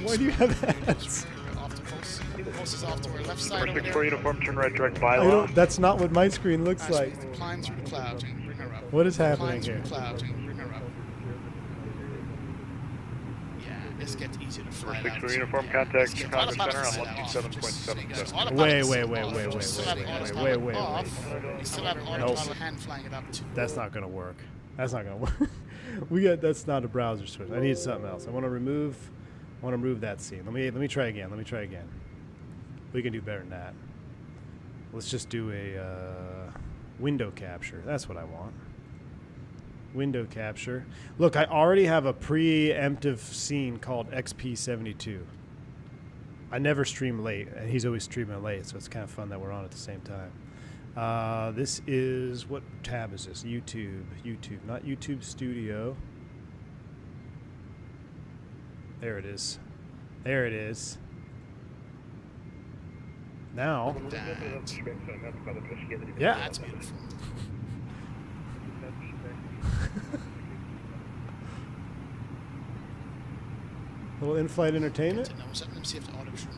Why do you have ads? Off the coast. Coast is off to our left side Number over 64 there. uniform, turn right direct I bylaw. don't, that's not what my screen looks Fast like. speed, climb through the clouds and bring her up. What is Climb happening through here? the clouds and bring her up. Yeah, this gets easier to fly Number out. 64 uniform, contact See, Chicago autopilot Center on is set off, just so you guys- 127.77. autopilot Wait, is wait, set wait, off. wait, You still have autopilot off. You still have autopilot hand flying it up too. That's not gonna work. That's not gonna work. That's not a browser switch. I need something else. I want to remove that scene. Let me try again. We can do better than that. Let's just do a window capture. That's what I want. Window capture. Look, I already have a preemptive scene called XP72. I never stream late, and he's always streaming late, so it's kind of fun that we're on at the same time. This is, what tab is this? YouTube, not YouTube Studio. There it is. Now, yeah. That's beautiful. A little in-flight entertainment. Let me see if the audio should be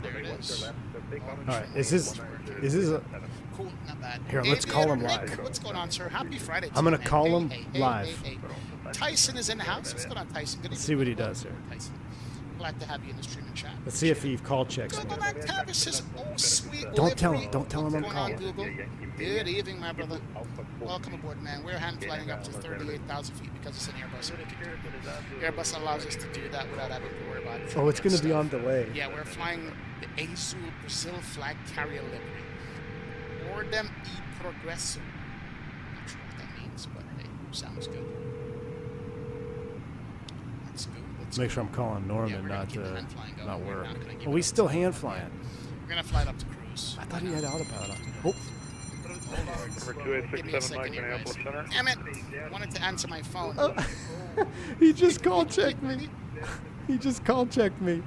there it is. All right, is this a... Cool, not bad. Here, let's call him live. What's going on, sir? Happy Friday. I'm going to man. call him Hey, live. hey. Tyson is in the house. What's going on, Tyson? Good Let's see what he does here. Tyson. Glad to have you in the streaming chat. Let's see if he call checks me. Google Tavis says, oh, sweet. Don't tell him. Livery. Don't tell him I'm What's going on, calling. Google? Good evening, my brother. Welcome aboard, man. We're hand flying up to 38,000 feet because it's an Airbus. Airbus allows us to do that without having to worry about it. Oh, it's going to be on delay. Yeah, we're flying the Azul Brazil flag carrier livery. Ordem e Progresso. Not sure what that means, but hey, sounds good. Let's go. Make sure I'm calling Norman, not Word. Oh, we still hand flying. We're going to fly it up to cruise. I thought he had autopilot on. Oh. Number 2867 Mike, Minneapolis Center. Damn it! I wanted to answer my phone. Oh. He just call checked me. He just call checked me.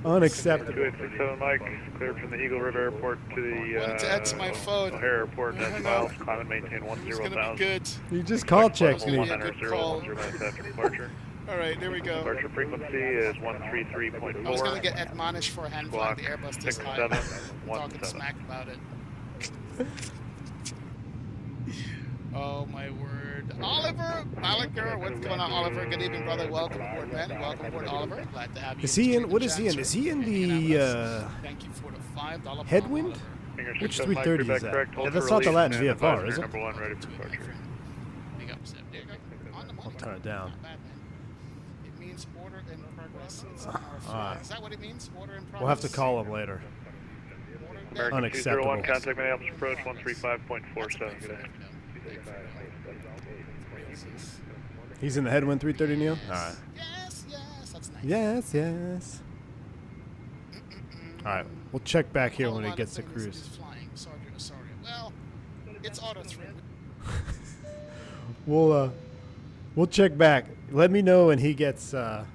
Unacceptable. 2867 Mike, cleared from the Eagle River Airport to the wanted to answer my phone. O'Hare Airport. Next miles, climb and maintain 10,000. It's going to be good. He just call checked me. All right, there we go. Departure frequency is 133.4. I was going to get admonished for hand flying the Airbus this high. Talking smack about it. Oh my word. Oliver Malaker, what's going on, Oliver? Good evening, brother. Welcome aboard, man. Welcome aboard, Oliver. Glad to have you. Is he in? What is he in? Is he in the Thank you for the $5 headwind? Which 330 is that? Yeah, that's not the Latin VFR, is it? Number 1 ready for departure. I'll turn it down. It means order in progress. It's on our flag. Is that what it means? Order in progress? We'll have to call him later. Unacceptable. 201, contact Minneapolis approach 135.47. Good day. He's in the headwind 330 Neil? Alright. Yes, that's nice. Yes. Alright, we'll check back here when he gets to cruise. Sorry. Well, it's auto 3. We'll check back. Let me know when he gets the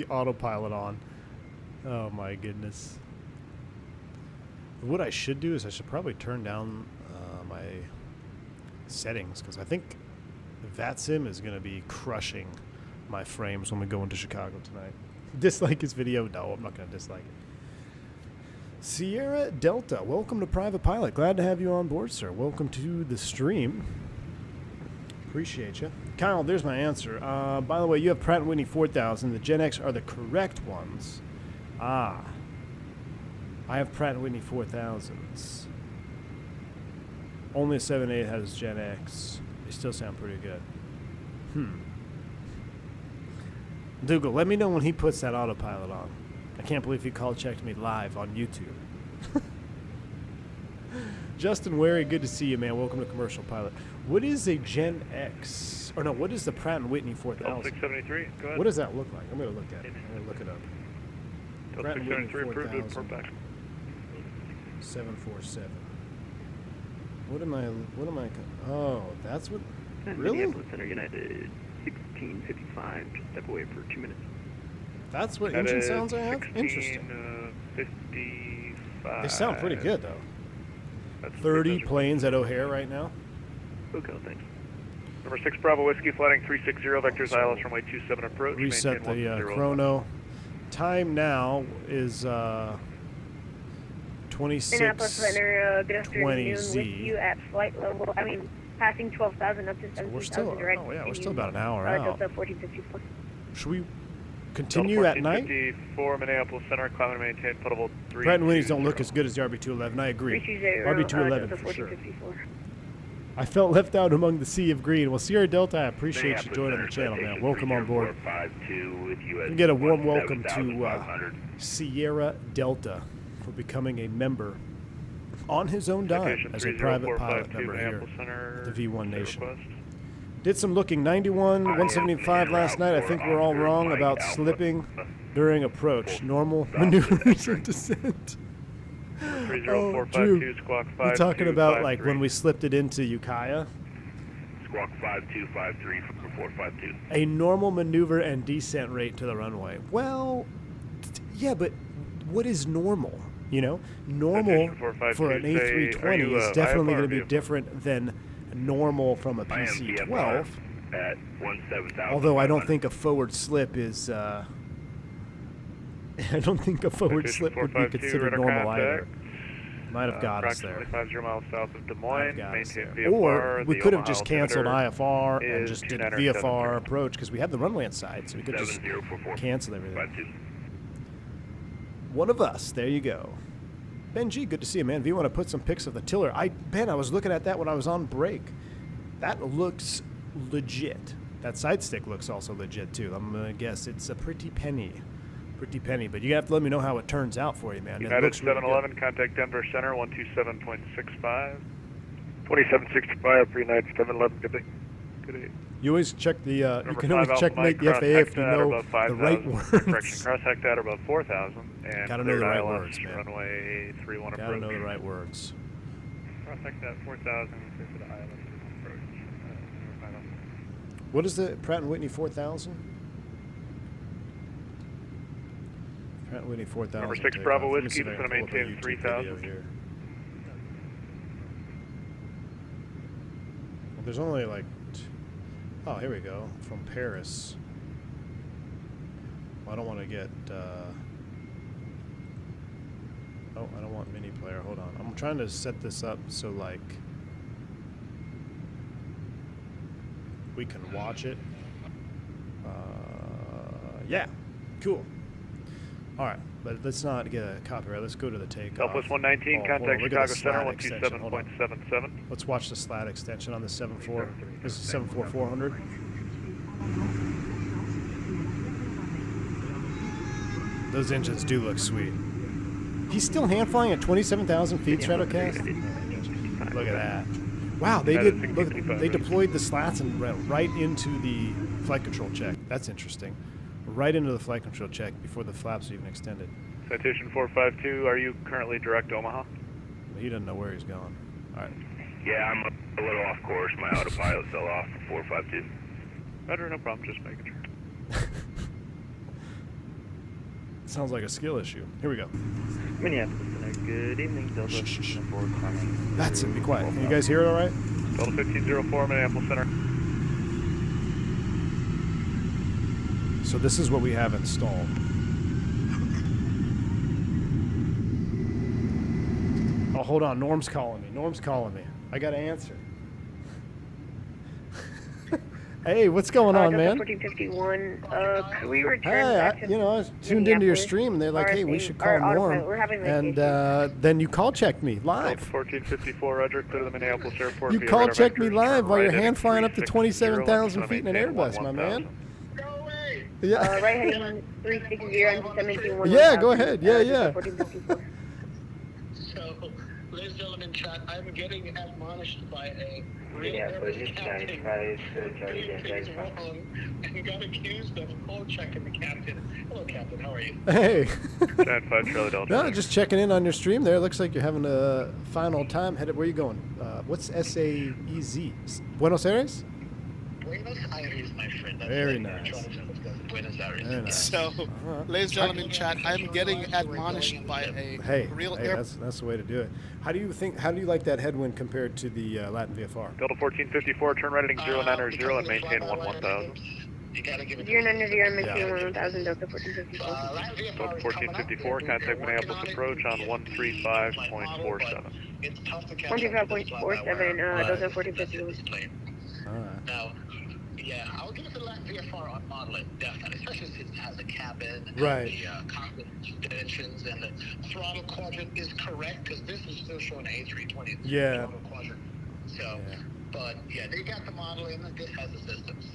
autopilot on. Oh my goodness. What I should do is I should probably turn down my settings because I think Vatsim is going to be crushing my frames when we go into Chicago tonight. Dislike his video? No, I'm not going to dislike it. Sierra Delta, welcome to Private Pilot. Glad to have you on board, sir. Welcome to the stream. Appreciate you. Kyle, there's my answer. By the way, you have Pratt & Whitney 4000. The Gen X are the correct ones. I have Pratt & Whitney 4000s. Only a 7.8 has Gen X. They still sound pretty good. Dougal, let me know when he puts that autopilot on. I can't believe he call checked me live on YouTube. Justin Wary, good to see you, man. Welcome to Commercial Pilot. What is a Gen X? Or no, what is the Pratt & Whitney 4000? 673, go ahead. What does that look like? I'm going to look at it. I'm going to look it up. Pratt & Whitney 4000. 747. What am I? Oh, that's what. Really? Minneapolis Center United 1655. Just step away for 2 minutes. That's what engine sounds I have? Interesting. 55. They sound pretty good, though. 30 planes at O'Hare right now. Okay, thanks. Number 6 Bravo Whiskey, flighting 360, vectors ILS runway 27 approach. Reset the chrono. Time now is 26:20Z. With you at flight level. Passing 12,000 up to 17,000 direct. We're still about an hour out. Delta 1454. Should we continue at night? 54 Minneapolis Center, climb and maintain potable 3. Pratt & Whitneys don't look as good as the RB211. I agree. RB211 for sure. I felt left out among the sea of green. Well, Sierra Delta, I appreciate you joining the channel, man. Welcome on board. You get a warm welcome to Sierra Delta for becoming a member on his own dime as a private pilot member here at the V1 Nation. Did some looking. 91, 175 last night. I think we're all wrong about slipping during approach. Normal maneuvers of descent. Oh, Drew, you're talking about like when we slipped it into Ukiah? Squawk 5253 for 452. A normal maneuver and descent rate to the runway. Well, yeah, but what is normal? You know, normal for an A320 is definitely going to be different than normal from a PC-12. at 17,000. Although I don't think a forward slip is, I don't think a forward slip would be considered normal either. Might have got us there. Approximately 50 miles south of Des Moines. Maintain VFR. Or we The could have Omaha just canceled IFR and is just did a 2970. VFR approach because we have the runway inside, so we could just 7044. cancel everything. 52. One of us. There you go. Ben G, good to see you, man. If you want to put some pics of the tiller. Ben, I was looking at that when I was on break. That looks legit. That side stick looks also legit, too. I'm going to guess it's a pretty penny. Pretty penny, but you have to let me know how it turns out for you, man. United 711, contact Denver Center, 127.65. 2765, pre-night 711, good day. Good day. You always check the, you can always Alpha checkmate the Mike, FAA if you know the right words. Correction, cross hectare above 4,000. And Gotta know the right ILS, words, man. Runway 31 approach. Gotta know the right words. Cross hectare 4,000, clear for the ILS 31 approach. What is the Pratt & Whitney 4000? Pratt & Whitney 4000. Number 6 Bravo Whiskey, just going to maintain 3,000. Well, there's only like, oh, here we go, from Paris. Well, I don't want to get, oh, I don't want mini player, hold on. I'm trying to set this up so like, we can watch it. Yeah, cool. All right, but let's not get a copyright. Let's go to the takeoff. Southwest 119, contact Chicago Center, 127.77. Let's watch the slat extension on the 7.4. This is 7.4-400. Those engines do look sweet. He's still hand flying at 27,000 feet, Stratocast? Look at that. Wow, they did. Look, they deployed the slats and right into the flight control check. That's interesting. Right into the flight control check before the flaps are even extended. Citation 452, are you currently direct Omaha? He doesn't know where he's going. All right. Yeah, I'm a little off course. My autopilot fell off for 452. Better, no problem, just making sure. Sounds like a skill issue. Here we go. Minneapolis, good evening. Delta 4 climbing. That's it. Be quiet. Can you guys hear it all right? Delta 1504, Minneapolis Center. So this is what we have installed. Oh, hold on. Norm's calling me. Norm's calling me. I got to answer. Hey, what's going on, man? 1451. Could we return Hey, back to I was tuned into your stream, and they're like, "Hey, we should call Norm." And then you call checked me live. 1454, Roger. Clear to the Minneapolis airport. You call checked me live while you're hand flying up to 27,000 feet in an Airbus, my man. Yeah. Right heading 360 and 17. Yeah, go ahead. Yeah. So, ladies and gentlemen, chat, I'm getting admonished by a Minneapolis, 95, and got accused of cold checking the captain. Hello, Captain. How are you? Hey. Giant 5 Charlie Delta. No, just checking in on your stream there. Looks like you're having a fine old time. Where are you going? What's SAEZ? Buenos Aires? Buenos Aires, my friend. That's Very nice. Buenos Aires. Very nice. So, ladies and gentlemen, chat, I'm getting admonished by a real air. That's the way to do it. How do you like that headwind compared to the Latin VFR? Delta 1454, turn right heading 090 and maintain 1000. You gotta give it 090 and maintain 1000, Delta 1454. Delta 1454, contact Minneapolis approach on 135.47. It's tough to catch 135.47, Delta 1454. Alright. Now, yeah, I'll give it to the Latin VFR on modeling, definitely, especially since it has a cabin, right, and the cockpit dimensions, and the throttle quadrant is correct, because this is still showing A320. Yeah. Throttle quadrant. So, yeah. But, yeah, they got the modeling, this has the systems.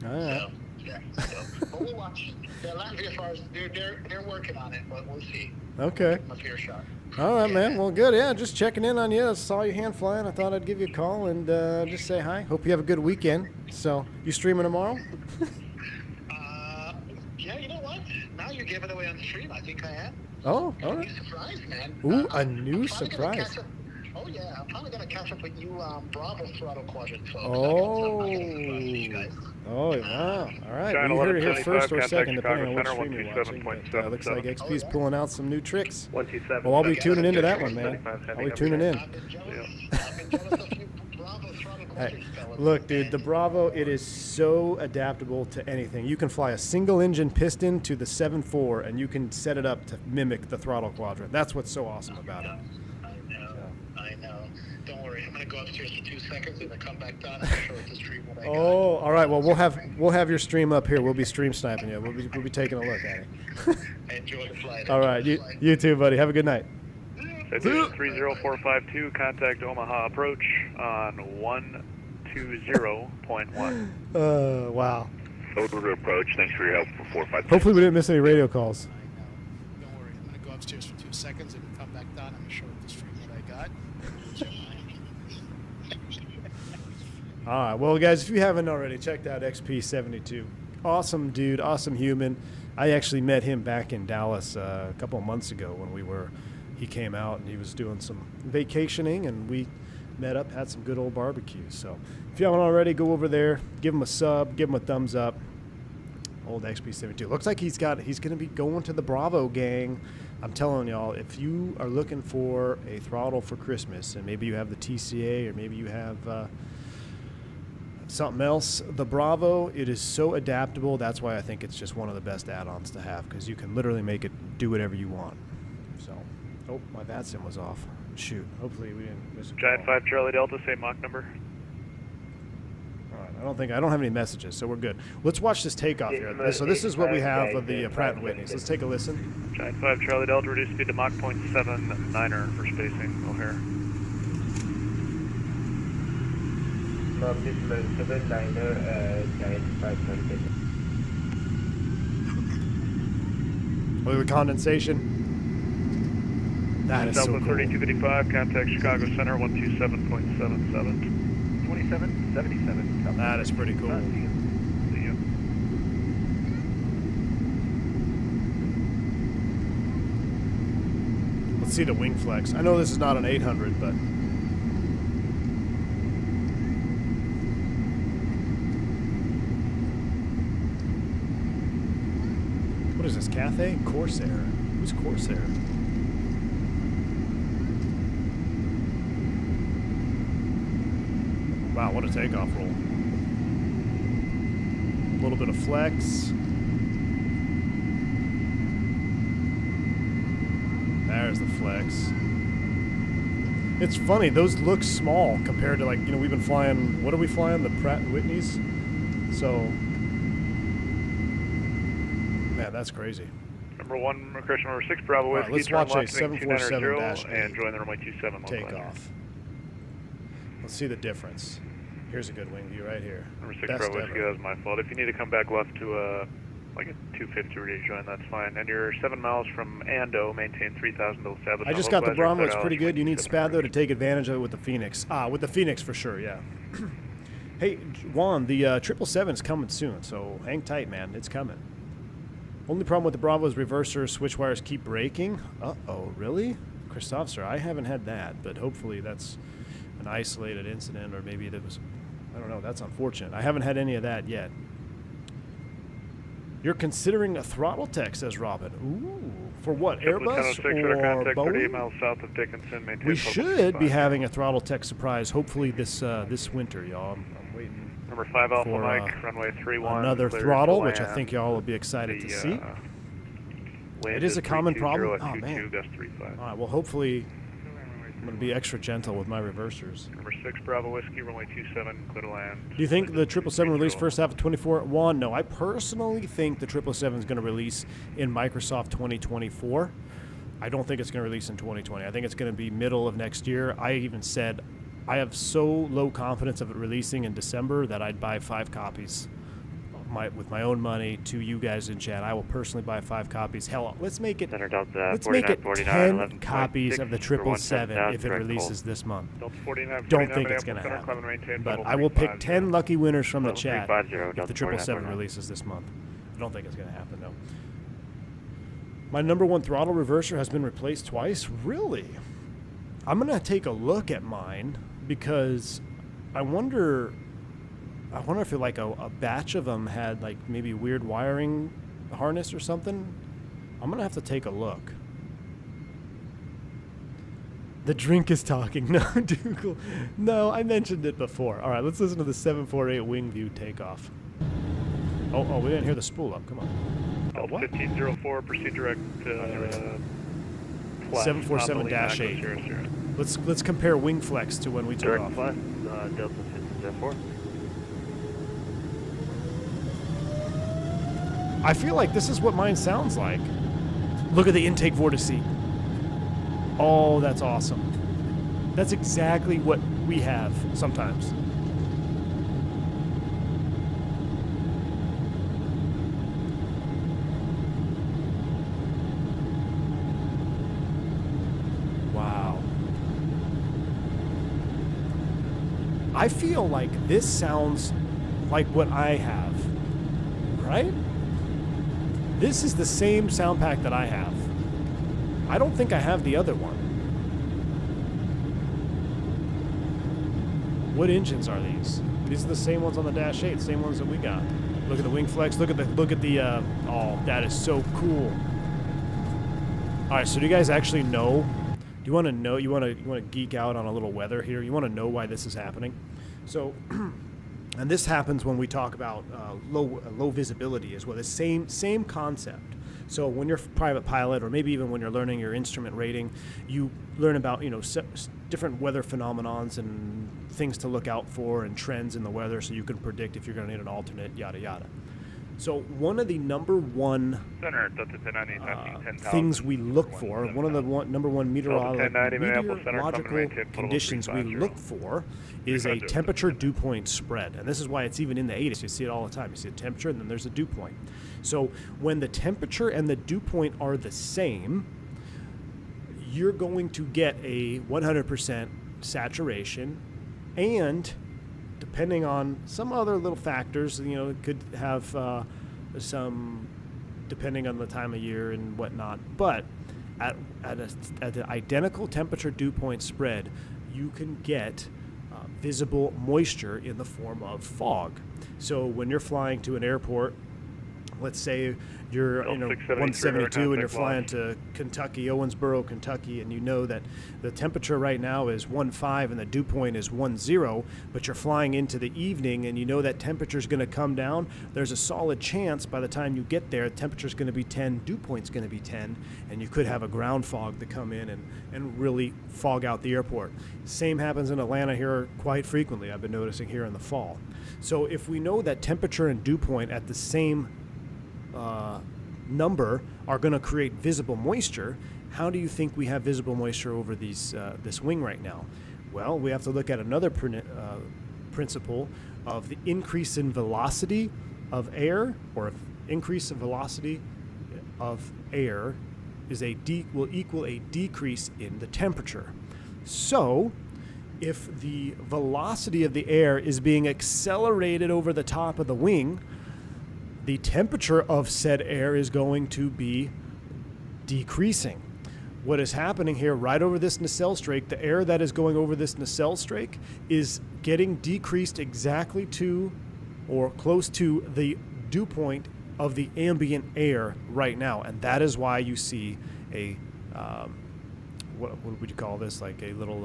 Alright. So, yeah, but we'll watch. The Latin VFRs, they're working on it, but we'll see. Okay. A fair shot. All right, man. Well, good. Yeah, just checking in on you. I saw your hand flying. I thought I'd give you a call and just say hi. Hope you have a good weekend. So, you streaming tomorrow? Yeah, you know what? Now you're giving away on stream. I think I am. Oh, all right. A new surprise, man. Ooh, a new surprise. Oh, yeah. I'm probably going to catch up with you Bravo throttle quadrant folks. Oh. Oh, wow. All right. Well, you heard it here first or second, depending on which stream you're watching. But, looks like XP's pulling out some new tricks. Well, I'll be tuning into that one, man. I'll be tuning in. I've been jealous of you Bravo throttle Hey, look, dude, the Bravo, it is so adaptable to anything. You can fly a single engine piston to the 7.4 and you can set it up to mimic the throttle quadrant. That's what's so awesome about it. I know. Don't worry, I'm gonna go upstairs for 2 seconds and then come back down and show it to stream what I got. Oh, all right. Well, we'll have your stream up here. We'll be stream sniping you. We'll be taking a look at it. Enjoy the flight. All right, you too, buddy. Have a good night. Citation 30452, contact Omaha approach on 120.1. Wow. Over approach. Thanks for your help for 453. Hopefully we didn't miss any radio calls. Don't worry, I'm gonna go upstairs for 2 seconds and come back down and show it to stream what I got. All right, well, guys, if you haven't already, checked out XP72. Awesome dude, awesome human. I actually met him back in Dallas a couple of months ago when he came out and he was doing some vacationing, and we met up, had some good old barbecues. So if you haven't already, go over there, give him a sub, give him a thumbs up. Old XP72. Looks like he's going to be going to the Bravo gang. I'm telling y'all, if you are looking for a throttle for Christmas, and maybe you have the TCA or maybe you have something else, the Bravo, it is so adaptable. That's why I think it's just one of the best add-ons to have, because you can literally make it do whatever you want. So, oh, my Vatsim was off. Shoot. Hopefully we didn't miss a Giant call. 5 Charlie Delta, same Mach number. All right, I don't have any messages, so we're good. Let's watch this takeoff here. So this is what we have of the Pratt & Whitneys. Let's take a listen. Giant 5 Charlie Delta, reduce speed to Mach 0.79er for spacing, O'Hare. Decimal 79er, Giant 5 Charlie Delta. Look at the condensation. That is so cool. 3255, contact Chicago Center 127.77. 2777. That is pretty cool. See you. Let's see the wing flex. I know this is not an 800, but what is this, Cathay? Corsair. Who's Corsair? Wow, what a takeoff roll. A little bit of flex. There's the flex. It's funny, those look small compared to, like, you know, we've been flying, what are we flying? The Pratt & Whitneys? So, man, that's crazy. Number 1, correction, number 6, Bravo All right, Whiskey, let's watch a turn left, 747-8 and join the runway 27. takeoff. Let's see the difference. Here's a good wing view right here. Number 6, Best Bravo Whiskey, ever. that was my fault. If you need to come back left to like a 250 to rejoin, that's fine. And you're 7 miles from Ando, maintain 3,000 to establish. I just got the Bravo, it's pretty good. You need SPAD, though, to take advantage of it with the Fenix. With the Fenix for sure, yeah. Hey, Juan, the 777's coming soon, so hang tight, man. It's coming. Only problem with the Bravo is reversers, switch wires keep breaking. Uh-oh, really? Christoph, sir, I haven't had that, but hopefully that's an isolated incident, or maybe that was, I don't know, that's unfortunate. I haven't had any of that yet. You're considering a Throttletek, says Robin. Ooh, for what, Airbus or Boeing? Miles south of Dickinson, We should be having a Throttletek surprise, hopefully this winter, y'all. I'm waiting. Number 5 Alpha for Mike, runway 31. Another throttle, which I think y'all will be excited to see. It is a common problem. Oh, man. All right, well, hopefully I'm going to be extra gentle with my reversers. Number 6 Bravo Whiskey, runway 27, clear to land. Do you think the 777 release first half of 24? Juan, no. I personally think the 777 is going to release in Microsoft 2024. I don't think it's going to release in 2020. I think it's going to be middle of next year. I even said I have so low confidence of it releasing in December that I'd buy 5 copies with my own money to you guys in chat. I will personally buy 5 copies. Hell, let's make it 10 copies of the 777 if it releases this month. Don't think it's going to happen. But I will pick 10 lucky winners from the chat if the 777 releases this month. I don't think it's going to happen, though. My number 1 throttle reverser has been replaced twice? Really? I'm going to take a look at mine because I wonder if like a batch of them had like maybe weird wiring harness or something. I'm going to have to take a look. The drink is talking. No, Dougal. No, I mentioned it before. All right, let's listen to the 748 wing view takeoff. Oh, we didn't hear the spool up. Come on. What? 1504, proceed direct. 747-8. Let's compare wing flex to when we took off. Direct Delta 1504. I feel like this is what mine sounds like. Look at the intake vortice. Oh, that's awesome. That's exactly what we have sometimes. Wow. I feel like this sounds like what I have, right? This is the same sound pack that I have. I don't think I have the other one. What engines are these? These are the same ones on the Dash 8, same ones that we got. Look at the wing flex. Look at the. Oh, that is so cool. All right, so do you guys actually know? Do you want to know? You want to geek out on a little weather here? You want to know why this is happening? So. And this happens when we talk about low visibility as well. The same concept. So when you're a private pilot, or maybe even when you're learning your instrument rating, you learn about different weather phenomenons and things to look out for and trends in the weather, so you can predict if you're going to need an alternate, yada yada. So one of the number one things we look for, one of the number one meteorological conditions we look for is a temperature dew point spread. And this is why it's even in the 80s. You see it all the time. You see the temperature, and then there's a dew point. So when the temperature and the dew point are the same, you're going to get a 100% saturation, and depending on some other little factors, it could have some, depending on the time of year and whatnot. But at an identical temperature dew point spread, you can get visible moisture in the form of fog. So when you're flying to an airport, let's say you're 172 and you're flying to Kentucky, Owensboro, Kentucky, and you know that the temperature right now is 15 and the dew point is 10, but you're flying into the evening and you know that temperature is going to come down, there's a solid chance by the time you get there, temperature is going to be 10, dew point's going to be 10, and you could have a ground fog to come in and really fog out the airport. Same happens in Atlanta here quite frequently, I've been noticing here in the fall. So if we know that temperature and dew point at the same number are going to create visible moisture, how do you think we have visible moisture over these this wing right now? Well, we have to look at another principle of the increase in velocity of air, or increase in velocity of air will equal a decrease in the temperature. So if the velocity of the air is being accelerated over the top of the wing, the temperature of said air is going to be decreasing. What is happening here right over this nacelle strake, the air that is going over this nacelle strake is getting decreased exactly to or close to the dew point of the ambient air right now. And that is why you see a, what would you call this, like a little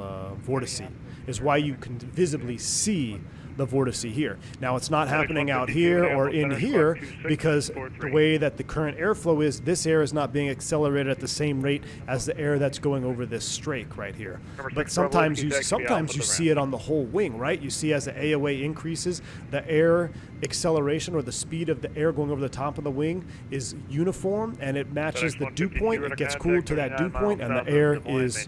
vortice, is why you can visibly see the vortice here. Now it's not happening out here or in here because the way that the current airflow is, this air is not being accelerated at the same rate as the air that's going over this strake right here. But sometimes you see it on the whole wing, right? You see as the AOA increases, the air acceleration or the speed of the air going over the top of the wing is uniform and it matches the dew point. It gets cooled to that dew point and the air is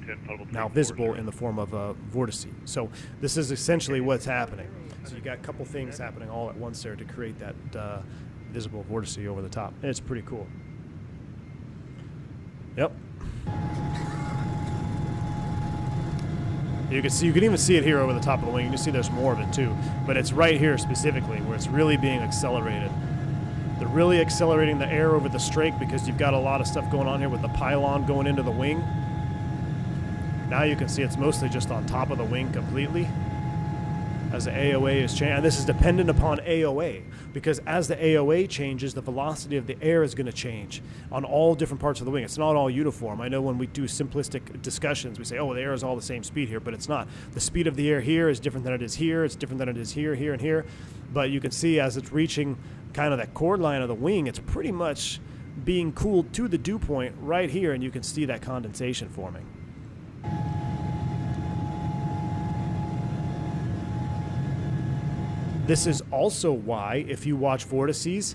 now visible in the form of a vortice. So this is essentially what's happening. So you got a couple things happening all at once there to create that visible vortice over the top. And it's pretty cool. Yep. You can even see it here over the top of the wing. You can see there's more of it too. But it's right here specifically where it's really being accelerated. They're really accelerating the air over the strake because you've got a lot of stuff going on here with the pylon going into the wing. Now you can see it's mostly just on top of the wing completely. as the AOA is changing. And this is dependent upon AOA, because as the AOA changes, the velocity of the air is going to change on all different parts of the wing. It's not all uniform. I know when we do simplistic discussions, we say, oh, the air is all the same speed here, but it's not. The speed of the air here is different than it is here. It's different than it is here, here, and here. But you can see as it's reaching kind of that chord line of the wing, it's pretty much being cooled to the dew point right here, and you can see that condensation forming. This is also why, if you watch vortices,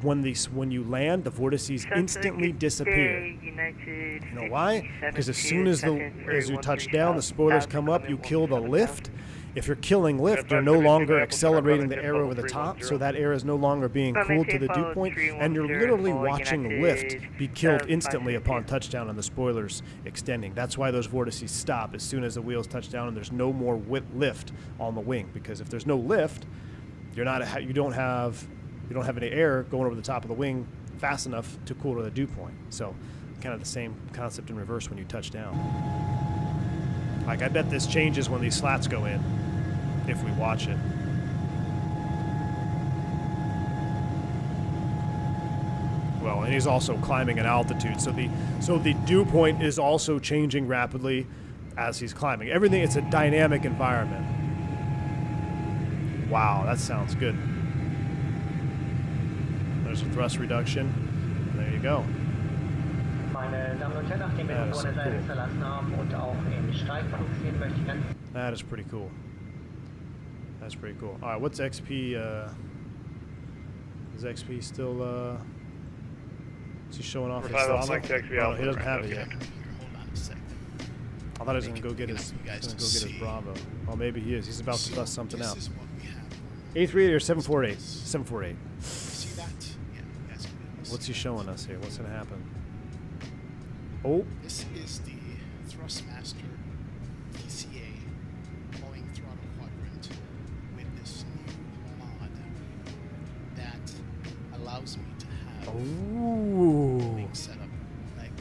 when you land, the vortices instantly disappear. You know why? Because as soon as you touch down, the spoilers come up, you kill the lift. If you're killing lift, you're no longer accelerating the air over the top, so that air is no longer being cooled to the dew point, and you're literally watching lift be killed instantly upon touchdown and the spoilers extending. That's why those vortices stop as soon as the wheels touch down and there's no more lift on the wing. Because if there's no lift, you don't have any air going over the top of the wing fast enough to cool to the dew point. So kind of the same concept in reverse when you touch down. Like, I bet this changes when these slats go in, if we watch it. Well, and he's also climbing in altitude, so the dew point is also changing rapidly as he's climbing. Everything, it's a dynamic environment. Wow, that sounds good. There's a thrust reduction. There you go. That is pretty cool. That's pretty cool. All right, what's XP? Is XP still? Is he showing off his throttle? Oh, he doesn't have it yet. I thought he was gonna go get his Bravo. Oh, maybe he is. He's about to bust something out. 838 or 748? 748. See that? Yeah, that's good. What's he showing us here? What's gonna happen? Oh. This is the Thrustmaster PCA Boeing throttle quadrant with this new mod that allows me to have Boeing set up like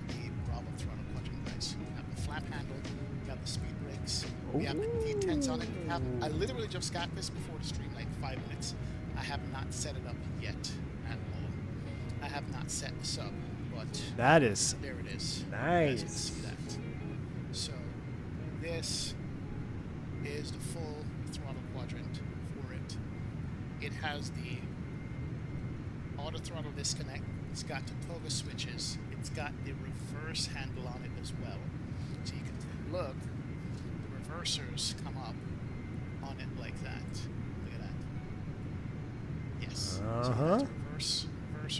the Bravo throttle quadrant, guys. We have the flap handle, we have the speed brakes, we have the D10s on it. I literally just got this before the stream, like 5 minutes. I have not set it up yet at all. I have not set the sub, but that is there it is. Nice. You guys can see that. So this is the full throttle quadrant for it. It has the auto throttle disconnect. It's got the Toga switches. It's got the reverse handle on it as well. So you can look, the reversers come up on it like that. Look at that. Yes. So that's reverse.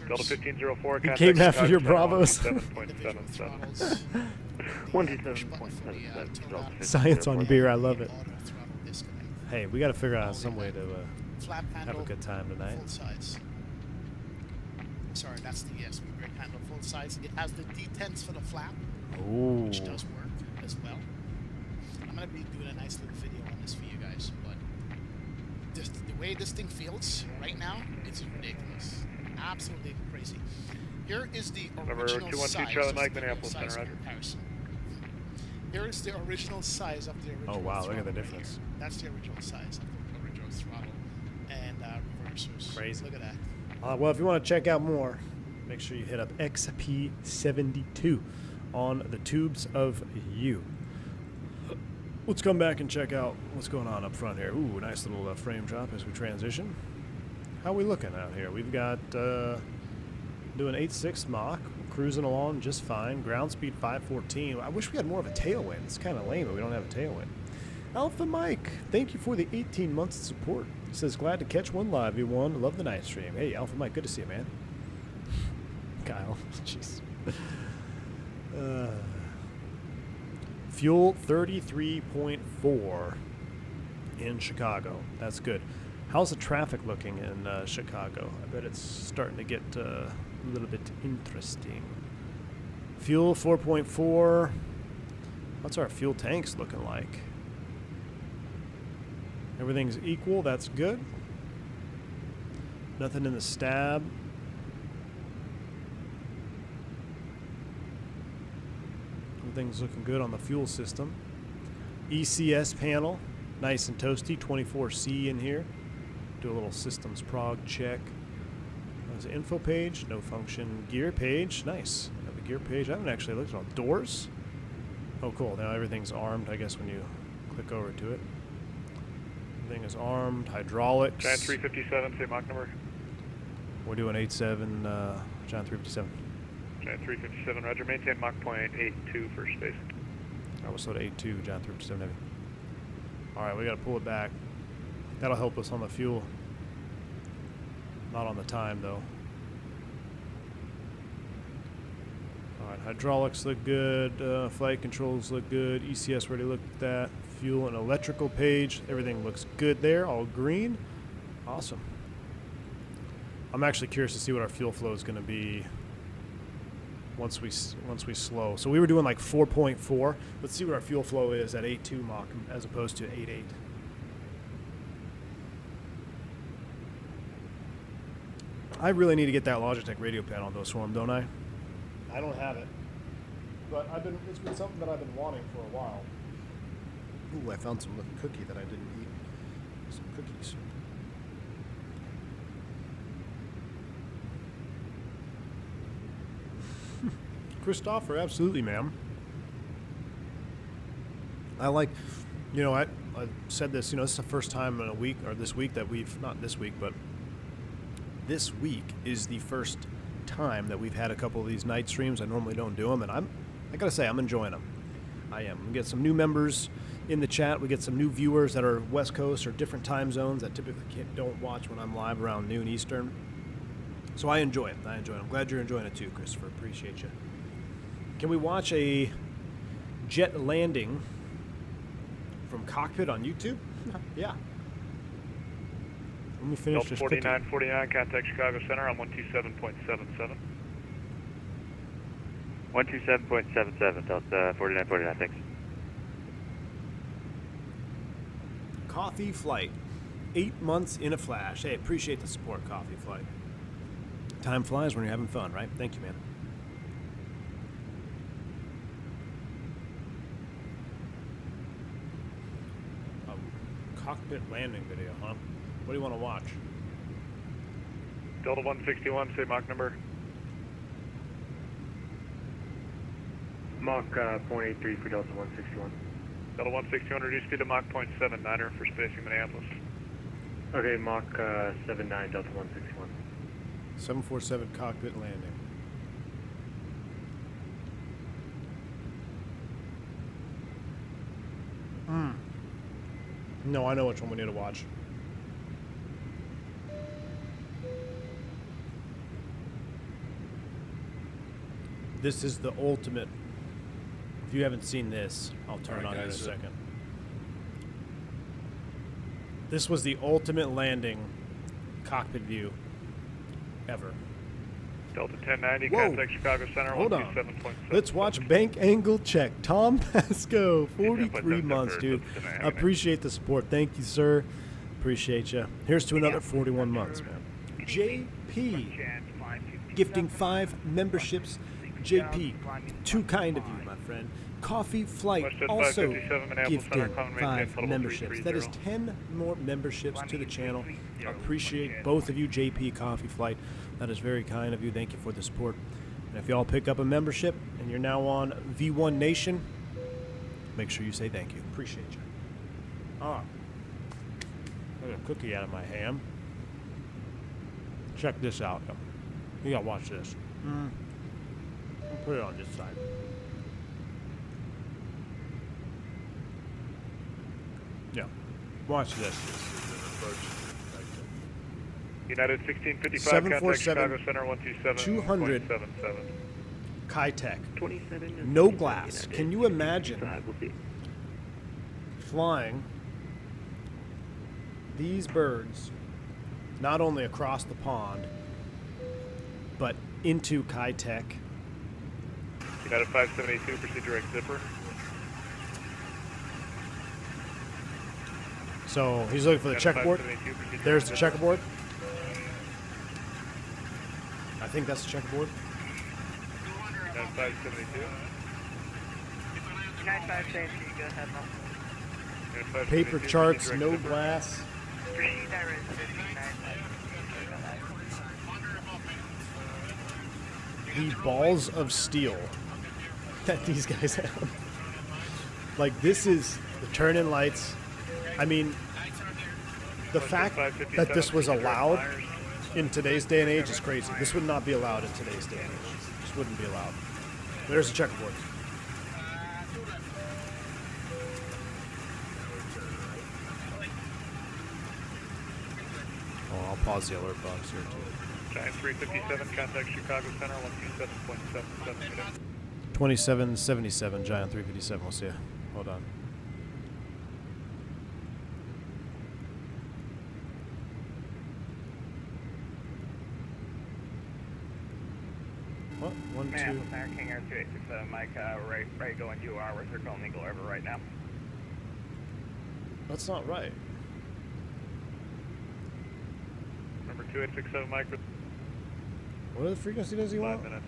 Delta 1504. He came after your Bravos. 7.77. 127.77. Science on beer, I love it. Hey, we got to figure out some way to have a good time tonight. Full size. Sorry, that's the speed brake handle full size. It has the D10s for the flap, which does work as well. I'm going to be doing a nice little video on this for you guys, but just the way this thing feels right now, it's ridiculous. Absolutely crazy. Here is the original size. Charlie Mike, Minneapolis, Center, Roger. Here is the original size of the original. Oh wow, look at the difference. That's the original size of the original throttle and reversers. Crazy. Look at that. Well, if you want to check out more, make sure you hit up XP72 on the tubes of you. Let's come back and check out what's going on up front here. Ooh, nice little frame drop as we transition. How are we looking out here? We've got doing 8.6 Mach, cruising along just fine. Ground speed 514. I wish we had more of a tailwind. It's kind of lame that we don't have a tailwind. Alpha Mike, thank you for the 18 months of support. He says, glad to catch one live, everyone. Love the night stream. Hey, Alpha Mike, good to see you, man. Kyle, jeez. Fuel 33.4 in Chicago. That's good. How's the traffic looking in Chicago? I bet it's starting to get a little bit interesting. Fuel 4.4. What's our fuel tanks looking like? Everything's equal. That's good. Nothing in the stab. Everything's looking good on the fuel system. ECS panel, nice and toasty, 24C in here. Do a little systems prog check. There's an info page, no function gear page, nice. Have a gear page. I haven't actually looked at all. Doors? Oh, cool. Now everything's armed, I guess, when you click over to it. Everything is armed. Hydraulics. Giant 357, say Mach number. We're doing 87, Giant 357. Giant 357, roger. Maintain Mach point 82 for space. I was sort of 82, Giant 357 heavy. Alright, we gotta pull it back. That'll help us on the fuel. Not on the time, though. Alright, hydraulics look good. Flight controls look good. ECS already looked at that. Fuel and electrical page. Everything looks good there. All green. Awesome. I'm actually curious to see what our fuel flow is going to be once we slow. So we were doing like 4.4. Let's see what our fuel flow is at 8.2 Mach as opposed to 8.8. I really need to get that Logitech radio panel though, Swarm, don't I? I don't have it, but it's been something that I've been wanting for a while. Ooh, I found some little cookie that I didn't eat. Some cookies. Christopher, absolutely, ma'am. I like, you know, I said this, you know, this is the first time in a week, or this week that we've, not this week, but this week is the first time that we've had a couple of these night streams. I normally don't do them, and I gotta say, I'm enjoying them. I am. We get some new members in the chat. We get some new viewers that are West Coast or different time zones that typically don't watch when I'm live around noon Eastern. So I enjoy it. I'm glad you're enjoying it too, Christopher. Appreciate you. Can we watch a jet landing from Cockpit on YouTube? Yeah. Let me finish this. 4949, contact Chicago Center on 127.77. 127.77, Delta 4949, thanks. Coffee Flight. 8 months in a flash. Hey, appreciate the support, Coffee Flight. Time flies when you're having fun, right? Thank you, man. Cockpit landing video, huh? What do you want to watch? Delta 161, say Mach number. Mach .83 for Delta 161. Delta 161, reduce speed to Mach .79er for spacing Minneapolis. Okay, Mach 79, Delta 161. 747 cockpit landing. No, I know which one we need to watch. This is the ultimate. If you haven't seen this, I'll turn it on in a second. This was the ultimate landing cockpit view ever. Delta 1090, Whoa. contact Chicago Center. Hold on. 127.7. Let's watch bank angle check. Tom Pasco, 43 months, dude. Appreciate the support. Thank you, sir. Appreciate you. Here's to another 41 months, man. JP, gifting 5 memberships. JP, too kind of you, my friend. Coffee Flight also gifting 5 memberships. That is 10 more memberships to the channel. Appreciate both of you, JP, Coffee Flight. That is very kind of you. Thank you for the support. And if y'all pick up a membership and you're now on V1 Nation, make sure you say thank you. Appreciate you. I got a cookie out of my ham. Check this out. You gotta watch this. I'll put it on this side. Yeah. Watch this. United 1655, contact Chicago Center 200 127.77. Kitech. No glass. Can you imagine flying these birds not only across the pond, but into Kitech? United 5782, proceed direct zipper. So he's looking for the checkerboard. There's the checkerboard. I think that's the checkerboard. 9572. 9572, go ahead now. Paper charts, no glass. The balls of steel that these guys have. Like, this is the turn-in lights. I mean, the fact that this was allowed in today's day and age is crazy. This would not be allowed in today's day and age. This wouldn't be allowed. There's a checkerboard. Oh, I'll pause the alert box here too. Giant 357, contact Chicago Center, 127.77 minutes. 2777, Giant 357, we'll see ya. Hold on. What? 1, 2. Center, King Air 2867, Mike, right going due hours. They're calling Eagle River right now. That's not right. Number 2867, Mike. What other frequency does he want? 5 minutes.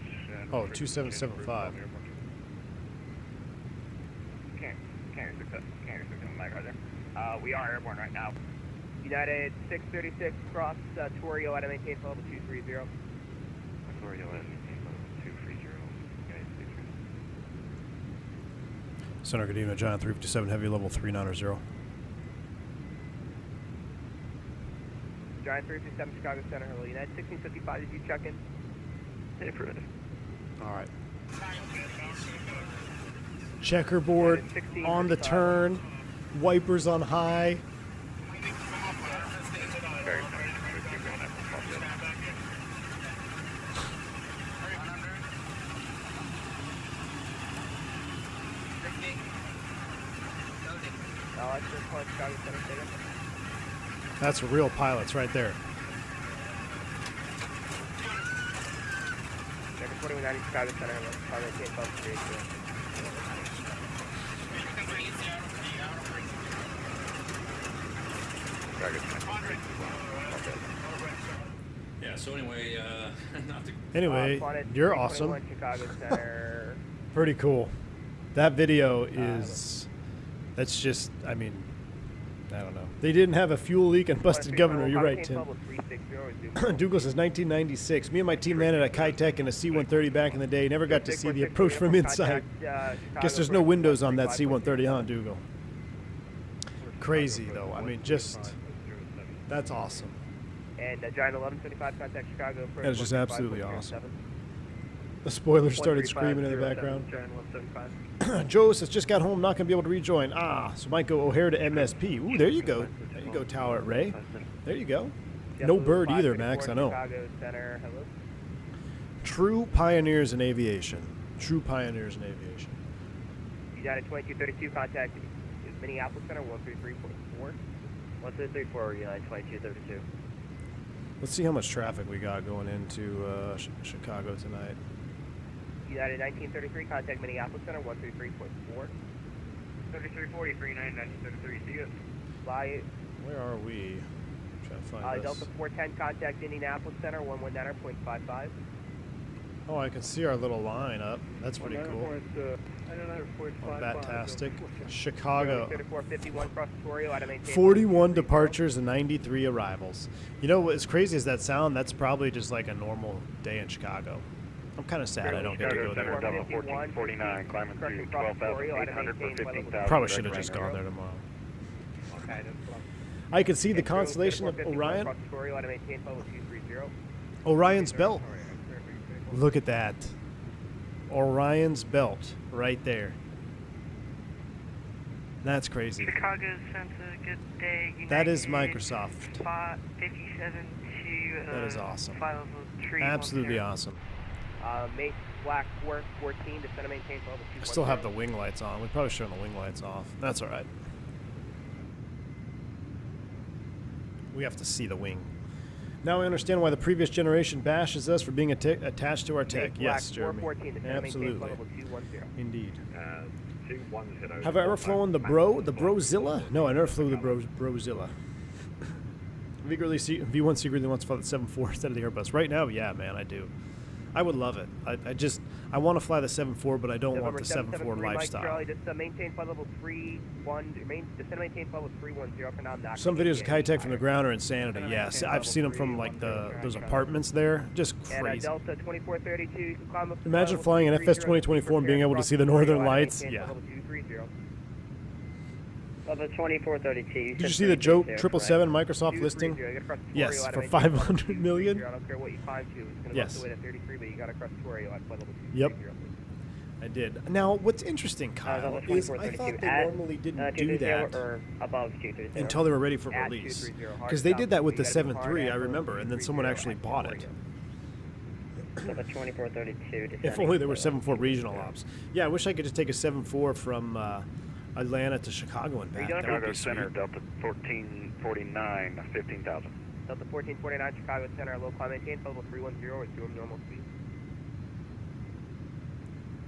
Oh, 2775. King Air 667, Mike, right there. We are airborne right now. United 636 cross Torio at a maintain level 230. Torio at maintain level 230. United 636. Center Kadima, Giant 357, heavy level 390. Giant 357, Chicago Center, hello. United 1655, did you check in? Hey, Fred. Alright. Checkerboard on the turn, wipers on high. That's real pilots right there. Checker 4190 Chicago Center, pilot maintain level 380. Yeah, so anyway, not to... Anyway, you're awesome. Chicago Center. Pretty cool. That video is... That's just, I mean, I don't know. They didn't have a fuel leak and busted governor. You're right, Tim. Dougal says 1996. Me and my team landed at Kitech in a C-130 back in the day. Never got to see the approach from inside. Guess there's no windows on that C-130, huh, Dougal? Crazy, though. I mean, just... That's awesome. And Giant 1175, contact Chicago. That is just absolutely awesome. The spoilers started screaming in the background. Joe says, just got home, not going to be able to rejoin. So might go O'Hare to MSP. Ooh, there you go. There you go, Tower at Ray. There you go. No bird either, Max, I know. True pioneers in aviation. True pioneers in aviation. United 2232, contact Minneapolis Center, 133.4. 133.4, United 2232. Let's see how much traffic we got going into Chicago tonight. United 1933, contact Minneapolis Center, 133.4. 3340, 1933, see you. Fly. Where are we? I'm trying to find this. Delta 410, contact Indianapolis Center, 119.55. Oh, I can see our little line up. That's pretty cool. Fantastic. Chicago. 41 departures and 93 arrivals. You know what's crazy is that sound? That's probably just like a normal day in Chicago. I'm kind of sad I don't get to go there. 1449, climbing through 12,800 for 15,000. Probably should have just gone there tomorrow. I can see the constellation of Orion. Orion's belt. Look at that. Orion's belt right there. That's crazy. Chicago sent a good day. United that is Microsoft. 57 to that is awesome. Tree absolutely awesome. Mate Black 414 to center maintain level 2. I still have the wing lights on. We probably should have the wing lights off. That's all right. We have to see the wing. Now I understand why the previous generation bashes us for being attached to our tech. Yes, Jeremy. Absolutely. Indeed. Have I ever flown the Brozilla? No, I never flew the Brozilla. V1 secretly wants to fly the 7.4 instead of the Airbus. Right now, yeah, man, I do. I would love it. I want to fly the 7.4, but I don't want the 7.4 Mike lifestyle. Charlie, just maintain flight level 31. Descend and maintain flight level 310 for now. Not Some gonna videos of get Kitech from the ground are insanity. Yes, I've seen them from like those apartments there. Just And crazy. Delta 2432, you can climb up to Imagine level flying an 230, FS 2024 and being able to cross see the Torio, northern and lights. maintain Yeah. level 230. Level 2432. Did you see the Joe 777 Microsoft listing? Yes, for 500 million. I don't care what you climb to. It's going to Yes. go to 33, but you got to cross Torio at flight level 230. Yep. I did. Now, what's interesting, Kyle, is I thought they normally didn't do that Or above 230. until they were ready for At release. 230, hard Because they stop, did that with the you gotta do hard 7.3, I at remember, and then someone 230 actually at bought it. Level 2432. If only there were 7.4 regional ops. Yeah, I wish I could just take a 7.4 from Atlanta to Chicago and back. That would Chicago be Center, sweet. Delta 1449, 15,000. Delta 1449, Chicago Center, low climb maintain, level 310, resume normal speed.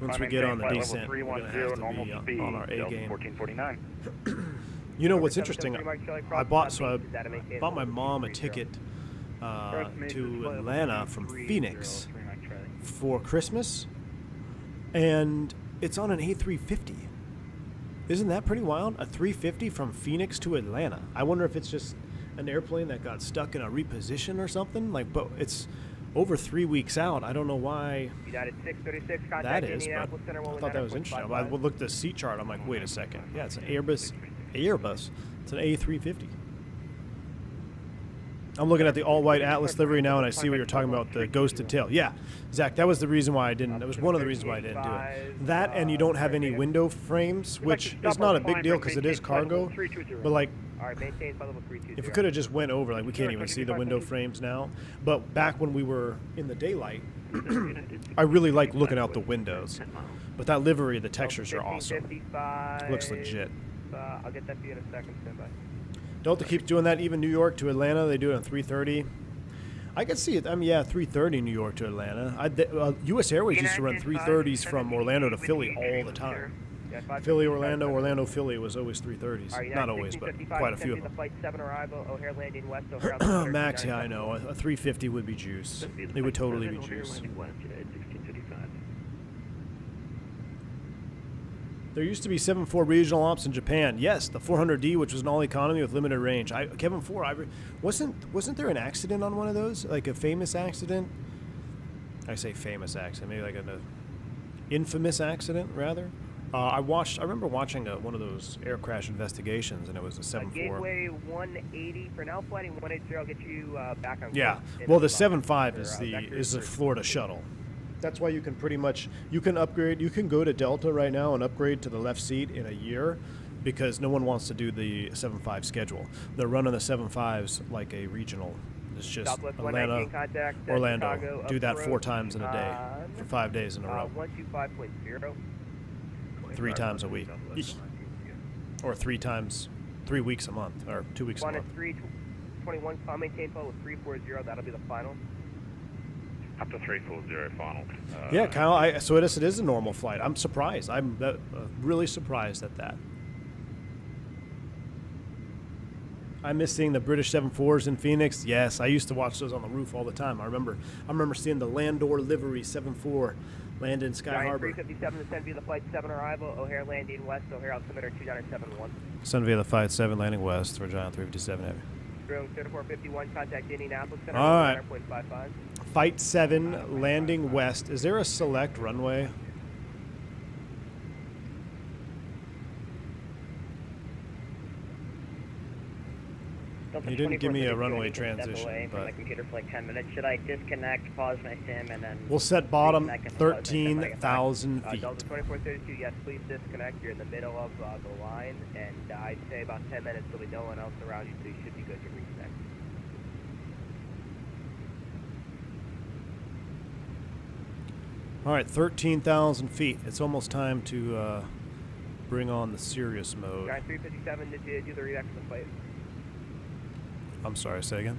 Once we get on the descent, we're going to have to be on our A game. 1449. You know what's interesting? I bought my mom a ticket to Atlanta from Phoenix for Christmas, and it's on an A350. Isn't that pretty wild? A 350 from Phoenix to Atlanta. I wonder if it's just an airplane that got stuck in a reposition or something. Like, but it's over 3 weeks out. I don't know why United 636, contact that is, but Indianapolis Center, I thought that was interesting. I looked at the seat chart. I'm like, wait a second. Yeah, it's an Airbus. It's an A350. I'm looking at the all-white Atlas livery now, and I see what you're talking about, the ghosted tail. Yeah, Zach, that was the reason why I didn't. That was one of the reasons why I didn't do it. That, and you don't have any window frames, which is not a big deal because it is cargo. But like, Alright, maintain flight level 320. if we could have just went over, like we can't even see the window frames now. But back when we were in the daylight, I really like looking out the windows. But that livery, the textures are awesome. Looks legit. I'll get that for you in a second. Stand by. Delta keeps doing that. Even New York to Atlanta, they do it on 330. I could see it. I mean, yeah, 330 New York to Atlanta. U.S. Airways used to run 330s from Orlando to Philly all the time. Philly, Orlando, Orlando, Philly was always 330s. Not always, but quite a few of them. Flight 7 arrival, O'Hare landing west, O'Hare Max, yeah, I know. A 350 would be juice. It would totally be juice. There used to be 7.4 regional ops in Japan. Yes, the 400D, which was an all economy with limited range. Kevin 4, wasn't there an accident on one of those? Like a famous accident? I say famous accident, maybe like an infamous accident, rather. I remember watching one of those air crash investigations, and it was a 7.4. Gateway 180 for now, flighting 180. I'll get you back on. Yeah, well, the 7.5 is the Florida shuttle. That's why you can pretty much upgrade. You can go to Delta right now and upgrade to the left seat in a year, because no one wants to do the 7.5 schedule. They're running the 7.5s like a regional. It's just Southwest Atlanta, contact, Orlando. Chicago, Do that approach, 4 times in a day for 5 days in a row. 125.0. 3 times a week, or 3 weeks a month, or 2 weeks a month. 321, climb maintain flight with 340. That'll be the final. Up to 340 final. Yeah, Kyle. So it is a normal flight. I'm surprised. I'm really surprised at that. I miss seeing the British 7.4s in Phoenix. Yes, I used to watch those on the roof all the time. I remember seeing the Landor livery 7.4 land in Sky Giant Harbor. 357 descend via the flight 7 arrival, O'Hare landing west, O'Hare altimeter 2971. Send via the flight 7 landing west for Giant 357 Heavy. Room 3451, contact Indianapolis Center. All right. 9.55. Flight 7 landing west. Is there a select runway? You didn't give me a runway transition, but my computer for like 10 minutes. Should I disconnect, pause my sim, and then we'll set bottom 13,000 feet. Delta 2432, yes, please disconnect. You're in the middle of the line, and I'd say about 10 minutes there'll be no one else around you, so you should be good to reconnect. All right, 13,000 feet. It's almost time to bring on the serious mode. Giant 357, did you do the react to the flight? I'm sorry, say again?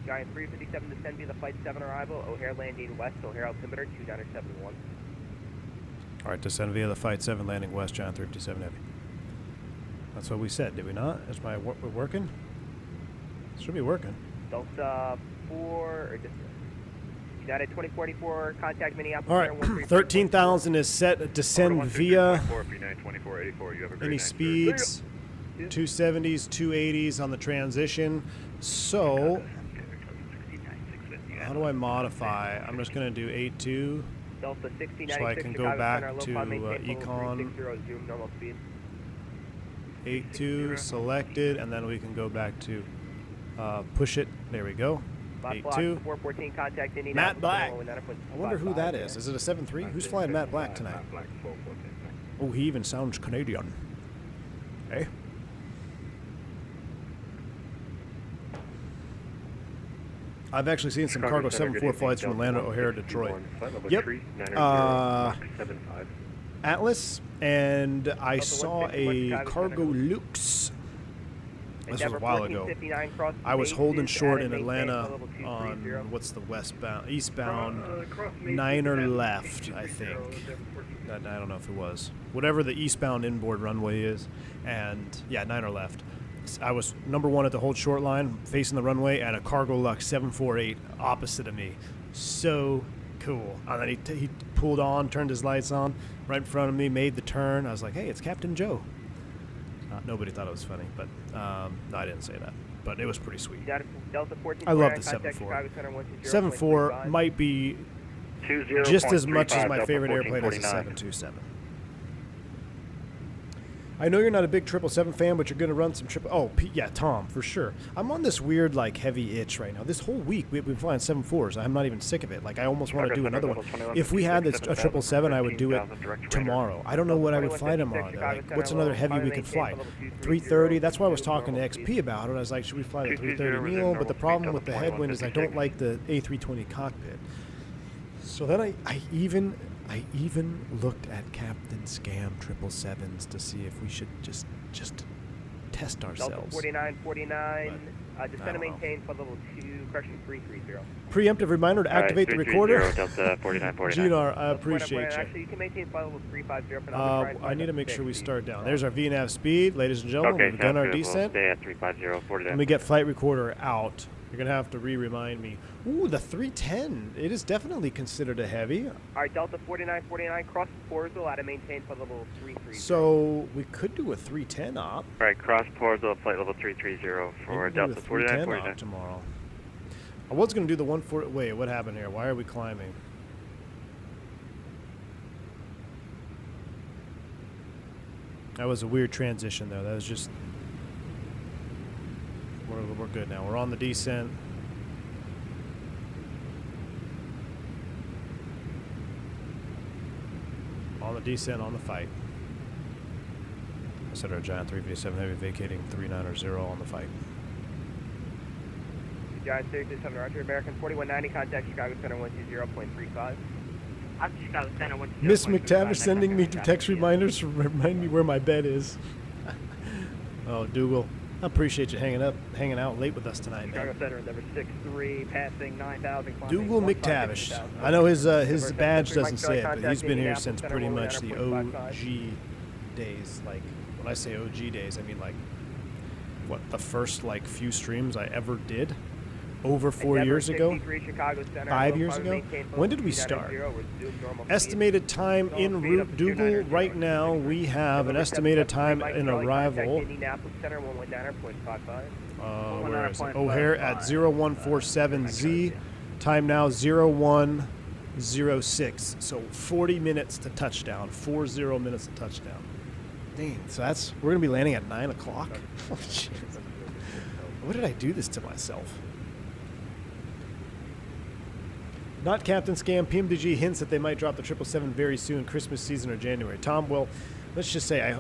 Giant 357, descend via the flight 7 arrival, O'Hare landing west, O'Hare altimeter 2971. All right, descend via the flight 7 landing west, Giant 357 Heavy. That's what we said, did we not? Is my working? Should be working. Delta 4, or just United 2044, contact Minneapolis. All right, 13,000 is set. Descend via any speeds, 270s, 280s on the transition. So, how do I modify? I'm just going to do 8.2 Delta 60, so I can go back to Econ. 8.2 selected, and then we can go back to push it. There we go. 8.2. 414, contact Matt Black. I wonder who that is. Is it a 7.3? Who's flying Matt Black tonight? Oh, he even sounds Canadian. Hey. I've actually seen some cargo 7.4 flights from Atlanta, O'Hare, Detroit. Yep. Atlas, and I saw a cargo Lux. This was a while ago. I was holding short in Atlanta on, what's the westbound, eastbound, 9er left, I think. I don't know if it was. Whatever the eastbound inboard runway is. And, yeah, 9er left. I was number one at the hold short line, facing the runway, and a cargo Lux 748 opposite of me. So cool. And then he pulled on, turned his lights on, right in front of me, made the turn. I was like, hey, it's Captain Joe. Nobody thought it was funny, but no, I didn't say that. But it was pretty sweet. I love the 7.4. 7.4 might be just as much as my favorite airplane as a 727. I know you're not a big 777 fan, but you're going to run some triple. Oh, yeah, Tom, for sure. I'm on this weird, like, heavy itch right now. This whole week, we've been flying 7.4s. I'm not even sick of it. Like, I almost want to do another one. If we had this, a 777, I would do it tomorrow. I don't know what I would fly tomorrow, though. Like, what's another heavy we could fly? 330. That's why I was talking to XP about it. I was like, should we fly the 330 Neo? But the problem with the headwind is I don't like the A320 cockpit. So then I even looked at Captain Scam 777s to see if we should just test ourselves. Delta 4949, descend and maintain for level 2, correction 330. Preemptive reminder to activate the recorder. Delta 4949. Ginar, I appreciate you. Actually, you can maintain flight level 350. I need to make sure we start down. There's our VNAV speed, ladies and gentlemen. We've begun our descent. We'll stay at 350. Let me get flight recorder out. You're going to have to remind me. Ooh, the 310. It is definitely considered a heavy. All right, Delta 4949, cross Porzol at a maintain flight level 330. So we could do a 310 op. All right, cross Porzol, flight level 330 for Delta 4949. Tomorrow. I was going to do the 140. Wait, what happened here? Why are we climbing? That was a weird transition, though. That was just... We're good now. We're on the descent. On the descent, on the fight. Consider a giant 357 heavy vacating 390 on the fight. Giant 357 Roger, American 4190, contact Chicago Center 120.35. Chicago Center 120. Miss McTavish sending me text reminders to remind me where my bed is. Oh, Dougal. I appreciate you hanging out late with us tonight, man. Chicago Center, number 63, passing 9,000. Dougal McTavish. I know his badge doesn't say it, but he's been here since pretty much the OG days. Like, when I say OG days, I mean, like, what, the first, like, few streams I ever did? Over 4 years ago? 5 years ago? When did we start? Estimated time en route, Dougal. Right now, we have an estimated time in arrival. Where is it? O'Hare at 0147Z. Time now 0106. So 40 minutes to touchdown. 40 minutes to touchdown. Dang, so we're going to be landing at 9 o'clock? Oh, jeez. What did I do this to myself? Not Captain Scam. PMDG hints that they might drop the 777 very soon, Christmas season or January. Tom, well, let's just say,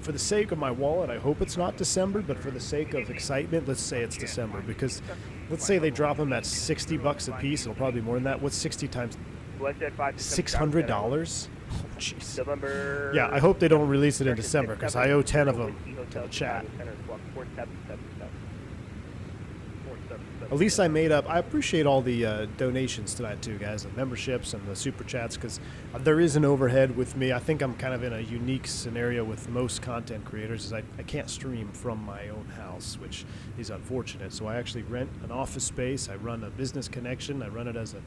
for the sake of my wallet, I hope it's not December, but for the sake of excitement, let's say it's December. Because let's say they drop them at $60 a piece. It'll probably be more than that. What's 60 times? $600? Oh, jeez. Yeah, I hope they don't release it in December, because I owe 10 of them to the chat. At least I made up. I appreciate all the donations tonight too, guys, the memberships and the super chats, because there is an overhead with me. I think I'm kind of in a unique scenario with most content creators, is I can't stream from my own house, which is unfortunate. So I actually rent an office space. I run a business connection. I run it as a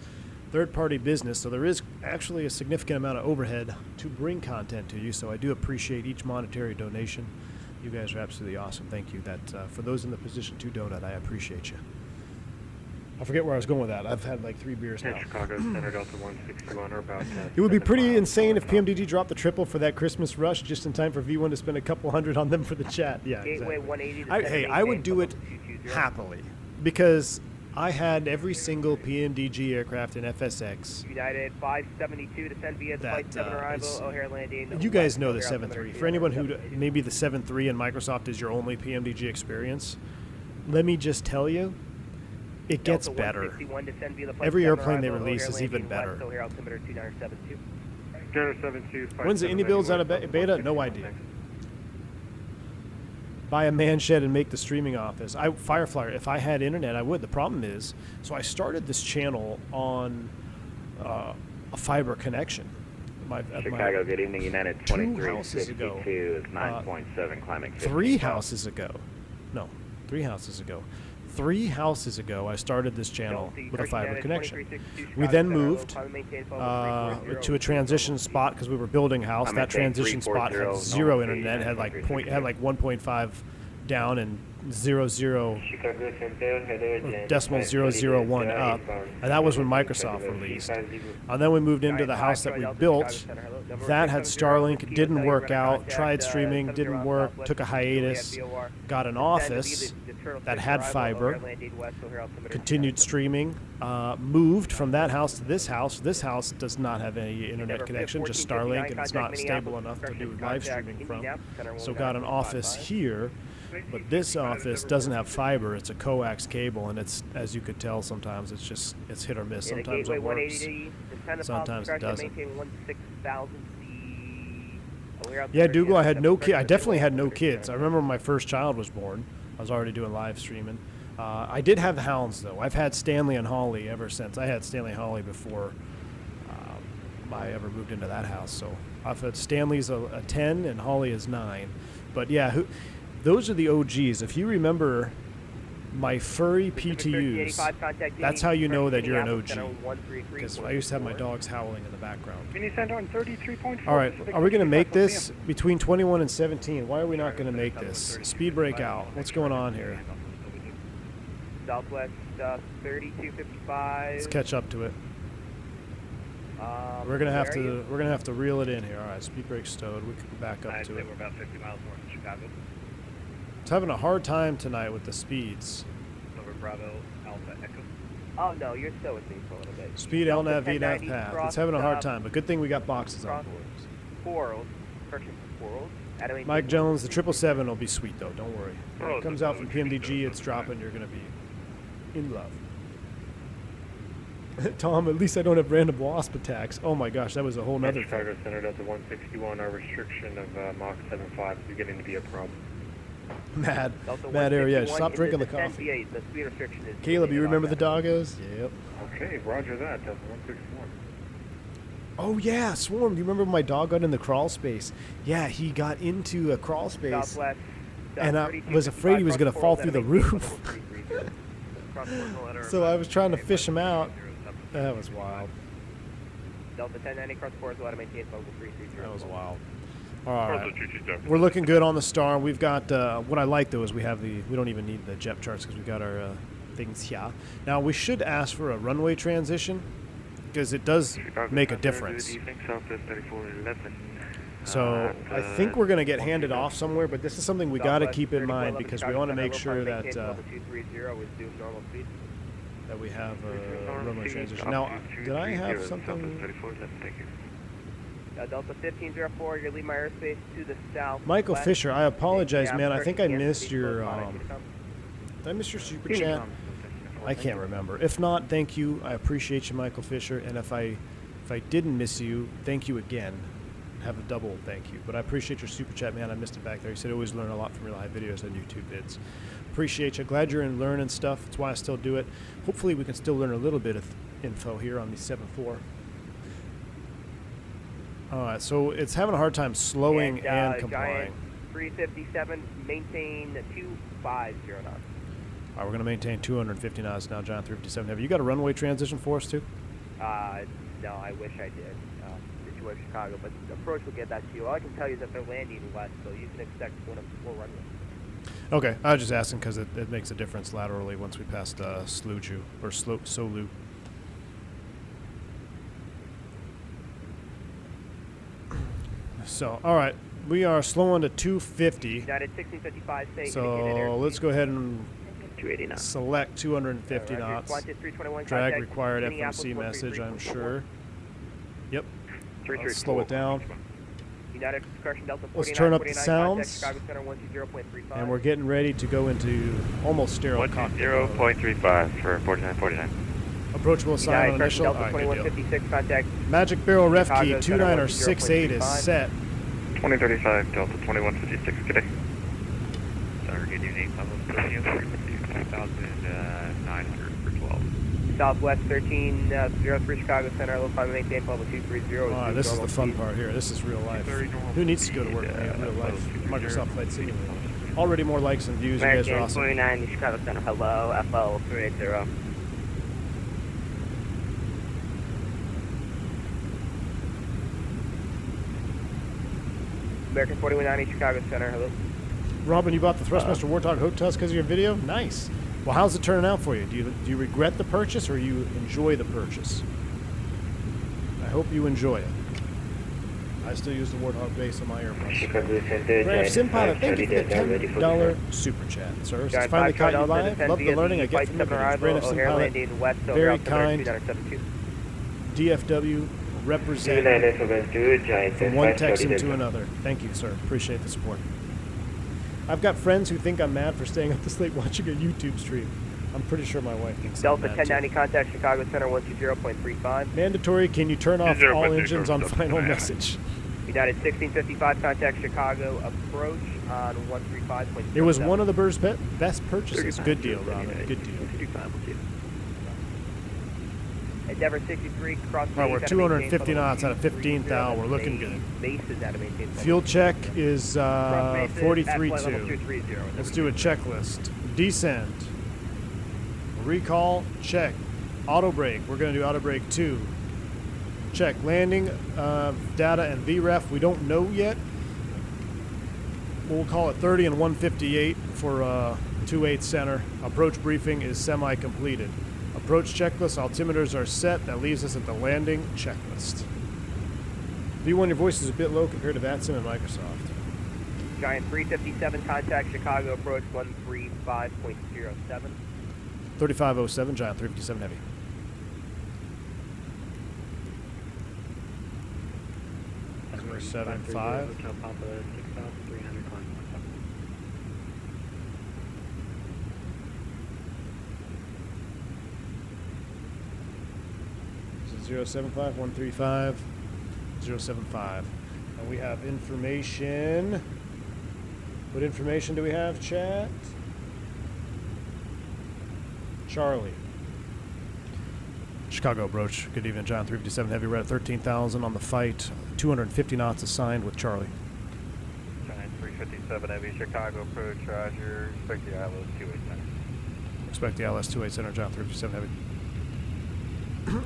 third-party business, so there is actually a significant amount of overhead to bring content to you, so I do appreciate each monetary donation. You guys are absolutely awesome. Thank you. That for those in the position to donate, I appreciate you. I forget where I was going with that. I've had like 3 beers now. Chicago Center Delta 161 or about It would be pretty insane if PMDG dropped the triple for that Christmas rush just in time for V1 to spend a couple hundred on them for the chat. Yeah, Gateway exactly. 180 to Hey, I would do it happily because I had every single PMDG aircraft in FSX. United 572 descend via the Flight 7 arrival, O'Hare landing. You guys know the 7.3. For anyone who maybe the 7.3 and Microsoft is your only PMDG experience, let me just tell you, it gets better. Every airplane they release is even better. When's the indie builds out of beta? No idea. Buy a man shed and make the streaming office. Fireflyer, if I had internet, I would. The problem is, so I started this channel on a fiber connection. Chicago, good evening, United 2362 is 9.7, climbing 15. 3 houses ago. 3 houses ago, I started this channel with a fiber connection. We then moved to a transition spot because we were building a house. That transition spot had 0 internet, had like 1.5 down and 0, 0, decimal 001 up, and that was when Microsoft released. And then we moved into the house that we built. That had Starlink, didn't work out, tried streaming, didn't work, took a hiatus, got an office that had fiber, continued streaming, moved from that house to this house. This house does not have any internet connection, just Starlink, and it's not stable enough to do live streaming from. So got an office here, but this office doesn't have fiber. It's a coax cable, and it's, as you could tell, sometimes it's hit or miss. Sometimes it works, sometimes it doesn't. Yeah, Dougal, I had no kid. I definitely had no kids. I remember when my first child was born. I was already doing live streaming. I did have hounds, though. I've had Stanley and Holly ever since. I had Stanley and Holly before I ever moved into that house. So I've had Stanley's a 10 and Holly is 9. But yeah, those are the OGs. If you remember my furry PTUs, that's how you know that you're an OG. Because I used to have my dogs howling in the background. All right, are we going to make this between 21 and 17? Why are we not going to make this? Speed break out. What's going on here? Southwest 3255. Let's catch up to it. We're gonna have to reel it in here. All right, speed brake stowed. We can back up to it. We're about 50 miles north of Chicago. It's having a hard time tonight with the speeds. Over Bravo, Alpha, Echo. Oh no, you're still with me for a little bit. Speed LNAV, VNAV path. It's having a hard time, but good thing we got boxes on board. Quarrels. Mike Jones, the 777 will be sweet though. Don't worry. When it comes out from PMDG, it's dropping. You're gonna be in love. Tom, at least I don't have random wasp attacks. Oh my gosh, that was a whole nother thing. Chicago Center Delta 161, our restriction of Mach 7.5 is beginning to be a problem. Mad area. Stop drinking the coffee. Caleb, you remember the doggos? Yep. Okay, roger that. Delta 161. Oh yeah, Swarm. Do you remember when my dog got in the crawl space? Yeah, he got into a crawl space, and I was afraid he was going to fall through the roof. So I was trying to fish him out. That was wild. Delta 1090 cross course, we'll maintain focal 330. That was wild. All right, we're looking good on the star. We've got what I like though is we don't even need the jet charts because we got our things here. Now we should ask for a runway transition because it does make a difference. So I think we're going to get handed off somewhere, but this is something we got to keep in mind because we want to make sure that we have a runway transition. Now, did I have something? Delta 1504, you're leaving my airspace to the south. Michael Fisher, I apologize, man. I think I missed your. Did I miss your super chat? I can't remember. If not, thank you. I appreciate you, Michael Fisher. And if I didn't miss you, thank you again. Have a double thank you. But I appreciate your super chat, man. I missed it back there. You said always learn a lot from your live videos and YouTube vids. Appreciate you. Glad you're in learning stuff. That's why I still do it. Hopefully we can still learn a little bit of info here on the 7.4. All right, so it's having a hard time slowing and complying. 357, maintain 250 knots. All right, we're going to maintain 250 knots now, John 357 Heavy. You got a runway transition for us, too? No, I wish I did. Situation Chicago, but the approach will get that to you. All I can tell you is that they're landing west, so you can expect one of 4 runways. Okay, I was just asking because it makes a difference laterally once we passed Sluju or Solu. So, all right, we are slowing to 250. United 1655, say. So let's go ahead and select 250 knots. Drag required FMC message, I'm sure. Yep. Let's slow it down. United Correction Delta 49, Let's turn up the 49, sounds. Chicago Center 120.35. And we're getting ready to go into almost sterile cockpit. 120.35 for 4949. Approachable sign on initial. Delta All right, good 2156, contact. Magic Barrel Ref Key Chicago Center 2968 is set. 2035 Delta 2156, good day. Sorry, good evening. Level 2,900 for 12. Southwest 1303 Chicago Center, level 5 maintain level 230. Oh, this is the fun part here. This is real life. Who needs to go to work in real life? Microsoft Flight Simulator. Already more likes and views. You guys are awesome. 49 Chicago Center, hello, FL 380. American 4190 Chicago Center, hello. Robin, you bought the Thrustmaster Warthog Hotels because of your video? Nice. Well, how's it turning out for you? Do you regret the purchase or you enjoy the purchase? I hope you enjoy it. I still use the Warthog base on my Airbus. Graf Simpilot, thank you for the $10 super chat, sir. It's finally caught you live. Love the learning I get from your videos. Graf Simpilot, very kind. DFW, represent from one Texan to another. Thank you, sir. Appreciate the support. I've got friends who think I'm mad for staying up this late watching a YouTube stream. I'm pretty sure my wife thinks Delta I'm mad 1090 contact Chicago Center 120.35. Mandatory, can you turn off all engines on final message? United 1655 contact Chicago approach on 135.7. It was one of the best purchases. Good deal, Robin. Good deal. Endeavor 63 cross. All right, we're 250 knots out of 15th hour. We're looking good. Fuel check is 43.2. Let's do a checklist. Descent. Recall, check. Auto brake, we're going to do auto brake 2. Check. Landing, data, and VREF, we don't know yet. We'll call it 30 and 158 for 28 center. Approach briefing is semi-completed. Approach checklist, altimeters are set. That leaves us at the landing checklist. V1, your voice is a bit low compared to Vatsim and Microsoft. Giant 357 contact Chicago approach 135.07. 3507, Giant 357 heavy. Number 75. Hotel Papa 6,300 climb. 075 135 075. And we have information. What information do we have, chat? Charlie. Chicago approach. Good evening, John 357 heavy. We're at 13,000 on the fight. 250 knots assigned with Charlie. Giant 357 heavy, Chicago approach, roger. Expect the ILS 28 center. Expect the ILS 28 center, John 357 heavy.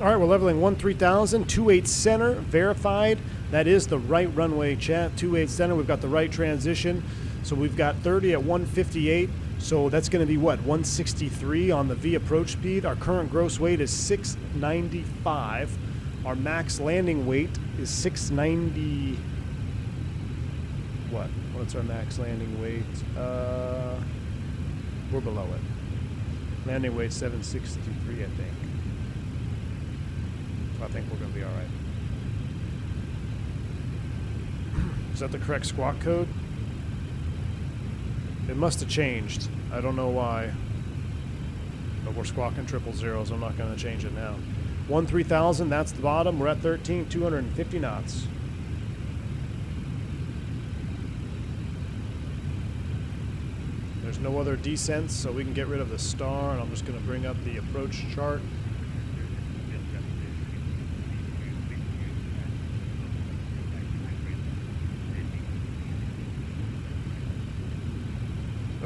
All right, we're leveling 13,000, 28 center, verified. That is the right runway, chat. 28 center, we've got the right transition. So we've got 30 at 158. So that's going to be what, 163 on the V approach speed. Our current gross weight is 695. Our max landing weight is 690. What? What's our max landing weight? We're below it. Landing weight 763, I think. So I think we're going to be all right. Is that the correct squawk code? It must have changed. I don't know why. But we're squawking 000, so I'm not going to change it now. 13,000, that's the bottom. We're at 250 knots. There's no other descents, so we can get rid of the star, and I'm just going to bring up the approach chart.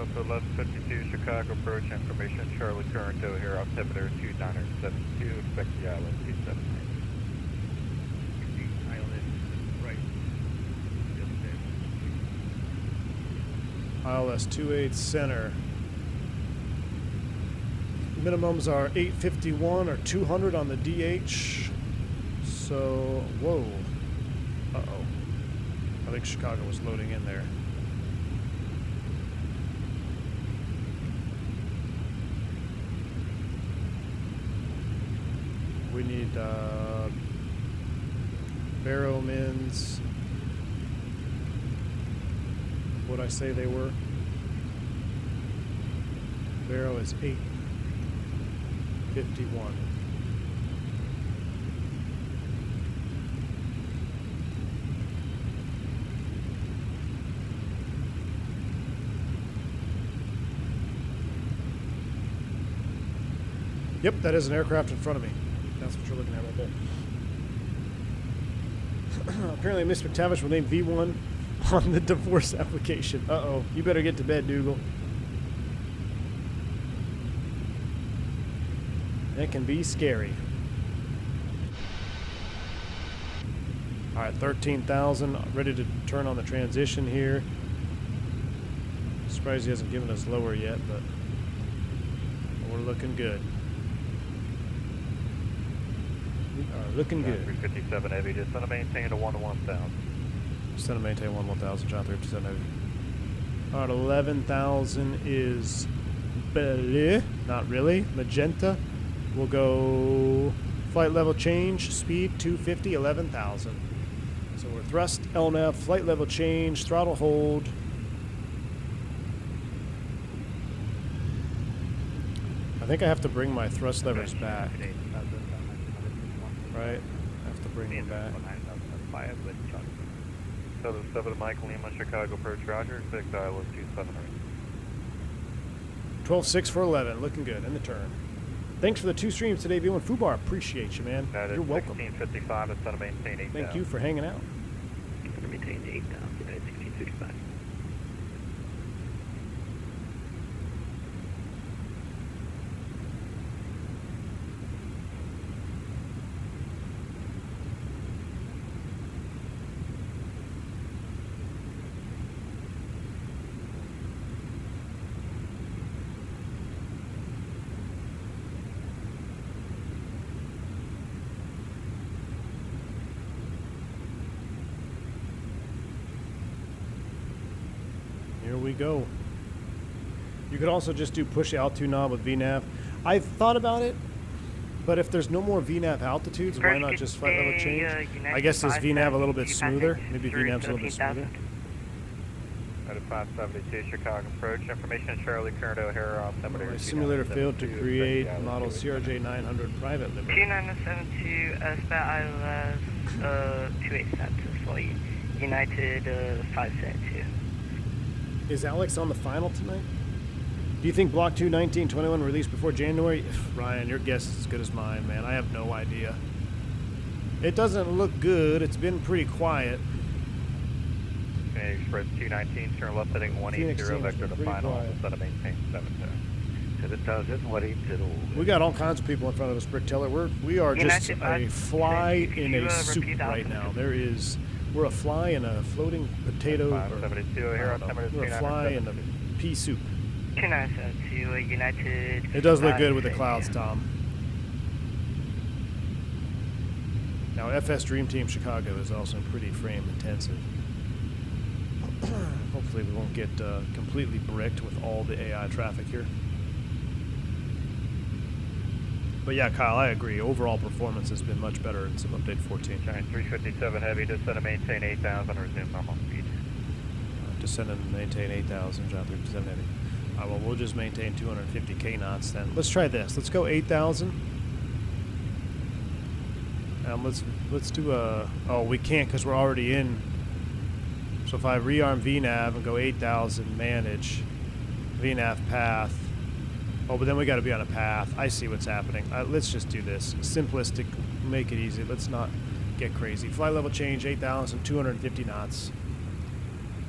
Delta 1152, Chicago approach, information, Charlie current O'Hare, altimeter 2972, expect the ILS 279. ILS 28 center. Minimums are 851 or 200 on the DH. So, whoa. Uh-oh. I think Chicago was loading in there. We need Barrowmans. What'd I say they were? Barrow is 851. Yep, that is an aircraft in front of me. That's what you're looking at right there. Apparently Miss McTavish will name V1 on the divorce application. Uh-oh. You better get to bed, Dougal. It can be scary. All right, 13,000. Ready to turn on the transition here. Surprised he hasn't given us lower yet, but we're looking good. We are looking good. 357 Heavy, just send a maintain to 1 to 1,000. Send a maintain 1 1,000, John 357 Heavy. All right, 11,000 is bleh, not really, magenta. We'll go flight level change, speed 250, 11,000. So we're thrust, LNAV, flight level change, throttle hold. I think I have to bring my thrust levers back. Right? I have to bring them back. 77 Mike Lima, Chicago approach, Roger, 6 ILS 279. 12.6 for 11, looking good, in the turn. Thanks for the 2 streams today, V1 Fubar. Appreciate you, man. You're welcome. 1655, to send a maintain 8,000. Thank you for hanging out. Maintain 8,000 at 1665. Here we go. You could also just do push altitude knob with VNAV. I've thought about it, but if there's no more VNAV altitudes, why not just flight level change? I guess is VNAV a little bit smoother? Maybe VNAV's a little bit smoother. Out of 572 Chicago approach, information Charlie current O'Hare, altimeter. My simulator failed to create model CRJ 900 private limit. 2972 SBAT ILS 28 cents for United 572. Is Alex on the final tonight? Do you think Block 2 1921 released before January? Ryan, your guess is as good as mine, man. I have no idea. It doesn't look good. It's been pretty quiet. Phoenix Express 219, turn left heading 180, vector to final, set a maintain 72. We got all kinds of people in front of us, Brick Teller. We are just a fly in a soup right now. We're a fly in a floating potato. We're a fly in a pea soup. 2972 United. It does look good with the clouds, Tom. Now, FS Dream Team Chicago is also pretty frame intensive. Hopefully we won't get completely bricked with all the AI traffic here. But yeah, Kyle, I agree. Overall performance has been much better in some update 14. Giant 357 Heavy, descend and maintain 8,000, resume normal speed. Descend and maintain 8,000, John 357 Heavy. All right, well, we'll just maintain 250 knots then. Let's try this. Let's go 8,000. Let's do a... Oh, we can't because we're already in. So if I rearm VNAV and go 8,000, manage, VNAV path. Oh, but then we got to be on a path. I see what's happening. Let's just do this. Simplistic, make it easy. Let's not get crazy. Flight level change, 8,250 knots.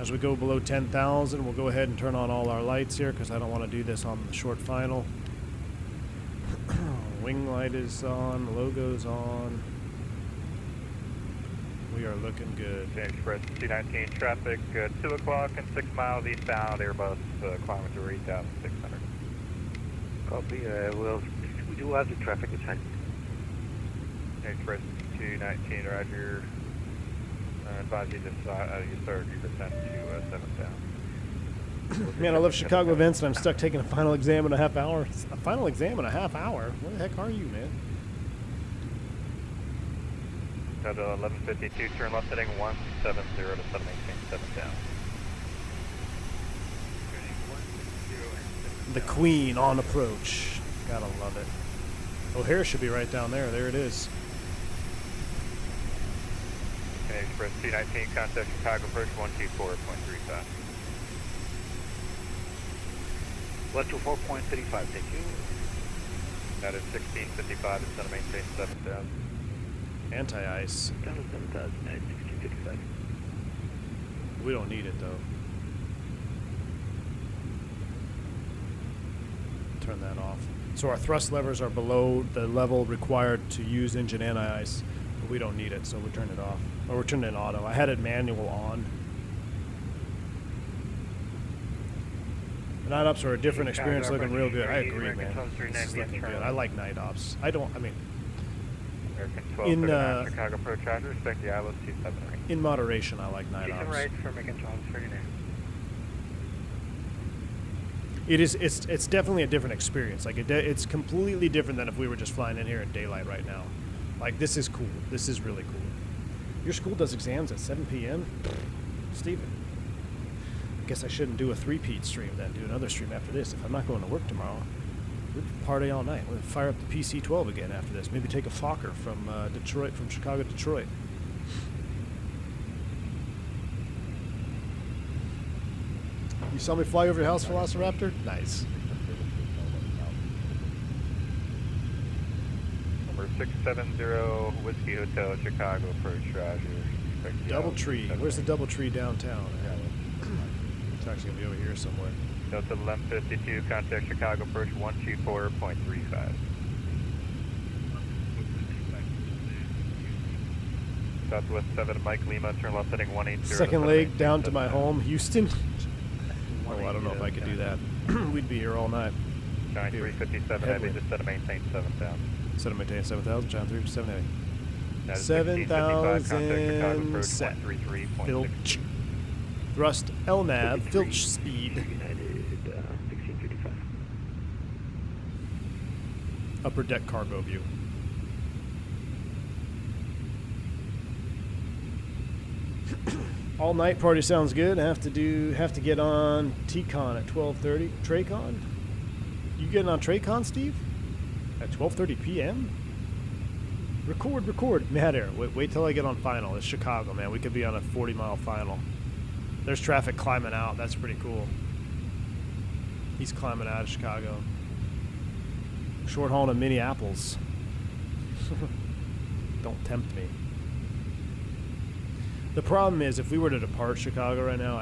As we go below 10,000, we'll go ahead and turn on all our lights here because I don't want to do this on the short final. Wing light is on, logo's on. We are looking good. Express C-19 traffic, 2 o'clock and 6 miles eastbound, Airbus, climate to 8,600. Copy, we do have the traffic assigned. Express 219, roger. Advise you to you start your descent to 7,000. Man, I love Chicago events, and I'm stuck taking a final exam in a half hour. A final exam in a half hour? Where the heck are you, man? At 1152, turn left heading 170 to 7 maintain 7 down. The Queen on approach. Gotta love it. O'Hare should be right down there. There it is. Canadian Express C-19, contact Chicago approach 124.35. 124.35, thank you. That is 1655, it's going to maintain 7,000. Anti-ice. Down to 7,000 at 1655. We don't need it, though. Turn that off. So our thrust levers are below the level required to use engine anti-ice. But we don't need it, so we turn it off. Or we're turning it auto. I had it manual on. The night ops are a different experience, looking real good. I agree, man. This is looking good. I like night ops. In Chicago approach charger, respect the ILS 278. In moderation, I like night ops. right for American 1239. It's definitely a different experience. Like it's completely different than if we were just flying in here in daylight right now. Like this is cool. This is really cool. Your school does exams at 7 p.m. Steven. I guess I shouldn't do a three-peat stream then. Do another stream after this. If I'm not going to work tomorrow, we'll party all night. We'll fire up the PC-12 again after this. Maybe take a Fokker from Detroit, from Chicago to Detroit. You saw me fly over your house, Velociraptor? Nice. Number 670 Whiskey Hotel, Chicago approach, roger. Doubletree. Where's the Doubletree downtown? It's actually going to be over here somewhere. Delta 1152, contact Chicago approach 124.35. Southwest 7 Mike Lima, turn left heading 180. Second leg down to my home, Houston. Oh, I don't know if I could do that. We'd be here all night. John 357 Heavy, just set to maintain 7,000. Set to maintain 7,000, John 357 Heavy. That is 7,000 set. Filch. Thrust LNAV, filch speed. United 1655. Upper deck cargo view. All night party sounds good. Have to get on TCon at 12:30. Tracon? You getting on Tracon, Steve? At 12:30 p.m.? Record. Mad Air. Wait till I get on final. It's Chicago, man. We could be on a 40-mile final. There's traffic climbing out. That's pretty cool. He's climbing out of Chicago. Short haul to Minneapolis. Don't tempt me. The problem is, if we were to depart Chicago right now,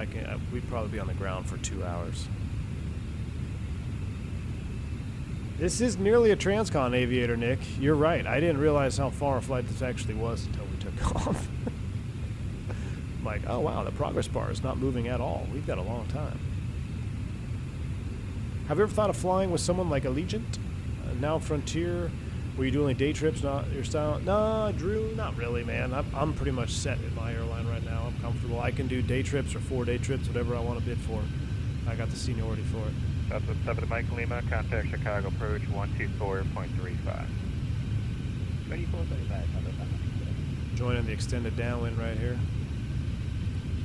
we'd probably be on the ground for 2 hours. This is nearly a transcon, Aviator Nick. You're right. I didn't realize how far a flight this actually was until we took off. I'm like, oh wow, the progress bar is not moving at all. We've got a long time. Have you ever thought of flying with someone like Allegiant? Now Frontier? Were you doing only day trips, not your style? No, Drew, not really, man. I'm pretty much set in my airline right now. I'm comfortable. I can do day trips or 4-day trips, whatever I want to bid for. I got the seniority for it. That's with 7 Mike Lima, contact Chicago approach 124.35. Joining the extended downwind right here.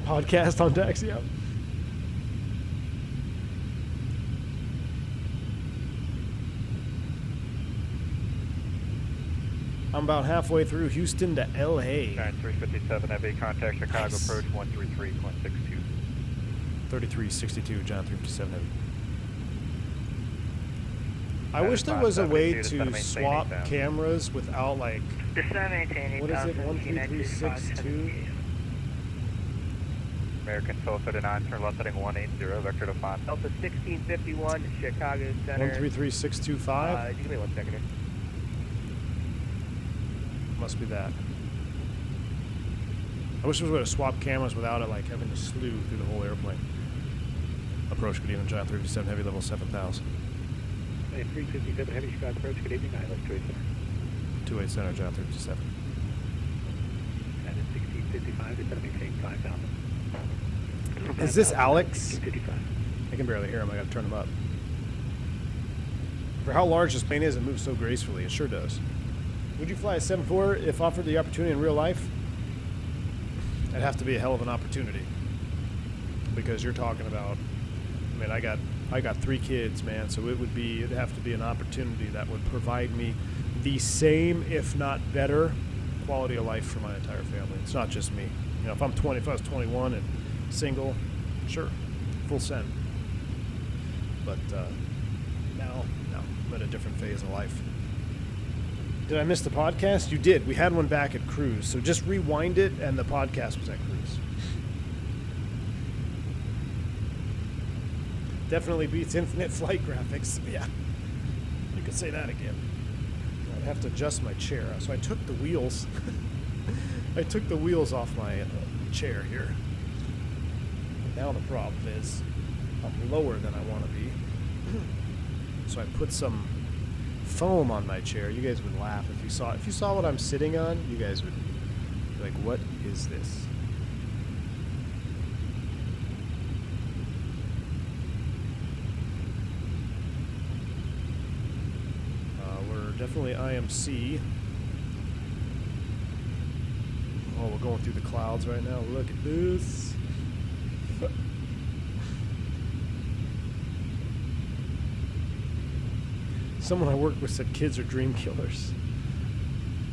Podcast on taxi out. I'm about halfway through Houston to LA. 9357 Heavy, contact Chicago approach 133.62. 3362, John 357 Heavy. I wish there was a way to swap cameras without, like, what is it, 13362? American 1239, turn left heading 180, vector to 5. Delta 1651, Chicago Center. 133625. Give me 1 second here. Must be that. I wish we would have swapped cameras without it, like having to slew through the whole airplane. Approach, good evening, John 357 Heavy, level 7000. 357 Heavy, Chicago approach, good evening, ILS 28 Center. 28 Center, John 357. That is 1655, it's going to maintain 5,000. Is this Alex? 1655. I can barely hear him, I gotta turn him up. For how large this plane is, it moves so gracefully, it sure does. Would you fly a 7-4 if offered the opportunity in real life? It'd have to be a hell of an opportunity. Because you're talking about, I mean, I got 3 kids, man, so it'd have to be an opportunity that would provide me the same, if not better, quality of life for my entire family. It's not just me. You know, if I was 21 and single, sure, full send. But now I'm at a different phase of life. Did I miss the podcast? You did. We had one back at Cruise, so just rewind it, and the podcast was at Cruise. Definitely beats Infinite Flight graphics. Yeah, you could say that again. I'd have to adjust my chair. So I took the wheels. I took the wheels off my chair here. Now the problem is I'm lower than I want to be. So I put some foam on my chair. You guys would laugh if you saw it. If you saw what I'm sitting on, you guys would be like, what is this? We're definitely IMC. Oh, we're going through the clouds right now. Look at this. Someone I worked with said kids are dream killers.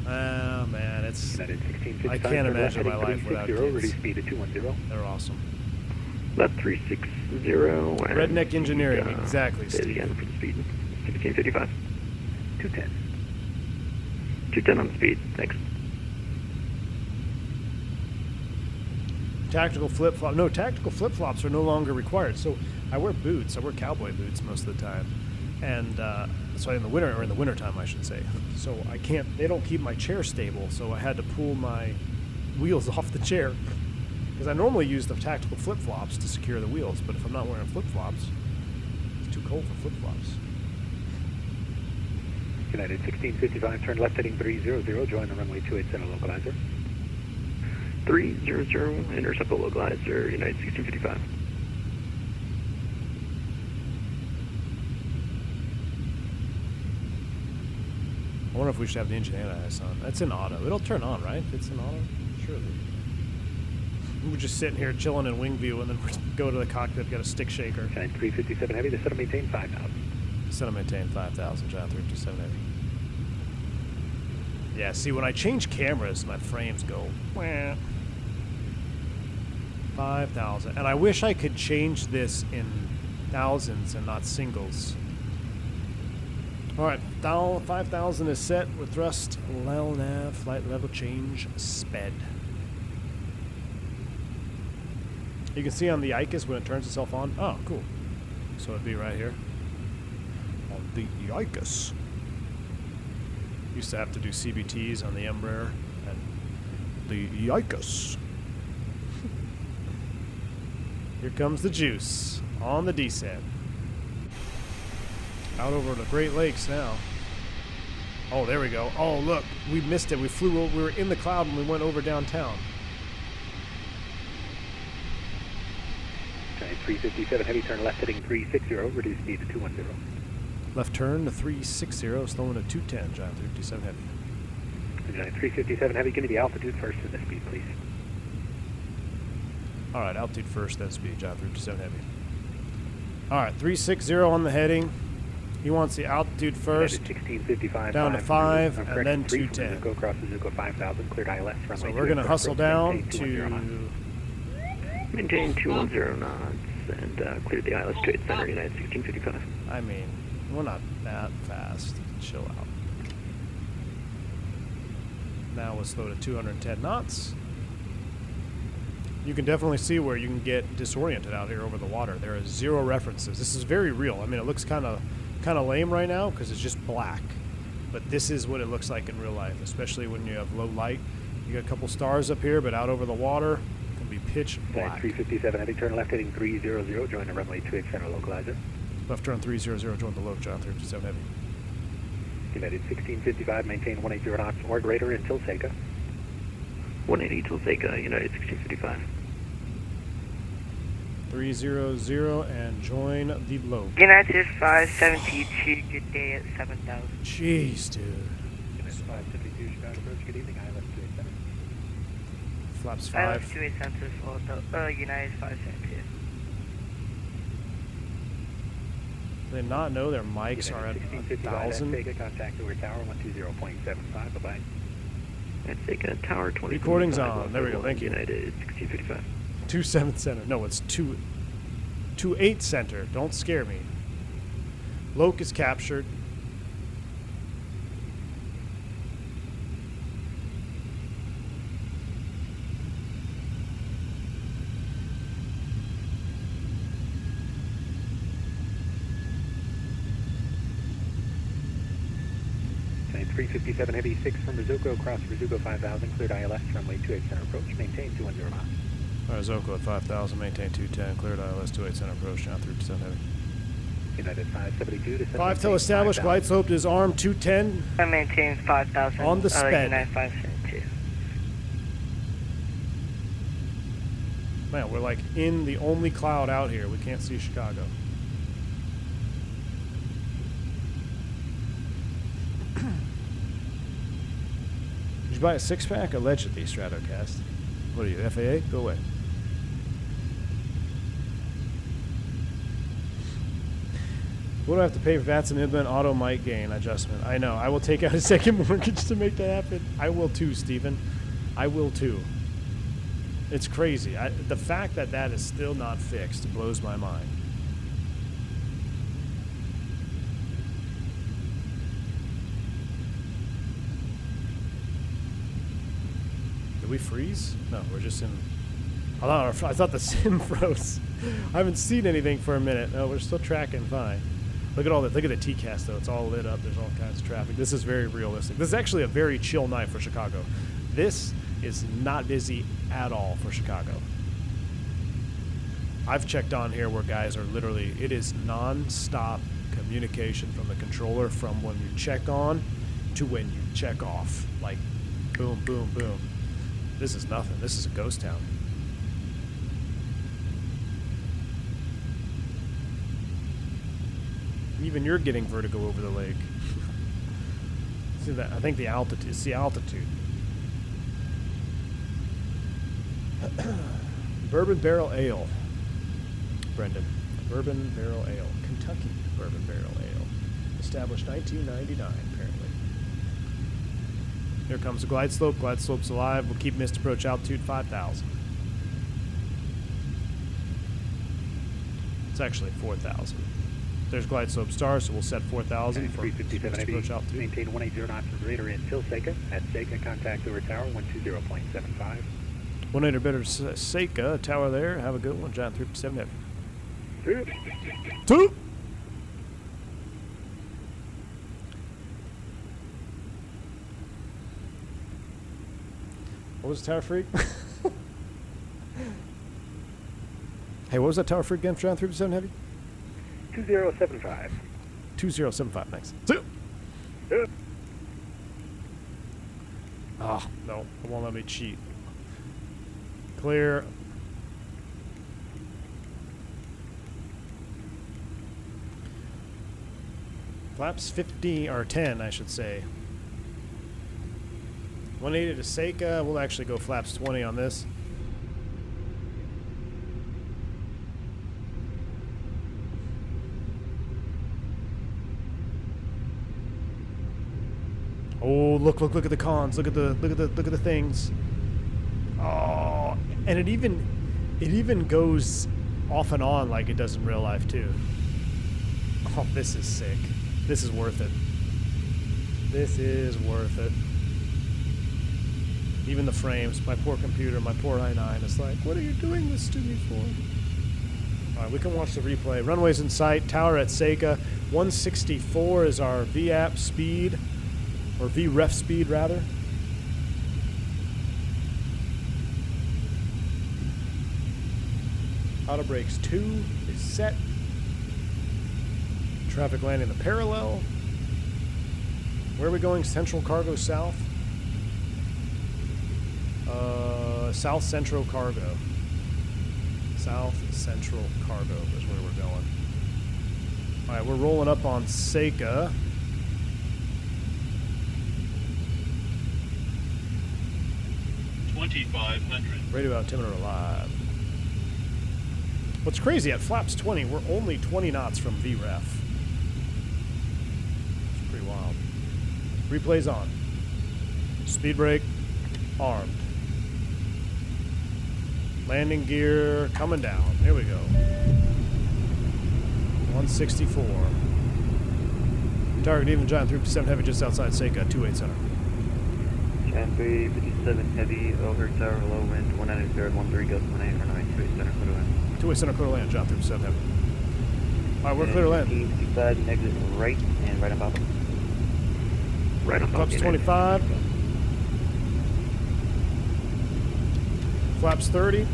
Oh man, it's. I can't imagine my life without kids. Reduce speed to 210. They're awesome. Left 360. Redneck engineering, exactly. Say it again for the speed. 1655. 210. 210 on the speed. Thanks. Tactical flip-flop. No, tactical flip-flops are no longer required. So I wear boots. I wear cowboy boots most of the time. And so in the winter, or in the wintertime, I should say. So I can't, they don't keep my chair stable, so I had to pull my wheels off the chair. Because I normally use the tactical flip-flops to secure the wheels, but if I'm not wearing flip-flops, it's too cold for flip-flops. United 1655, turn left heading 300, join the runway 28 center localizer. 300, intercept the localizer, United 1655. I wonder if we should have the engine anti-ice on. That's in auto. It'll turn on, right? It's in auto? Surely. We're just sitting here chilling in wing view, and then we go to the cockpit, got a stick shaker. John 357 Heavy, the set will maintain 5,000. Set will maintain 5,000, John 357 Heavy. Yeah, see, when I change cameras, my frames go, wah. 5,000. And I wish I could change this in thousands and not singles. Alright, 5,000 is set with thrust, level nav, flight level change, sped. You can see on the ICUS when it turns itself on. Oh, cool. So it'd be right here. On the ICUS. Used to have to do CBTs on the Embraer and the ICUS. Here comes the juice on the descent. Out over the Great Lakes now. Oh, there we go. Oh, look, we missed it. We flew. We were in the cloud and we went over downtown. Giant 357 Heavy, turn left heading 360, reduce speed to 210. Left turn to 360, slowing to 210, Giant 357 Heavy. Giant 357 Heavy, give me the altitude first and the speed, please. All right, altitude first, then speed, Giant 357 Heavy. All right, 360 on the heading. He wants the altitude first, 1655, down to 5, and then 210. Go across the Zuko 5000, cleared ILS. So we're going to hustle down to... Maintain 210 knots and clear the ILS 28 center, United 1655. I mean, we're not that fast. Chill out. Now we'll slow to 210 knots. You can definitely see where you can get disoriented out here over the water. There are 0 references. This is very real. I mean, it looks kind of lame right now because it's just black. But this is what it looks like in real life, especially when you have low light. You got a couple stars up here, but out over the water, it can be pitch black. 357 heavy, turn left heading 300, join the runway 28 center localizer. Left turn 300, join the low, John 357 heavy. United 1655, maintain 180 knots or greater until Seika. 180 till Takeoff, United 1655. 300 and join the low. United 572, good day at 7,000. Jeez, dude. United 572, Chicago approach, good evening, ILS 28 center. Flaps 5. ILS 28 center, United 572. Do they not know their mics United are at 1655, 1,000? Seika, contact Tower 120.75, bye-bye. That's Takeoff, Tower 20. Recording's on. There we go, thank you. United 1655. 27 center. No, it's 28 center. Don't scare me. Loke is captured. United 357 heavy, 6 from Rizuko, across Rizuko 5000, cleared ILS, runway 28 center approach, maintain 210 knots. Zoko at 5,000, maintain 210, cleared ILS 28 center approach, now 3% heavy. United 572 to 5 till established, glide slope is arm 210. I maintain 5,000. On the sped. United 572. Man, we're like in the only cloud out here. We can't see Chicago. Did you buy a 6-pack? Allegedly, Stratocast. What are you, FAA? Go away. What do I have to pay for Vatsim implement auto mic gain adjustment? I know. I will take out a second mortgage to make that happen. I will too, Steven. I will too. It's crazy. The fact that that is still not fixed blows my mind. Did we freeze? No, we're just in... I thought the sim froze. I haven't seen anything for a minute. No, we're still tracking fine. Look at all that. Look at the TCAS though. It's all lit up. There's all kinds of traffic. This is very realistic. This is actually a very chill night for Chicago. This is not busy at all for Chicago. I've checked on here where guys are literally, it is non-stop communication from the controller from when you check on to when you check off. Like boom, boom, boom. This is nothing. This is a ghost town. Even you're getting vertigo over the lake. See that? I think the altitude. It's the altitude. Bourbon Barrel Ale. Brendan. Bourbon Barrel Ale. Kentucky Bourbon Barrel Ale. Established 1999, apparently. Here comes the glide slope. Glide slope's alive. We'll keep missed approach altitude 5,000. It's actually 4,000. There's glide slope stars, so we'll set 4,000 for approach altitude. Maintain 180 knots or greater until Seika. At Seika, contact Tower 120.75. 180 better Seika, tower there. Have a good one, John 357 heavy. Two. What was the tower freak? Hey, what was that tower freak again, John 357 heavy? 2075. 2075, thanks. Oh, no. It won't let me cheat. Clear. Flaps 50, or 10, I should say. 180 to Seika. We'll actually go flaps 20 on this. Oh, look at the cons. Look at the things. Oh, and it even goes off and on like it does in real life too. Oh, this is sick. This is worth it. This is worth it. Even the frames, my poor computer, my poor i9 is like, what are you doing this to me for? All right, we can watch the replay. Runways in sight, tower at Seika. 164 is our VAP speed, or VREF speed rather. Auto brakes 2 is set. Traffic landing the parallel. Where are we going? Central cargo south? South Central Cargo. South Central Cargo is where we're going. Alright, we're rolling up on Seika. Radio altimeter alive. What's crazy, at flaps 20, we're only 20 knots from VREF. It's pretty wild. Replay's on. Speed brake armed. Landing gear coming down. Here we go. 164. Target even Giant 357 Heavy just outside Seika, 28 center. Giant 357 Heavy, over tower, low wind, 190 at 13, gust 18, runway 28 center, clear to land. 28 center, clear to land, Giant 357 Heavy. Alright, we're clear to land. 55 and exit right, and right on top. Right on top. Flaps 25. Flaps 30.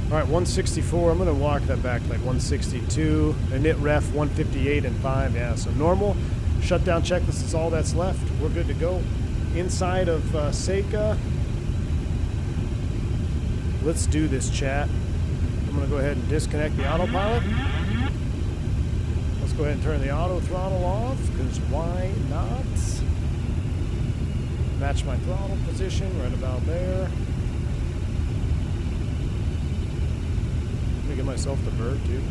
All right, 164. I'm going to walk that back like 162. Init ref 158 and 5. Yeah, so normal. Shutdown checklist is all that's left. We're good to go. Inside of Seika. Let's do this, chat. I'm going to go ahead and disconnect the autopilot. Let's go ahead and turn the auto throttle off, because why not? Match my throttle position right about there. Let me get myself the bird, too.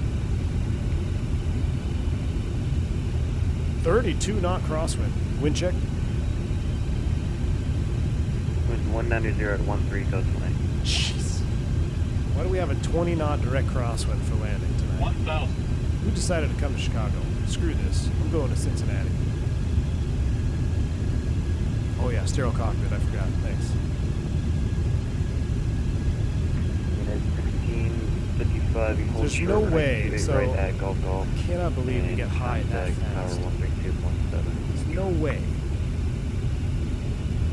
32 knot crosswind. Wind check. Wind 190 at 13, coast to land. Jeez. Why do we have a 20 knot direct crosswind for landing tonight? 1,000. Who decided to come to Chicago? Screw this. I'm going to Cincinnati. Oh yeah, sterile cockpit. I forgot. Thanks. 55. There's no way. So right at Golf Golf. I cannot believe we get high that fast. Tower 132.7. There's no way.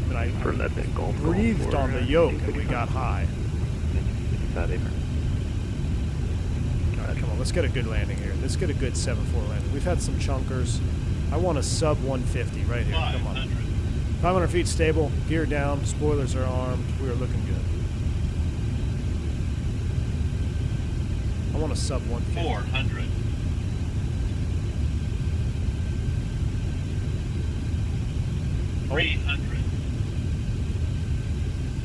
But I For that big Golf breathed Golf on the yoke and we got high. 55 apron. Alright, come on. Let's get a good landing here. Let's get a good 7-4 landing. We've had some chunkers. I want a sub 150 right here. Come on. 500 feet stable. Gear down. Spoilers are armed. We are looking good. I want a sub 150. 400. Oh. 300.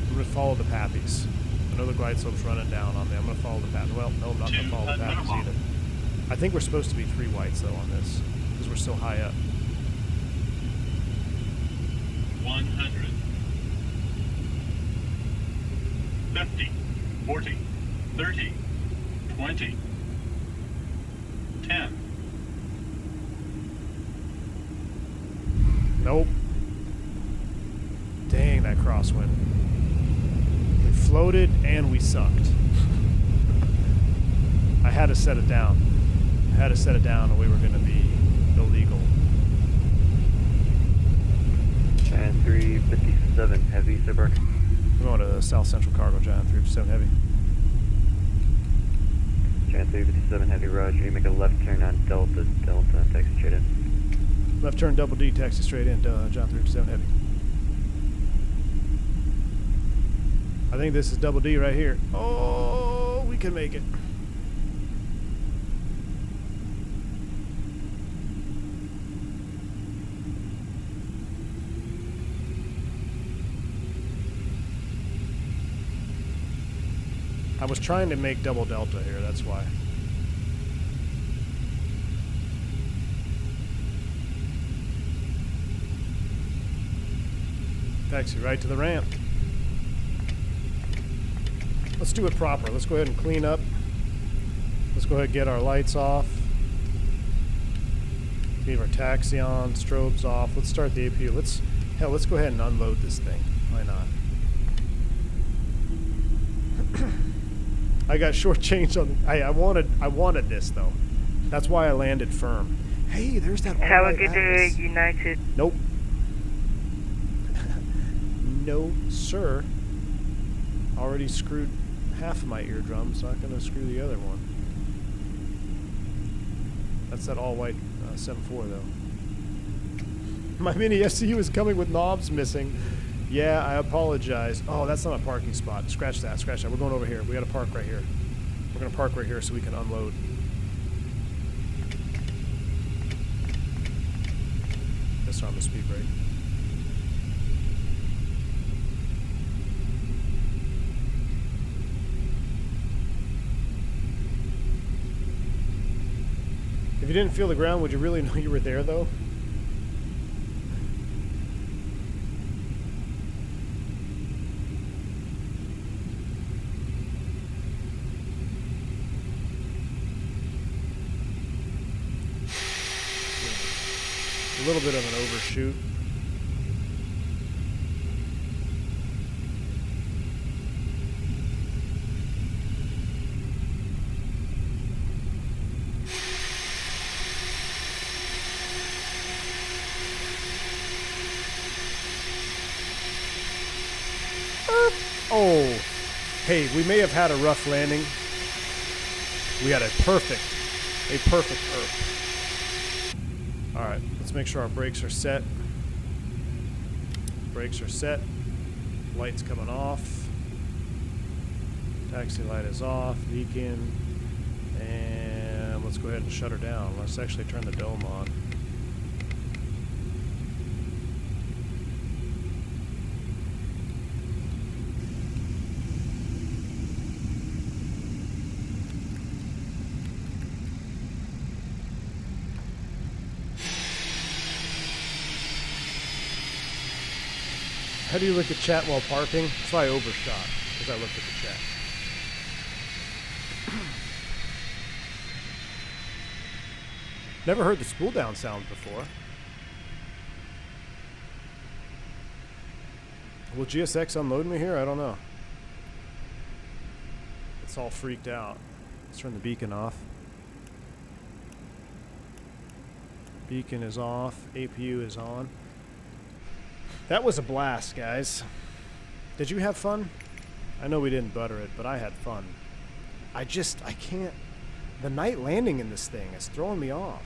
I'm going to follow the pappies. I know the glide slope's running down on me. I'm going to follow the pappies. Well, no, I'm not going to follow the pappies either. I think we're supposed to be 3 whites, though, on this, because we're so high up. 100. 50. 40. 30. 20. 10. Nope. Dang, that crosswind. We floated and we sucked. I had to set it down. I had to set it down or we were going to be illegal. Giant 357 Heavy, Suburb. We're going to South Central Cargo, Giant 357 Heavy. Giant 357 Heavy, roger. You make a left turn on Delta, taxi straight in. Left turn, double D, taxi straight in, Giant 357 Heavy. I think this is double D right here. Oh, we can make it. I was trying to make double delta here, that's why. Taxi right to the ramp. Let's do it proper. Let's go ahead and clean up. Let's go ahead and get our lights off. Leave our taxi on, strobes off. Let's start the APU. Let's go ahead and unload this thing. Why not? I got shortchanged on. I wanted this though. That's why I landed firm. Hey, there's that. Have a good day, United. Nope. No, sir. Already screwed half of my eardrums. Not gonna screw the other one. That's that all-white 7.4 though. My mini SCU is coming with knobs missing. Yeah, I apologize. Oh, that's not a parking spot. Scratch that, scratch that. We're going over here. We gotta park right here. We're gonna park right here so we can unload. Disarm the speed brake. If you didn't feel the ground, would you really know you were there though? A little bit of an overshoot. Oh, hey, we may have had a rough landing. We had a perfect earth. All right, let's make sure our brakes are set. Brakes are set. Lights coming off. Taxi light is off. Beacon. And let's go ahead and shut her down. Let's actually turn the dome on. How do you look at chat while parking? That's why I overshot, because I looked at the chat. Never heard the spool down sound before. Will GSX unload me here? I don't know. It's all freaked out. Let's turn the beacon off. Beacon is off. APU is on. That was a blast, guys. Did you have fun? I know we didn't butter it, but I had fun. I can't. The night landing in this thing is throwing me off.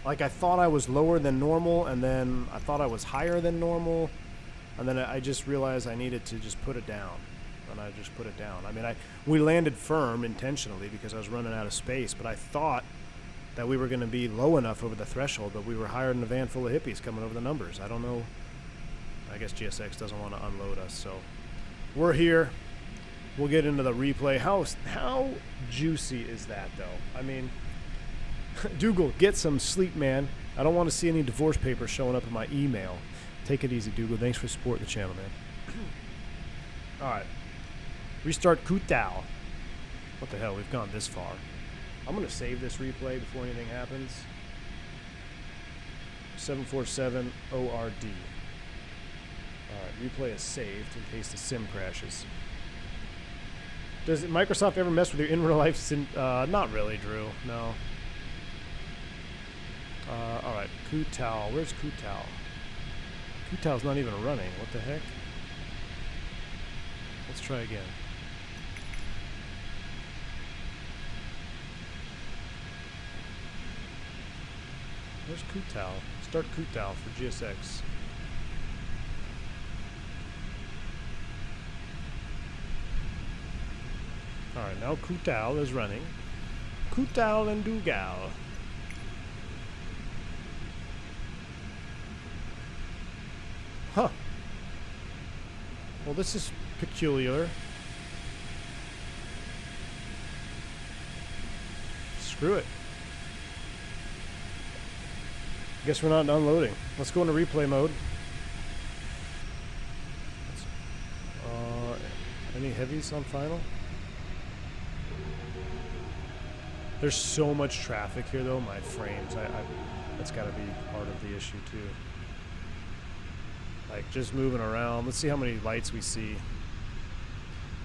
Like, I thought I was lower than normal, and then I thought I was higher than normal, and then I just realized I needed to just put it down. And I just put it down. I mean, we landed firm intentionally because I was running out of space, but I thought that we were going to be low enough over the threshold, but we were higher than a van full of hippies coming over the numbers. I don't know. I guess GSX doesn't want to unload us, so we're here. We'll get into the replay. How juicy is that, though? I mean, Dougal, get some sleep, man. I don't want to see any divorce papers showing up in my email. Take it easy, Dougal. Thanks for supporting the channel, man. All right. Restart Kutao. What the hell? We've gone this far. I'm going to save this replay before anything happens. 747 ORD. Alright, replay is saved in case the sim crashes. Does Microsoft ever mess with your in real life sim? Not really, Drew. No. Alright, Kutao. Where's Kutao? Kutao's not even running. What the heck? Let's try again. Where's Kutao? Start Kutao for GSX. Alright, now Kutao is running. Kutao and Dougal. Huh. Well, this is peculiar. Screw it. Guess we're not unloading. Let's go into replay mode. heavies on final? There's so much traffic here, though. My frames, that's got to be part of the issue too. Like just moving around. Let's see how many lights we see.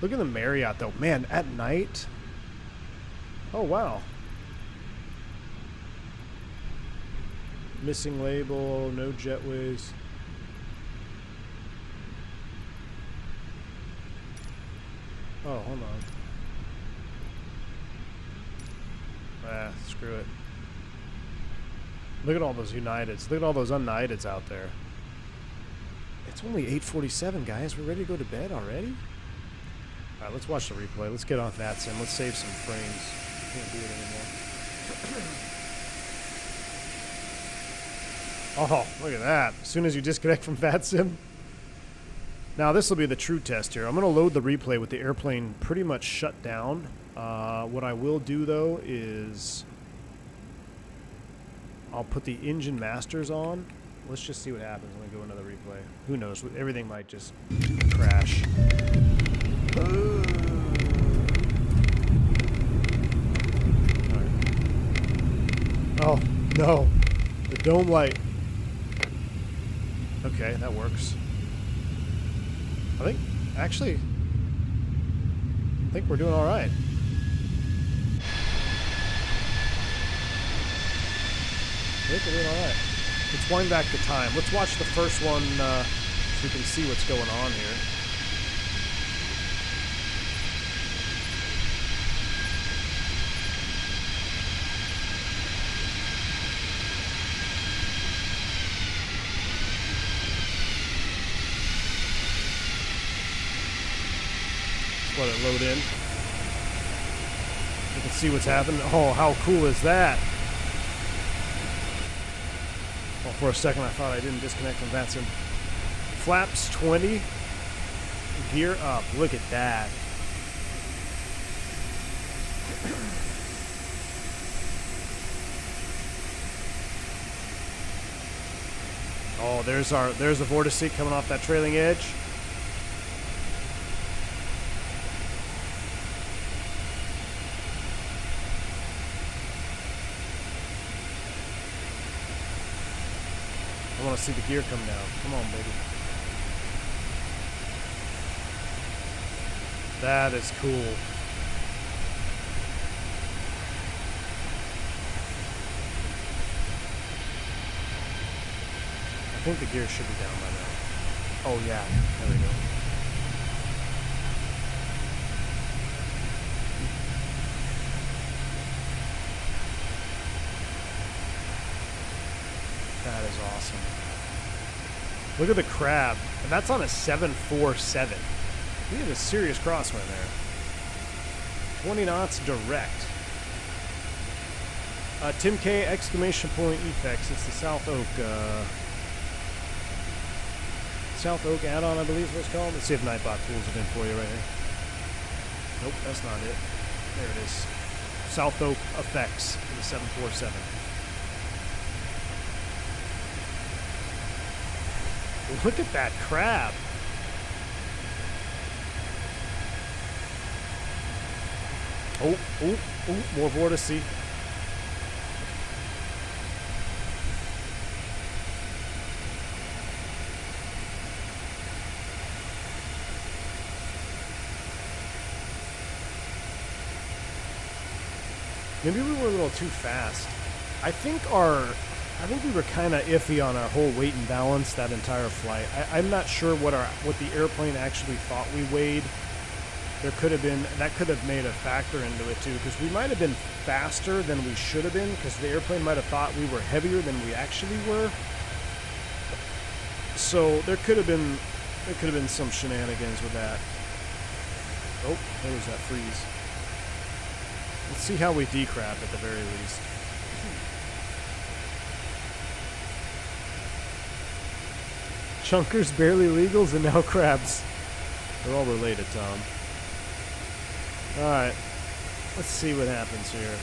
Look at the Marriott, though. Man, at night. Oh wow. Missing label. No jetways. Oh, hold on. Ah, screw it. Look at all those Uniteds. Look at all those Uniteds out there. It's only 8:47, guys. We're ready to go to bed already? All right, let's watch the replay. Let's get off Vatsim. Let's save some frames. Can't do it anymore. Oh, look at that. As soon as you disconnect from Vatsim. Now, this will be the true test here. I'm going to load the replay with the airplane pretty much shut down. What I will do, though, is I'll put the engine masters on. Let's just see what happens when we go another replay. Who knows? Everything might just crash. Oh, no. The dome light. Okay, that works. I think we're doing all right. I think we're doing all right. Let's wind back the time. Let's watch the first one so we can see what's going on here. Let it load in. You can see what's happening. Oh, how cool is that? Well, for a second I thought I didn't disconnect from Vatsim. Flaps 20. Gear up. Look at that. Oh, there's the vortice seat coming off that trailing edge. I want to see the gear come down. Come on, baby. That is cool. I think the gear should be down by now. Oh yeah, there we go. That is awesome. Look at the crab. And that's on a 747. We had a serious crosswind there. 20 knots direct. Tim K, exclamation point effects. It's the South Oak add-on, I believe is what it's called. Let's see if Nightbot pulls it in for you right here. Nope, that's not it. There it is. South Oak effects for the 747. Look at that crab. Oh, more vortice. Maybe we were a little too fast. I think we were kind of iffy on our whole weight and balance that entire flight. I'm not sure what the airplane actually thought we weighed. That could have made a factor into it too, because we might have been faster than we should have been, because the airplane might have thought we were heavier than we actually were. So there could have been some shenanigans with that. Oh, there was that freeze. Let's see how we decrab at the very least. Chunkers, barely legals, and now crabs. They're all related, Tom. Alright. Let's see what happens here.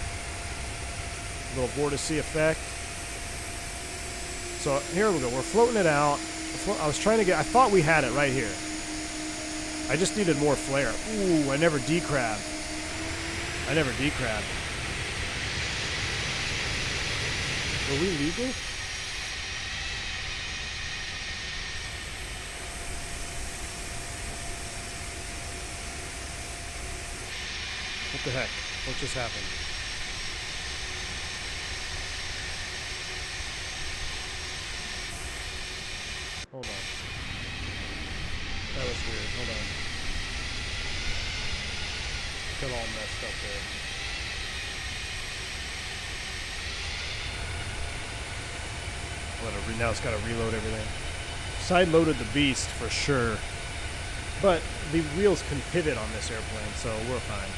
A little vortice effect. So here we go. We're floating it out. I thought we had it right here. I just needed more flare. Ooh, I never decrabbed. I never decrabbed. Were we legal? What the heck? What just happened? Hold on. That was weird. Hold on. Got all messed up there. Whatever. Now it's got to reload everything. Side loaded the beast for sure. But the wheels can pivot on this airplane, so we're fine.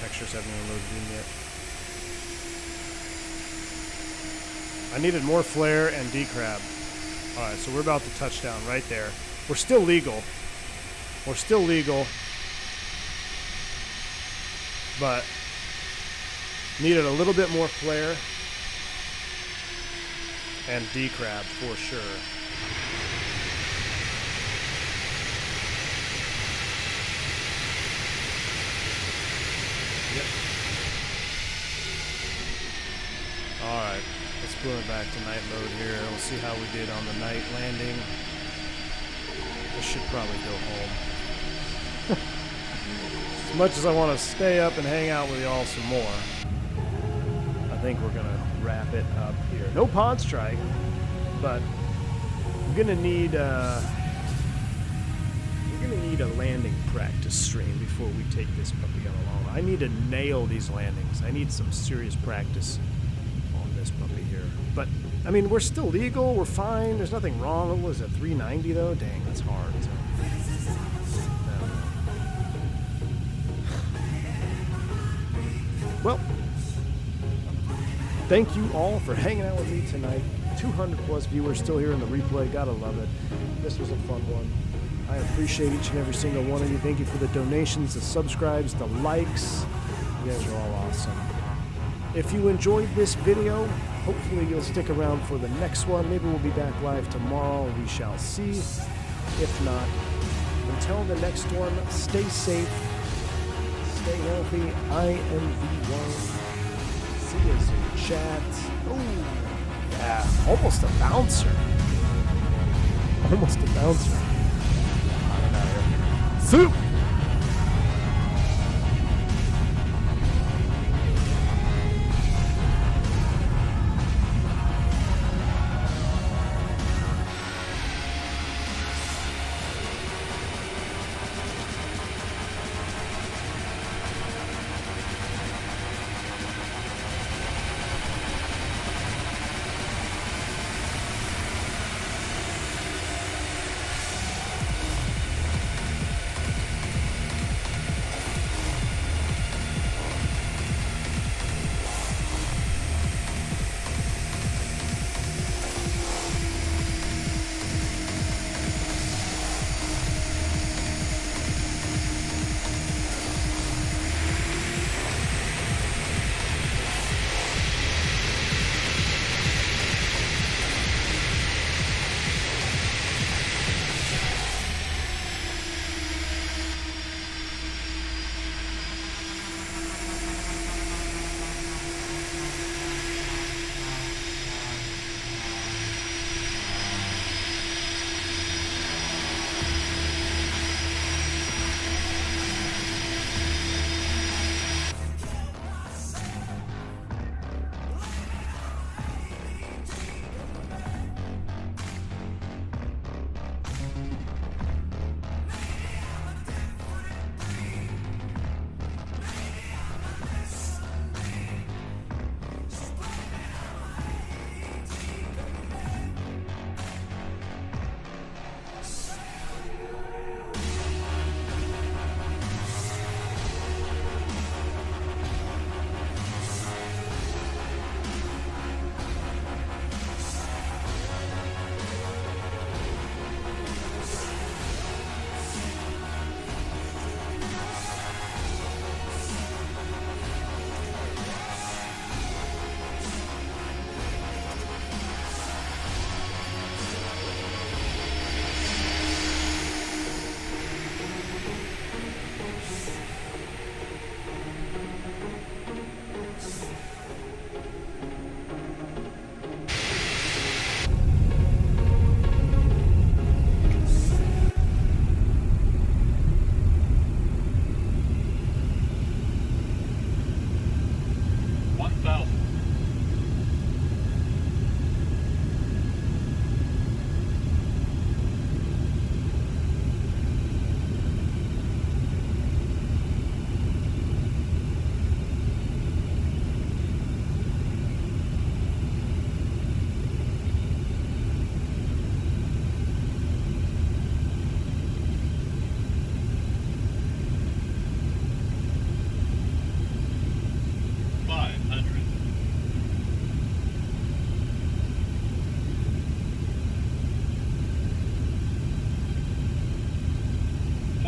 Textures haven't even loaded in yet. I needed more flare and decrab. Alright, so we're about to touch down right there. We're still legal. We're still legal. But needed a little bit more flare and decrab for sure. Yep. Alright, let's pull it back to night mode here. We'll see how we did on the night landing. I should probably go home. As much as I want to stay up and hang out with y'all some more, I think we're going to wrap it up here. No pod strike, but I'm going to need a landing practice stream before we take this puppy on along. I need to nail these landings. I need some serious practice on this puppy here. But, I mean, we're still legal. We're fine. There's nothing wrong. What was it, 390 though? Dang, that's hard. So. Well, thank you all for hanging out with me tonight. 200 plus viewers still here in the replay. Gotta love it. This was a fun one. I appreciate each and every single one of you. Thank you for the donations, the subscribes, the likes. You guys are all awesome. If you enjoyed this video, hopefully you'll stick around for the next one. Maybe we'll be back live tomorrow. We shall see. If not, until the next one, stay safe. Stay healthy. I am V1. See you in chat. Oh, yeah. Almost a bouncer. Almost a bouncer. I'm out of here. Soup!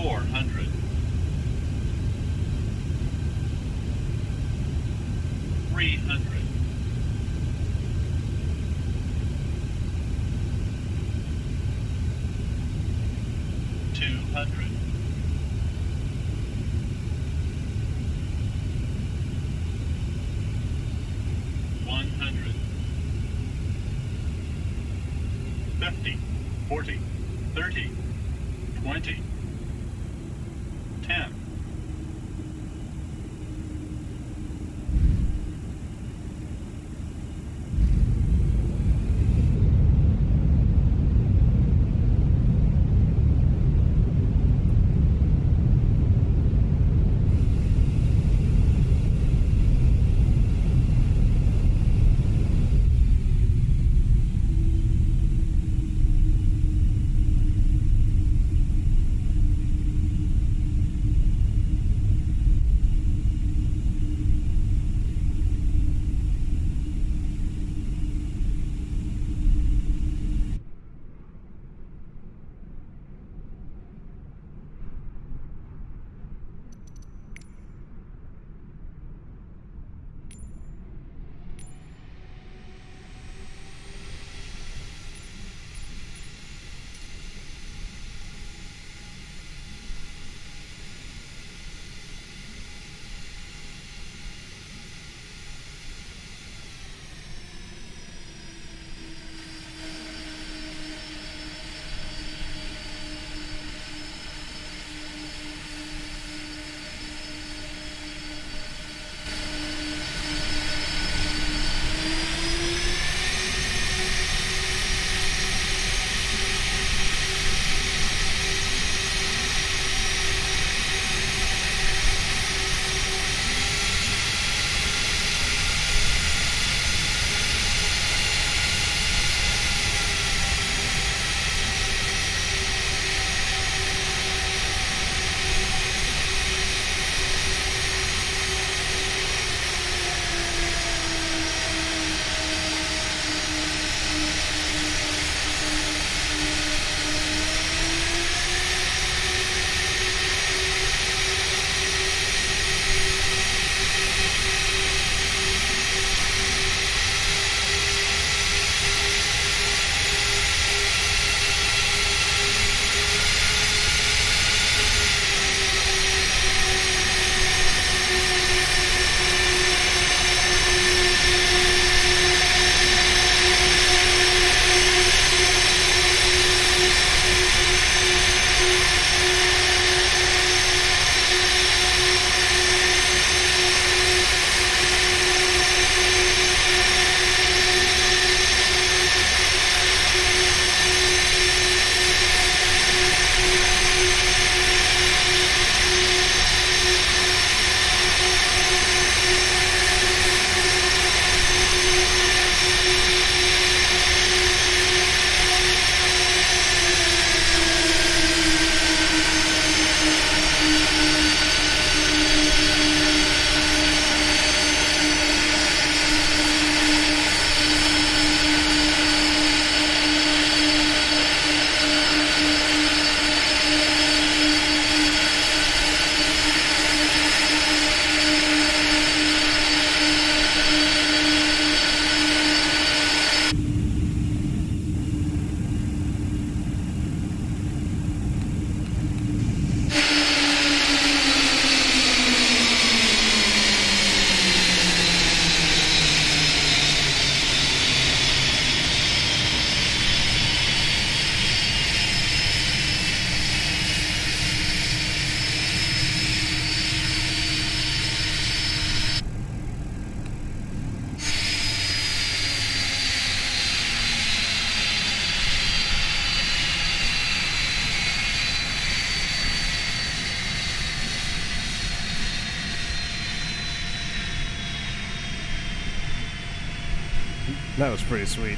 400. 300. 200. 100. 50. 40. 30. 20. 10. That was pretty sweet.